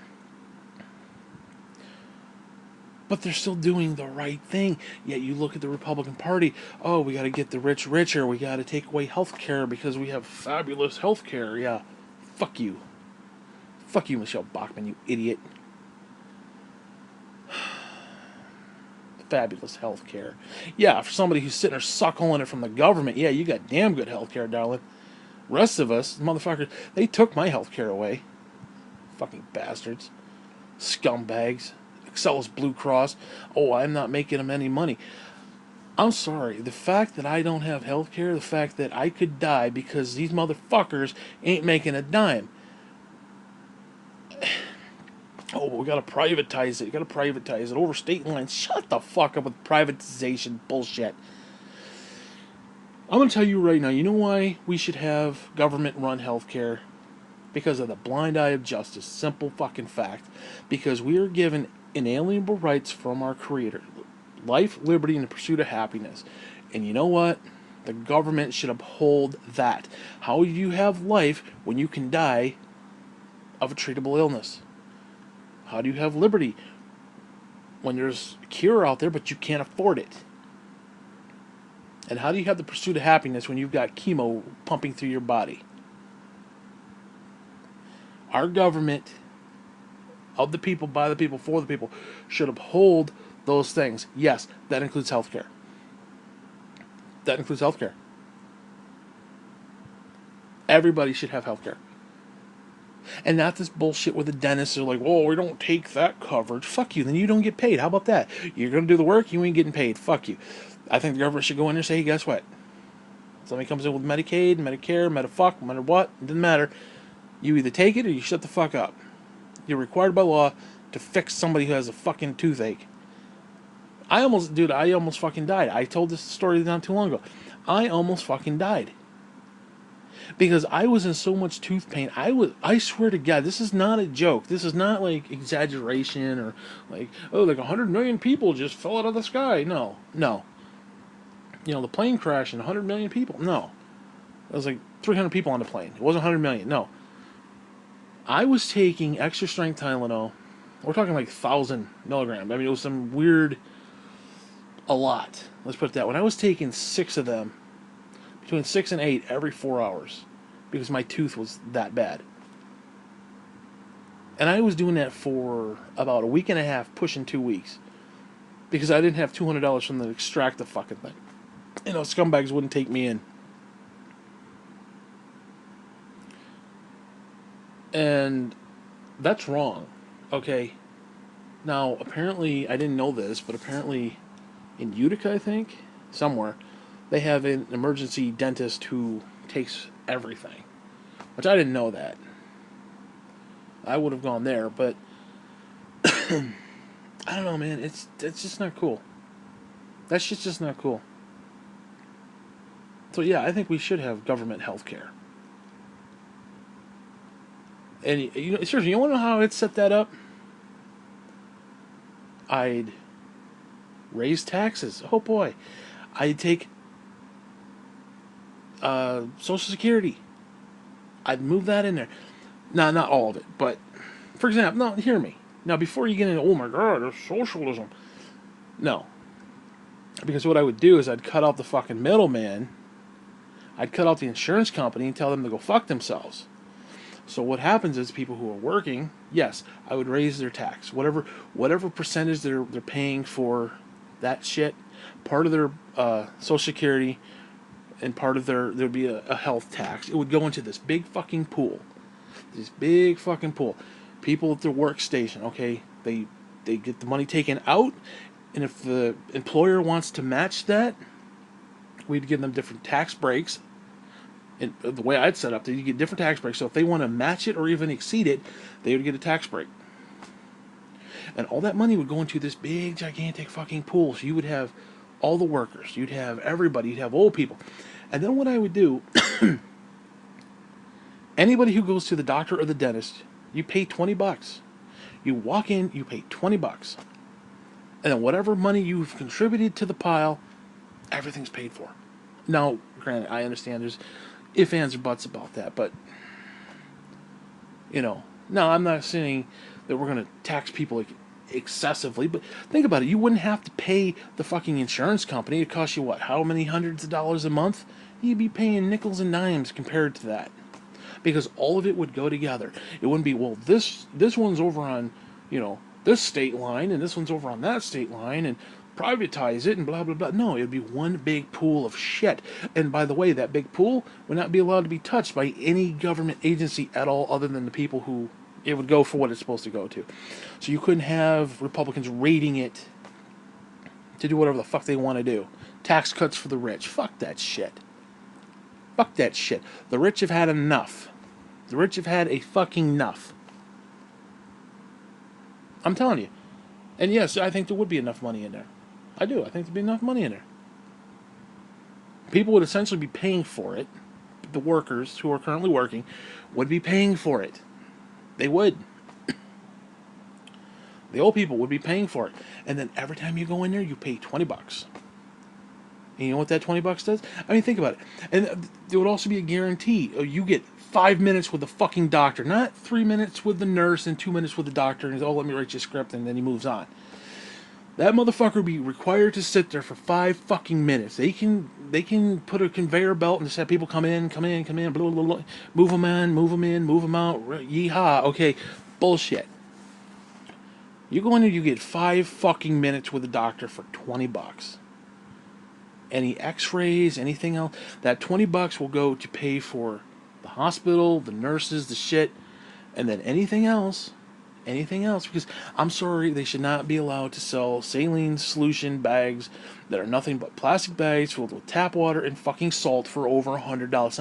But they're still doing the right thing. Yet you look at the Republican Party, oh, we got to get the rich richer. We got to take away health care because we have fabulous health care. Yeah, fuck you. Fuck you, Michelle Bachmann, you idiot. Fabulous health care. Yeah, for somebody who's sitting there suckling it from the government, yeah, you got damn good health care, darling. Rest of us, motherfuckers, they took my health care away. Fucking bastards. Scumbags. Excellus Blue Cross. Oh, I'm not making them any money. I'm sorry. The fact that I don't have health care, the fact that I could die because these motherfuckers ain't making a dime. Oh, we gotta privatize it. You gotta privatize it over state lines. Shut the fuck up with privatization bullshit. I'm gonna tell you right now, you know why we should have government-run healthcare? Because of the blind eye of justice. Simple fucking fact. Because we are given inalienable rights from our Creator. Life, liberty, and the pursuit of happiness. And you know what? The government should uphold that. How do you have life when you can die of a treatable illness? How do you have liberty when there's a cure out there but you can't afford it? And how do you have the pursuit of happiness when you've got chemo pumping through your body? Our government, of the people, by the people, for the people, should uphold those things. Yes, that includes healthcare. That includes healthcare. Everybody should have healthcare. And not this bullshit with the dentists are like, oh, we don't take that coverage. Fuck you, then you don't get paid. How about that? You're going to do the work, you ain't getting paid. Fuck you. I think the government should go in there and say, hey, guess what? Somebody comes in with Medicaid, Medicare, Medifuck, no matter what, it doesn't matter. You either take it or you shut the fuck up. You're required by law to fix somebody who has a fucking toothache. I almost fucking died. I told this story not too long ago. I almost fucking died. Because I was in so much tooth pain. I swear to God, this is not a joke. This is not like exaggeration or like, oh, like 100 million people just fell out of the sky. No. The plane crashed and 100 million people. No. It was like 300 people on the plane. It wasn't 100 million. No. I was taking extra strength Tylenol. We're talking like 1,000 milligrams. I mean, it was some weird, a lot. Let's put it that way. I was taking 6 of them, between 6 and 8 every 4 hours, because my tooth was that bad. And I was doing that for about a week and a half, pushing 2 weeks, because I didn't have $200 from the extract the fucking thing. Scumbags wouldn't take me in. And that's wrong, okay? Now, apparently, I didn't know this, but apparently in Utica, I think, somewhere, they have an emergency dentist who takes everything. Which I didn't know that. I would have gone there, but I don't know, man. It's just not cool. That shit's just not cool. So yeah, I think we should have government health care. And seriously, you want to know how I'd set that up? I'd raise taxes. Oh boy. I'd take Social Security. I'd move that in there. Now, not all of it, but for example, no, hear me. Now, before you get into, oh my God, there's socialism. No. Because what I would do is I'd cut out the fucking middleman. I'd cut out the insurance company and tell them to go fuck themselves. So what happens is people who are working, yes, I would raise their tax. Whatever percentage they're paying for that shit, part of their Social Security and part of there'd be a health tax. It would go into this big fucking pool. This big fucking pool. People at their workstation, okay, they get the money taken out, and if the employer wants to match that, we'd give them different tax breaks. And the way I'd set up, you get different tax breaks. So if they want to match it or even exceed it, they would get a tax break. And all that money would go into this big, gigantic fucking pool. So you would have all the workers. You'd have everybody. You'd have old people. And then what I would do, anybody who goes to the doctor or the dentist, you pay $20. You walk in, you pay $20, and then whatever money you've contributed to the pile, everything's paid for. Now, granted, I understand there's ifs, ands, or buts about that, but no, I'm not saying that we're going to tax people like excessively, but think about it. You wouldn't have to pay the fucking insurance company. It costs you what? How many hundreds of dollars a month? You'd be paying nickels and dimes compared to that, because all of it would go together. It wouldn't be, well, this one's over on, this state line, and this one's over on that state line, and privatize it and blah blah blah. No, it would be one big pool of shit. And by the way, that big pool would not be allowed to be touched by any government agency at all, other than the people who it would go for what it's supposed to go to. So you couldn't have Republicans raiding it to do whatever the fuck they want to do. Tax cuts for the rich. Fuck that shit. Fuck that shit. The rich have had enough. The rich have had a fucking enough. I'm telling you. And yes, I think there would be enough money in there. I do. I think there'd be enough money in there. People would essentially be paying for it. The workers who are currently working would be paying for it. They would. The old people would be paying for it. And then every time you go in there, you pay $20. And you know what that $20 does? I mean, think about it. And there would also be a guarantee. You get 5 minutes with the fucking doctor, not 3 minutes with the nurse and 2 minutes with the doctor. And he's, oh, let me write you a script, and then he moves on. That motherfucker would be required to sit there for 5 fucking minutes. They can put a conveyor belt and just have people come in, blah, blah, blah, move them in, move them out, yeehaw. Okay, bullshit. You go in there, you get 5 fucking minutes with the doctor for $20. Any x-rays, anything else, that $20 will go to pay for the hospital, the nurses, the shit, and then anything else, because I'm sorry, they should not be allowed to sell saline solution bags that are nothing but plastic bags filled with tap water and fucking salt for over $100.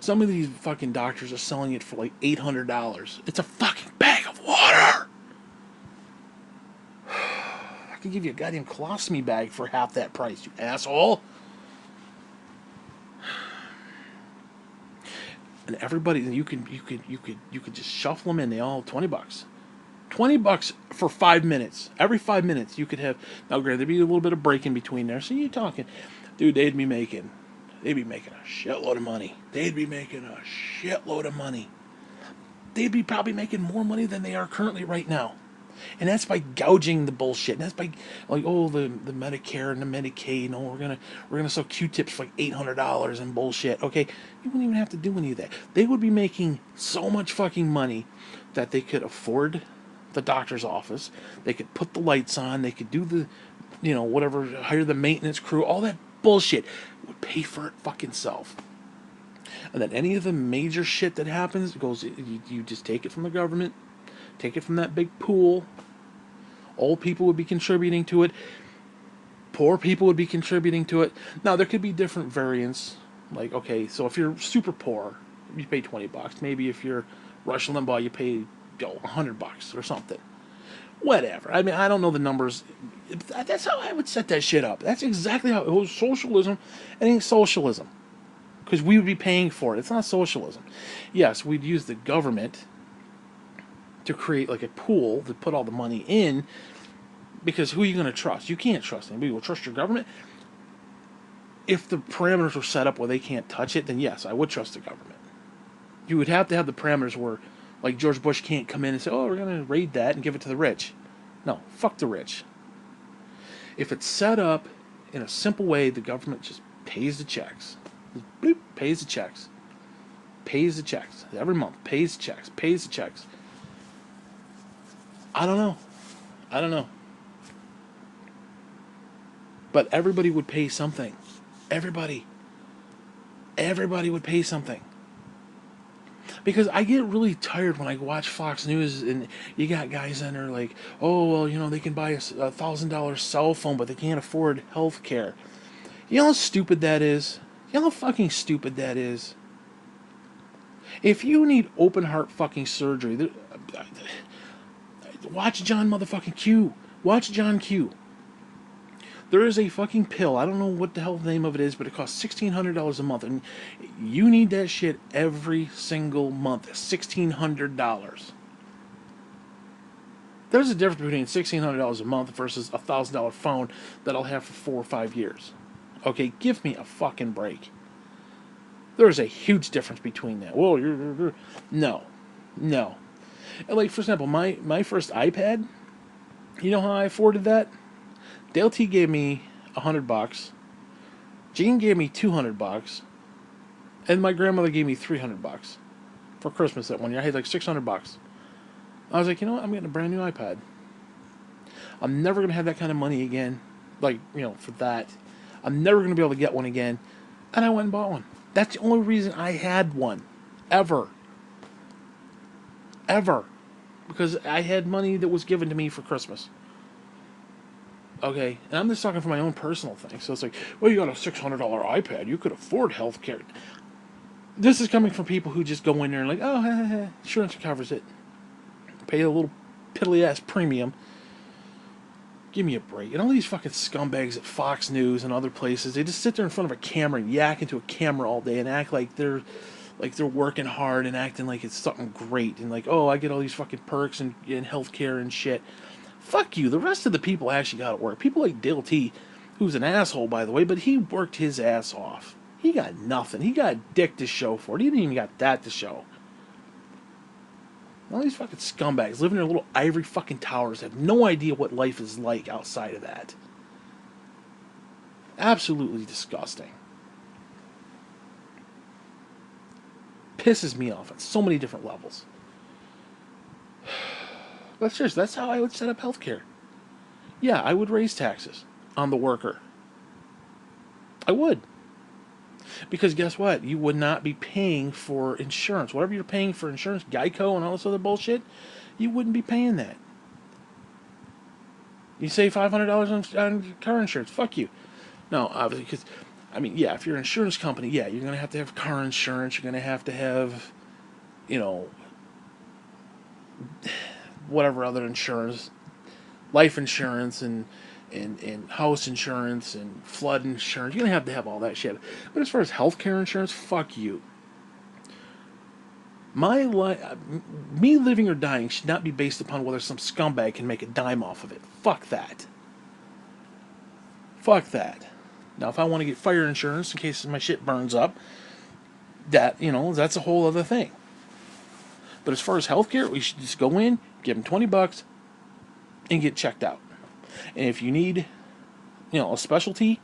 Some of these fucking doctors are selling it for like $800. It's a fucking bag of water. I could give you a goddamn colostomy bag for half that price, you asshole. And everybody, you could just shuffle them in. They all $20. $20 for 5 minutes. Every 5 minutes you could have. Now, granted, there'd be a little bit of break in between there. So you're talking, dude, they'd be making a shitload of money. They'd be probably making more money than they are currently right now. And that's by gouging the bullshit. And that's by like, oh, the Medicare and the Medicaid. No, we're gonna sell Q-tips for like $800 and bullshit. Okay, you wouldn't even have to do any of that. They would be making so much fucking money that they could afford the doctor's office. They could put the lights on. They could do the, whatever, hire the maintenance crew. All that bullshit would pay for it fucking self. And then any of the major shit that happens goes. You just take it from the government. Take it from that big pool. Old people would be contributing to it. Poor people would be contributing to it. Now, there could be different variants. Like, okay, so if you're super poor, you pay $20. Maybe if you're Rush Limbaugh, you pay $100 or something. Whatever. I mean, I don't know the numbers. That's how I would set that shit up. That's exactly how it was. Socialism. It ain't socialism. Because we would be paying for it. It's not socialism. Yes, we'd use the government to create like a pool to put all the money in, because who are you going to trust? You can't trust anybody. Will trust your government? If the parameters were set up where they can't touch it, then yes, I would trust the government. You would have to have the parameters where, like, George Bush can't come in and say, oh, we're going to raid that and give it to the rich. No, fuck the rich. If it's set up in a simple way, the government just pays the checks. Just bloop, pays the checks. Pays the checks. Every month, pays the checks. I don't know. But everybody would pay something. Everybody would pay something. Because I get really tired when I watch Fox News and you got guys in there like, oh, well, they can buy a $1,000 cell phone, but they can't afford health care. You know how stupid that is? You know how fucking stupid that is? If you need open heart fucking surgery, watch John motherfucking Q. Watch John Q. There is a fucking pill. I don't know what the hell the name of it is, but it costs $1,600 a month. And you need that shit every single month. $1,600. There's a difference between $1,600 a month versus $1,000 phone that I'll have for 4 or 5 years. Okay, give me a fucking break. There's a huge difference between that. Well, no, no. And like for example, my first iPad. You know how I afforded that? Dale T gave me $100. Jean gave me $200, and my grandmother gave me $300 for Christmas that one year. I had like $600. I was like, you know what? I'm getting a brand new iPad. I'm never gonna have that kind of money again. Like, for that. I'm never gonna be able to get one again. And I went and bought one. That's the only reason I had one. Ever. Ever. Because I had money that was given to me for Christmas. Okay? And I'm just talking for my own personal thing. So it's like, well, you got a $600 iPad. You could afford healthcare. This is coming from people who just go in there and like, oh, insurance covers it. Pay a little piddly ass premium. Give me a break. And all these fucking scumbags at Fox News and other places, they just sit there in front of a camera and yak into a camera all day and act like they're working hard and acting like it's something great and like, oh, I get all these fucking perks and healthcare and shit. Fuck you. The rest of the people actually got to work. People like Dale T, who's an asshole by the way, but he worked his ass off. He got nothing. He got a dick to show for it. He didn't even got that to show. All these fucking scumbags live in their little ivory fucking towers, have no idea what life is like outside of that. Absolutely disgusting. Pisses me off on so many different levels. But seriously, that's how I would set up healthcare. Yeah, I would raise taxes on the worker. I would. Because guess what? You would not be paying for insurance. Whatever you're paying for insurance, Geico and all this other bullshit, you wouldn't be paying that. You save $500 on car insurance. Fuck you. No, obviously, because, yeah, if you're an insurance company, yeah, you're going to have car insurance. You're going to have, whatever other insurance, life insurance and house insurance and flood insurance. You're going to have all that shit. But as far as healthcare insurance, fuck you. Me living or dying should not be based upon whether some scumbag can make a dime off of it. Fuck that. Fuck that. Now, if I want to get fire insurance in case my shit burns up, that's a whole other thing. But as far as healthcare, we should just go in, give them $20, and get checked out. And if you need, a specialty,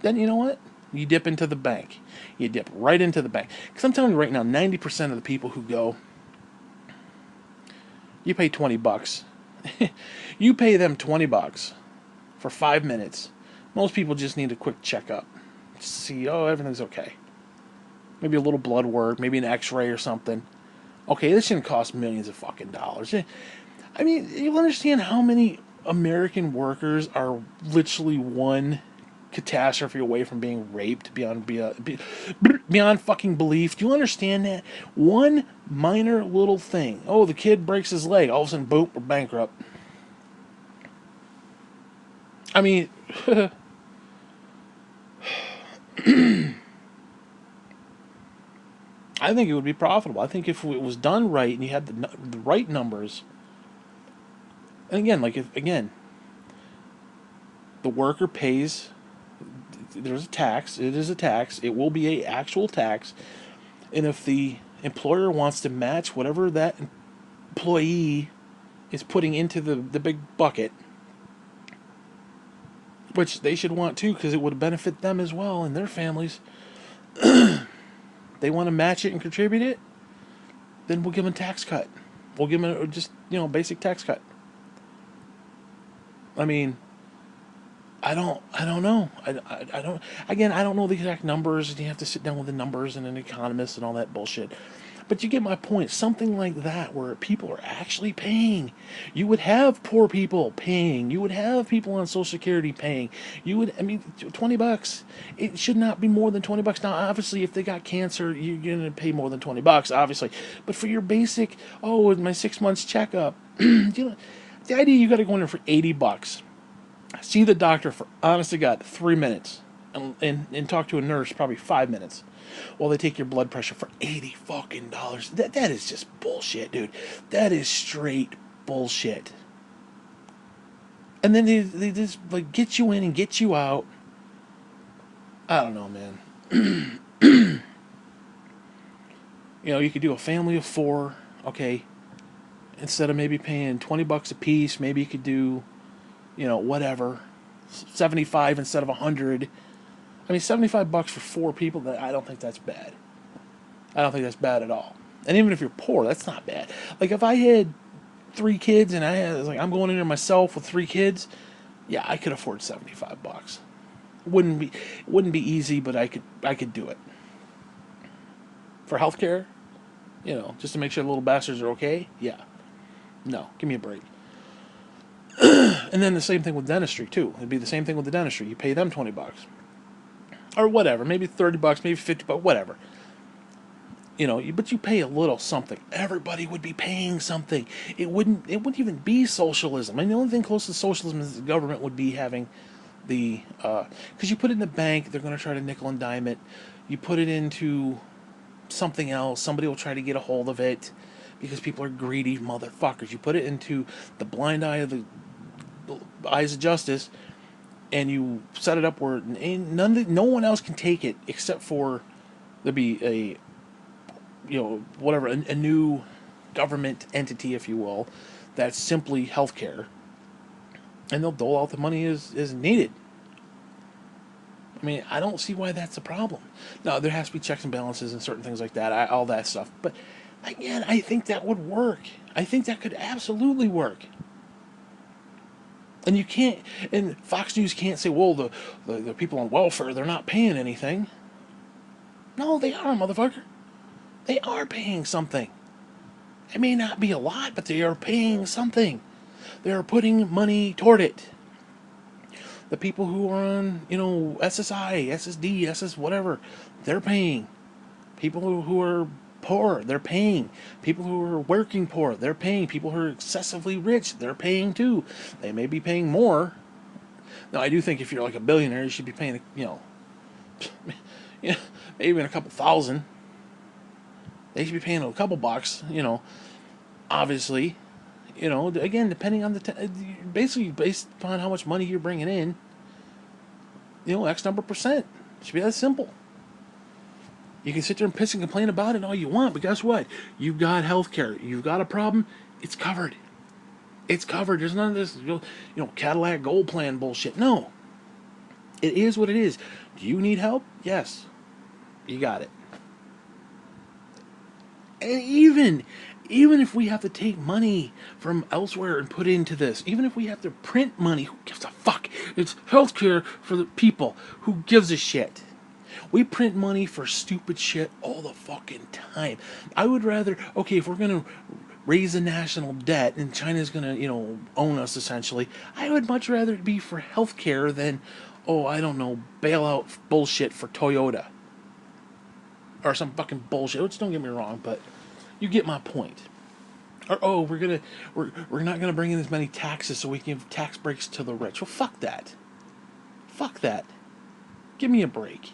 then you know what? You dip into the bank. You dip right into the bank. Because I'm telling you right now, 90% of the people who go, you pay $20. You pay them $20 for 5 minutes. Most people just need a quick checkup. Just see, everything's okay. Maybe a little blood work, maybe an x-ray or something. Okay, this shouldn't cost millions of fucking dollars. You understand how many American workers are literally one catastrophe away from being raped beyond fucking belief. Do you understand that? One minor little thing. Oh, the kid breaks his leg. All of a sudden, boom, we're bankrupt. I think it would be profitable. I think if it was done right and you had the right numbers, and again, the worker pays. There's a tax. It is a tax. It will be an actual tax. And if the employer wants to match whatever that employee is putting into the big bucket, which they should want to because it would benefit them as well and their families, they want to match it and contribute it, then we'll give them a tax cut. We'll give them a basic tax cut. I don't know. I don't. Again, I don't know the exact numbers. You have to sit down with the numbers and an economist and all that bullshit. But you get my point. Something like that where people are actually paying. You would have poor people paying. You would have people on Social Security paying. $20. It should not be more than $20. Now, obviously, if they got cancer, you're gonna pay more than $20, obviously. But for your basic, my 6 months checkup, the idea you got to go in there for $80. See the doctor for, honest to God, 3 minutes. And talk to a nurse probably 5 minutes. While they take your blood pressure for $80 fucking dollars. That is just bullshit, dude. That is straight bullshit. And then they just like get you in and get you out. I don't know, man. You could do a family of 4. Okay, instead of maybe paying $20 a piece, maybe you could do, whatever, 75 instead of 100. I mean, $75 for 4 people. I don't think that's bad. I don't think that's bad at all. And even if you're poor, that's not bad. Like if I had 3 kids and I'm going in there myself with 3 kids, yeah, I could afford $75. Wouldn't be easy, but I could do it. For healthcare, just to make sure the little bastards are okay. Yeah, no, give me a break. And then the same thing with dentistry too. It'd be the same thing with the dentistry. You pay them $20 or whatever, maybe $30, maybe $50, whatever. But you pay a little something. Everybody would be paying something. It wouldn't even be socialism. I mean, the only thing close to socialism is the government would be having because you put it in the bank, they're going to try to nickel and dime it. You put it into something else, somebody will try to get a hold of it because people are greedy motherfuckers. You put it into the blind eye of the eyes of justice, and you set it up where no one else can take it except for there be a whatever, a new government entity, if you will, that's simply healthcare, and they'll dole out the money as needed. I mean, I don't see why that's a problem. Now, there has to be checks and balances and certain things like that, all that stuff. But again, I think that would work. I think that could absolutely work. And you can't, and Fox News can't say, well, the people on welfare, they're not paying anything. No, they are, motherfucker. They are paying something. It may not be a lot, but they are paying something. They are putting money toward it. The people who are on, SSI, SSD, SS, whatever, they're paying. People who are poor, they're paying. People who are working poor, they're paying. People who are excessively rich, they're paying too. They may be paying more. Now, I do think if you're like a billionaire, you should be paying, maybe even a couple thousand. They should be paying a couple bucks, obviously. Again, depending on basically based upon how much money you're bringing in, X number of percent. It should be that simple. You can sit there and piss and complain about it all you want, but guess what? You've got health care. You've got a problem, it's covered. It's covered. There's none of this, Cadillac Gold Plan bullshit. No. It is what it is. Do you need help? Yes. You got it. And even if we have to take money from elsewhere and put into this, even if we have to print money, who gives a fuck? It's healthcare for the people. Who gives a shit? We print money for stupid shit all the fucking time. I would rather, okay, if we're going to raise the national debt and China's going to, own us essentially, I would much rather it be for healthcare than, I don't know, bailout bullshit for Toyota. Or some fucking bullshit. Which, don't get me wrong, but you get my point. Or we're not gonna bring in as many taxes so we can give tax breaks to the rich. Well, fuck that. Fuck that. Give me a break.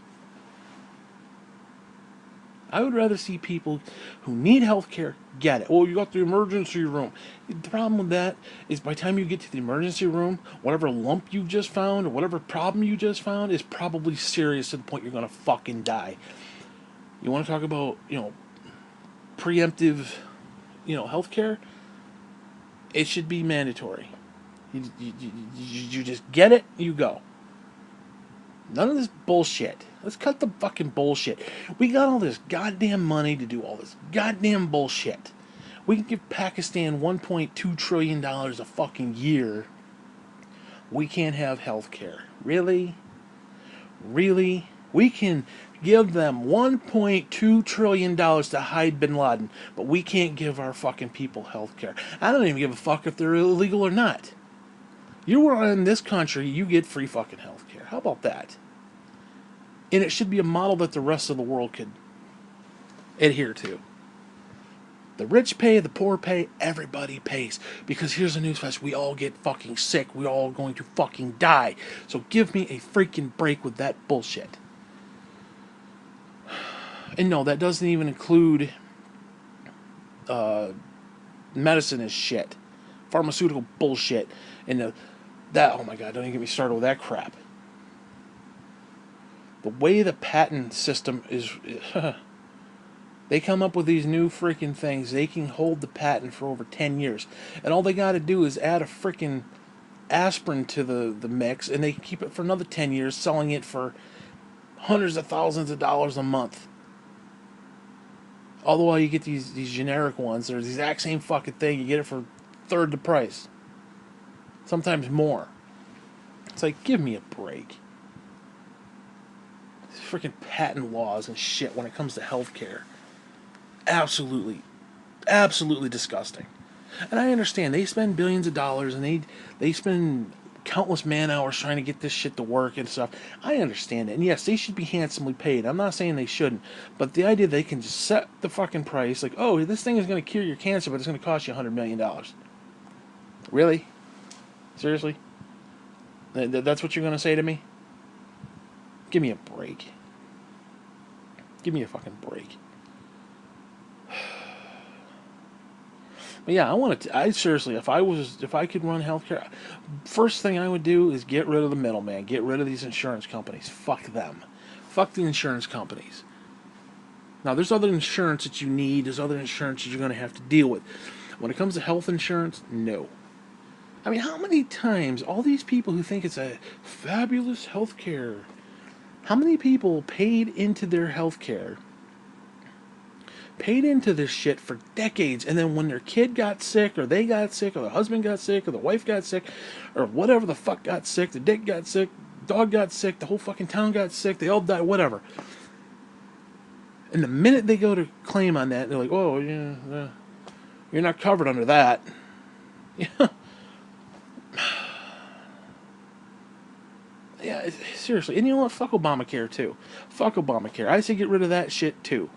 I would rather see people who need health care get it. Oh, you got the emergency room. The problem with that is by the time you get to the emergency room, whatever lump you just found or whatever problem you just found is probably serious to the point you're gonna fucking die. You want to talk about, preemptive, healthcare? It should be mandatory. You just get it, you go. None of this bullshit. Let's cut the fucking bullshit. We got all this goddamn money to do all this goddamn bullshit. We can give Pakistan $1.2 trillion a fucking year. We can't have healthcare. Really? Really? We can give them $1.2 trillion to hide bin Laden, but we can't give our fucking people health care. I don't even give a fuck if they're illegal or not. You are in this country, you get free fucking health care. How about that? And it should be a model that the rest of the world could adhere to. The rich pay, the poor pay, everybody pays. Because here's the newsflash, we all get fucking sick. We're all going to fucking die. So give me a freaking break with that bullshit. And no, that doesn't even include medicine is shit. pharmaceutical bullshit, and that, oh my god, don't even get me started with that crap. The way the patent system is, they come up with these new freaking things. They can hold the patent for over 10 years. And all they got to do is add a freaking aspirin to the mix, and they can keep it for another 10 years, selling it for hundreds of thousands of dollars a month. All the while you get these generic ones. They're the exact same fucking thing. You get it for a third the price. Sometimes more. It's like, give me a break. These freaking patent laws and shit when it comes to healthcare. Absolutely, absolutely disgusting. And I understand they spend billions of dollars and they spend countless man hours trying to get this shit to work and stuff. I understand it. And yes, they should be handsomely paid. I'm not saying they shouldn't. But the idea they can just set the fucking price, like, oh, this thing is going to cure your cancer, but it's going to cost you $100 million. Really? Seriously? That's what you're going to say to me? Give me a break. Give me a fucking break. But yeah, I seriously, if I could run healthcare, first thing I would do is get rid of the middleman, get rid of these insurance companies. Fuck them. Fuck the insurance companies. Now, there's other insurance that you need. There's other insurance that you're going to have to deal with. When it comes to health insurance, no. I mean, how many times all these people who think it's a fabulous healthcare, how many people paid into their healthcare? Paid into this shit for decades, and then when their kid got sick, or they got sick, or their husband got sick, or the wife got sick, or whatever the fuck got sick, the dick got sick, dog got sick, the whole fucking town got sick, they all died, whatever. And the minute they go to claim on that, they're like, oh, yeah, you're not covered under that. Yeah. Yeah, seriously. And you know what? Fuck Obamacare, too. Fuck Obamacare. I say get rid of that shit, too.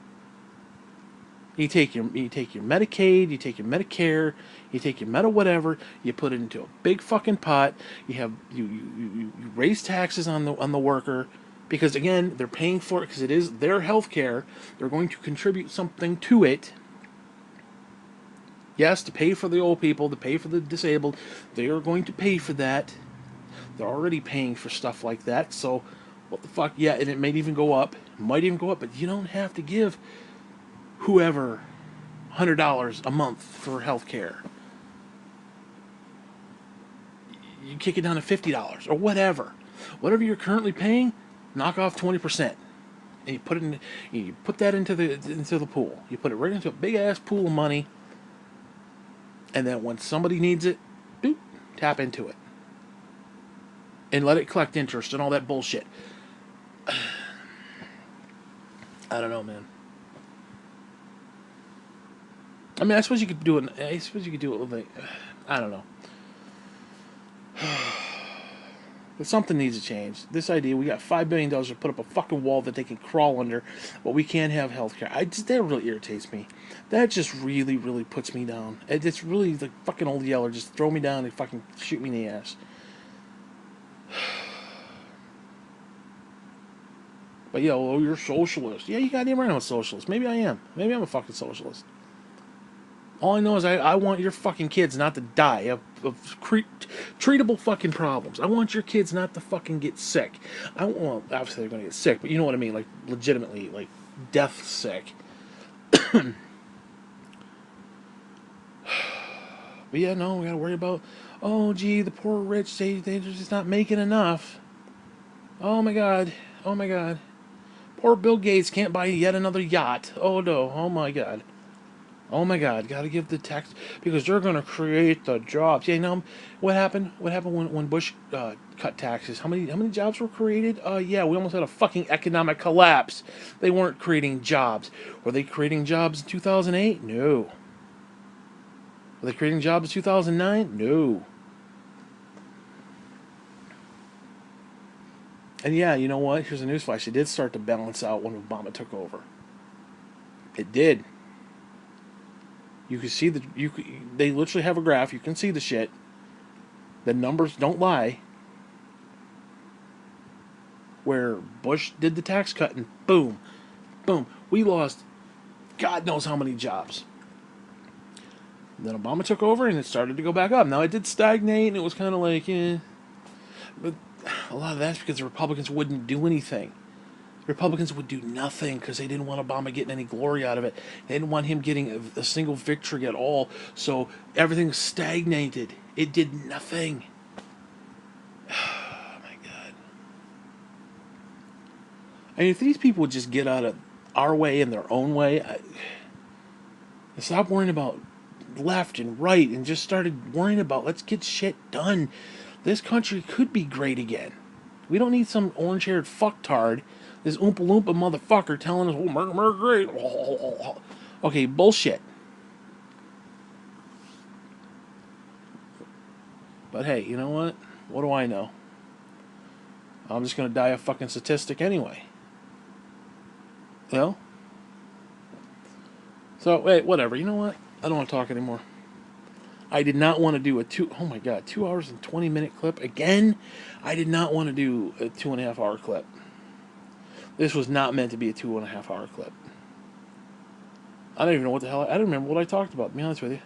You take your Medicaid, you take your Medicare, you take your Meta whatever, you put it into a big fucking pot. You raise taxes on the worker, because again they're paying for it because it is their health care. They're going to contribute something to it. Yes, to pay for the old people, to pay for the disabled, they are going to pay for that. They're already paying for stuff like that. So what the fuck? Yeah, and it might even go up. But you don't have to give whoever $100 a month for health care. You kick it down to $50 or whatever. Whatever you're currently paying, knock off 20%. And you put it in, you put that into the pool. You put it right into a big ass pool of money. And then when somebody needs it, boop, tap into it. And let it collect interest and all that bullshit. I don't know, man. I mean, I suppose you could do it. I suppose you could do it with like, I don't know. But something needs to change. This idea, we got $5 billion to put up a fucking wall that they can crawl under, but we can't have healthcare. That really irritates me. That just really, really puts me down. It's really the fucking old yeller. Just throw me down and fucking shoot me in the ass. But yeah, oh, you're a socialist. Yeah, you goddamn right I'm a socialist. Maybe I am. Maybe I'm a fucking socialist. All I know is I want your fucking kids not to die of treatable fucking problems. I want your kids not to fucking get sick. Well, obviously they're going to get sick, but you know what I mean, like legitimately, like death sick. But yeah, no, we got to worry about, oh gee, the poor rich, they're just not making enough. Oh my god. Poor Bill Gates can't buy yet another yacht. Oh no, oh my god. Oh my god, gotta give the tax, because they're gonna create the jobs. Yeah, you know what happened? What happened when Bush cut taxes? How many jobs were created? Yeah, we almost had a fucking economic collapse. They weren't creating jobs. Were they creating jobs in 2008? No. Were they creating jobs in 2009? No. And yeah, you know what? Here's a newsflash. It did start to balance out when Obama took over. It did. You can see they literally have a graph. You can see the shit. The numbers don't lie. Where Bush did the tax cut and boom, we lost God knows how many jobs. Then Obama took over and it started to go back up. Now it did stagnate and it was kind of like, eh. But a lot of that's because the Republicans wouldn't do anything. Republicans would do nothing because they didn't want Obama getting any glory out of it. They didn't want him getting a single victory at all. So everything stagnated. It did nothing. Oh my God. I mean, if these people would just get out of our way and their own way, stop worrying about left and right and just started worrying about let's get shit done. This country could be great again. We don't need some orange-haired fucktard, this Oompa Loompa motherfucker telling us, oh, America great. Okay, bullshit. But hey, you know what? What do I know? I'm just going to die a fucking statistic anyway. You know? So, wait, whatever. You know what? I don't want to talk anymore. I did not want to do a 2 hours and 20-minute clip. Again, I did not want to do a 2.5 hour clip. This was not meant to be a 2.5 hour clip. I don't even know what the hell, I don't remember what I talked about, to be honest with you.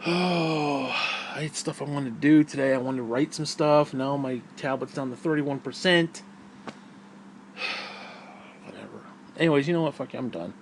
Oh, I had stuff I wanted to do today. I wanted to write some stuff. Now my tablet's down to 31%. Whatever. Anyways, you know what? Fuck you, I'm done.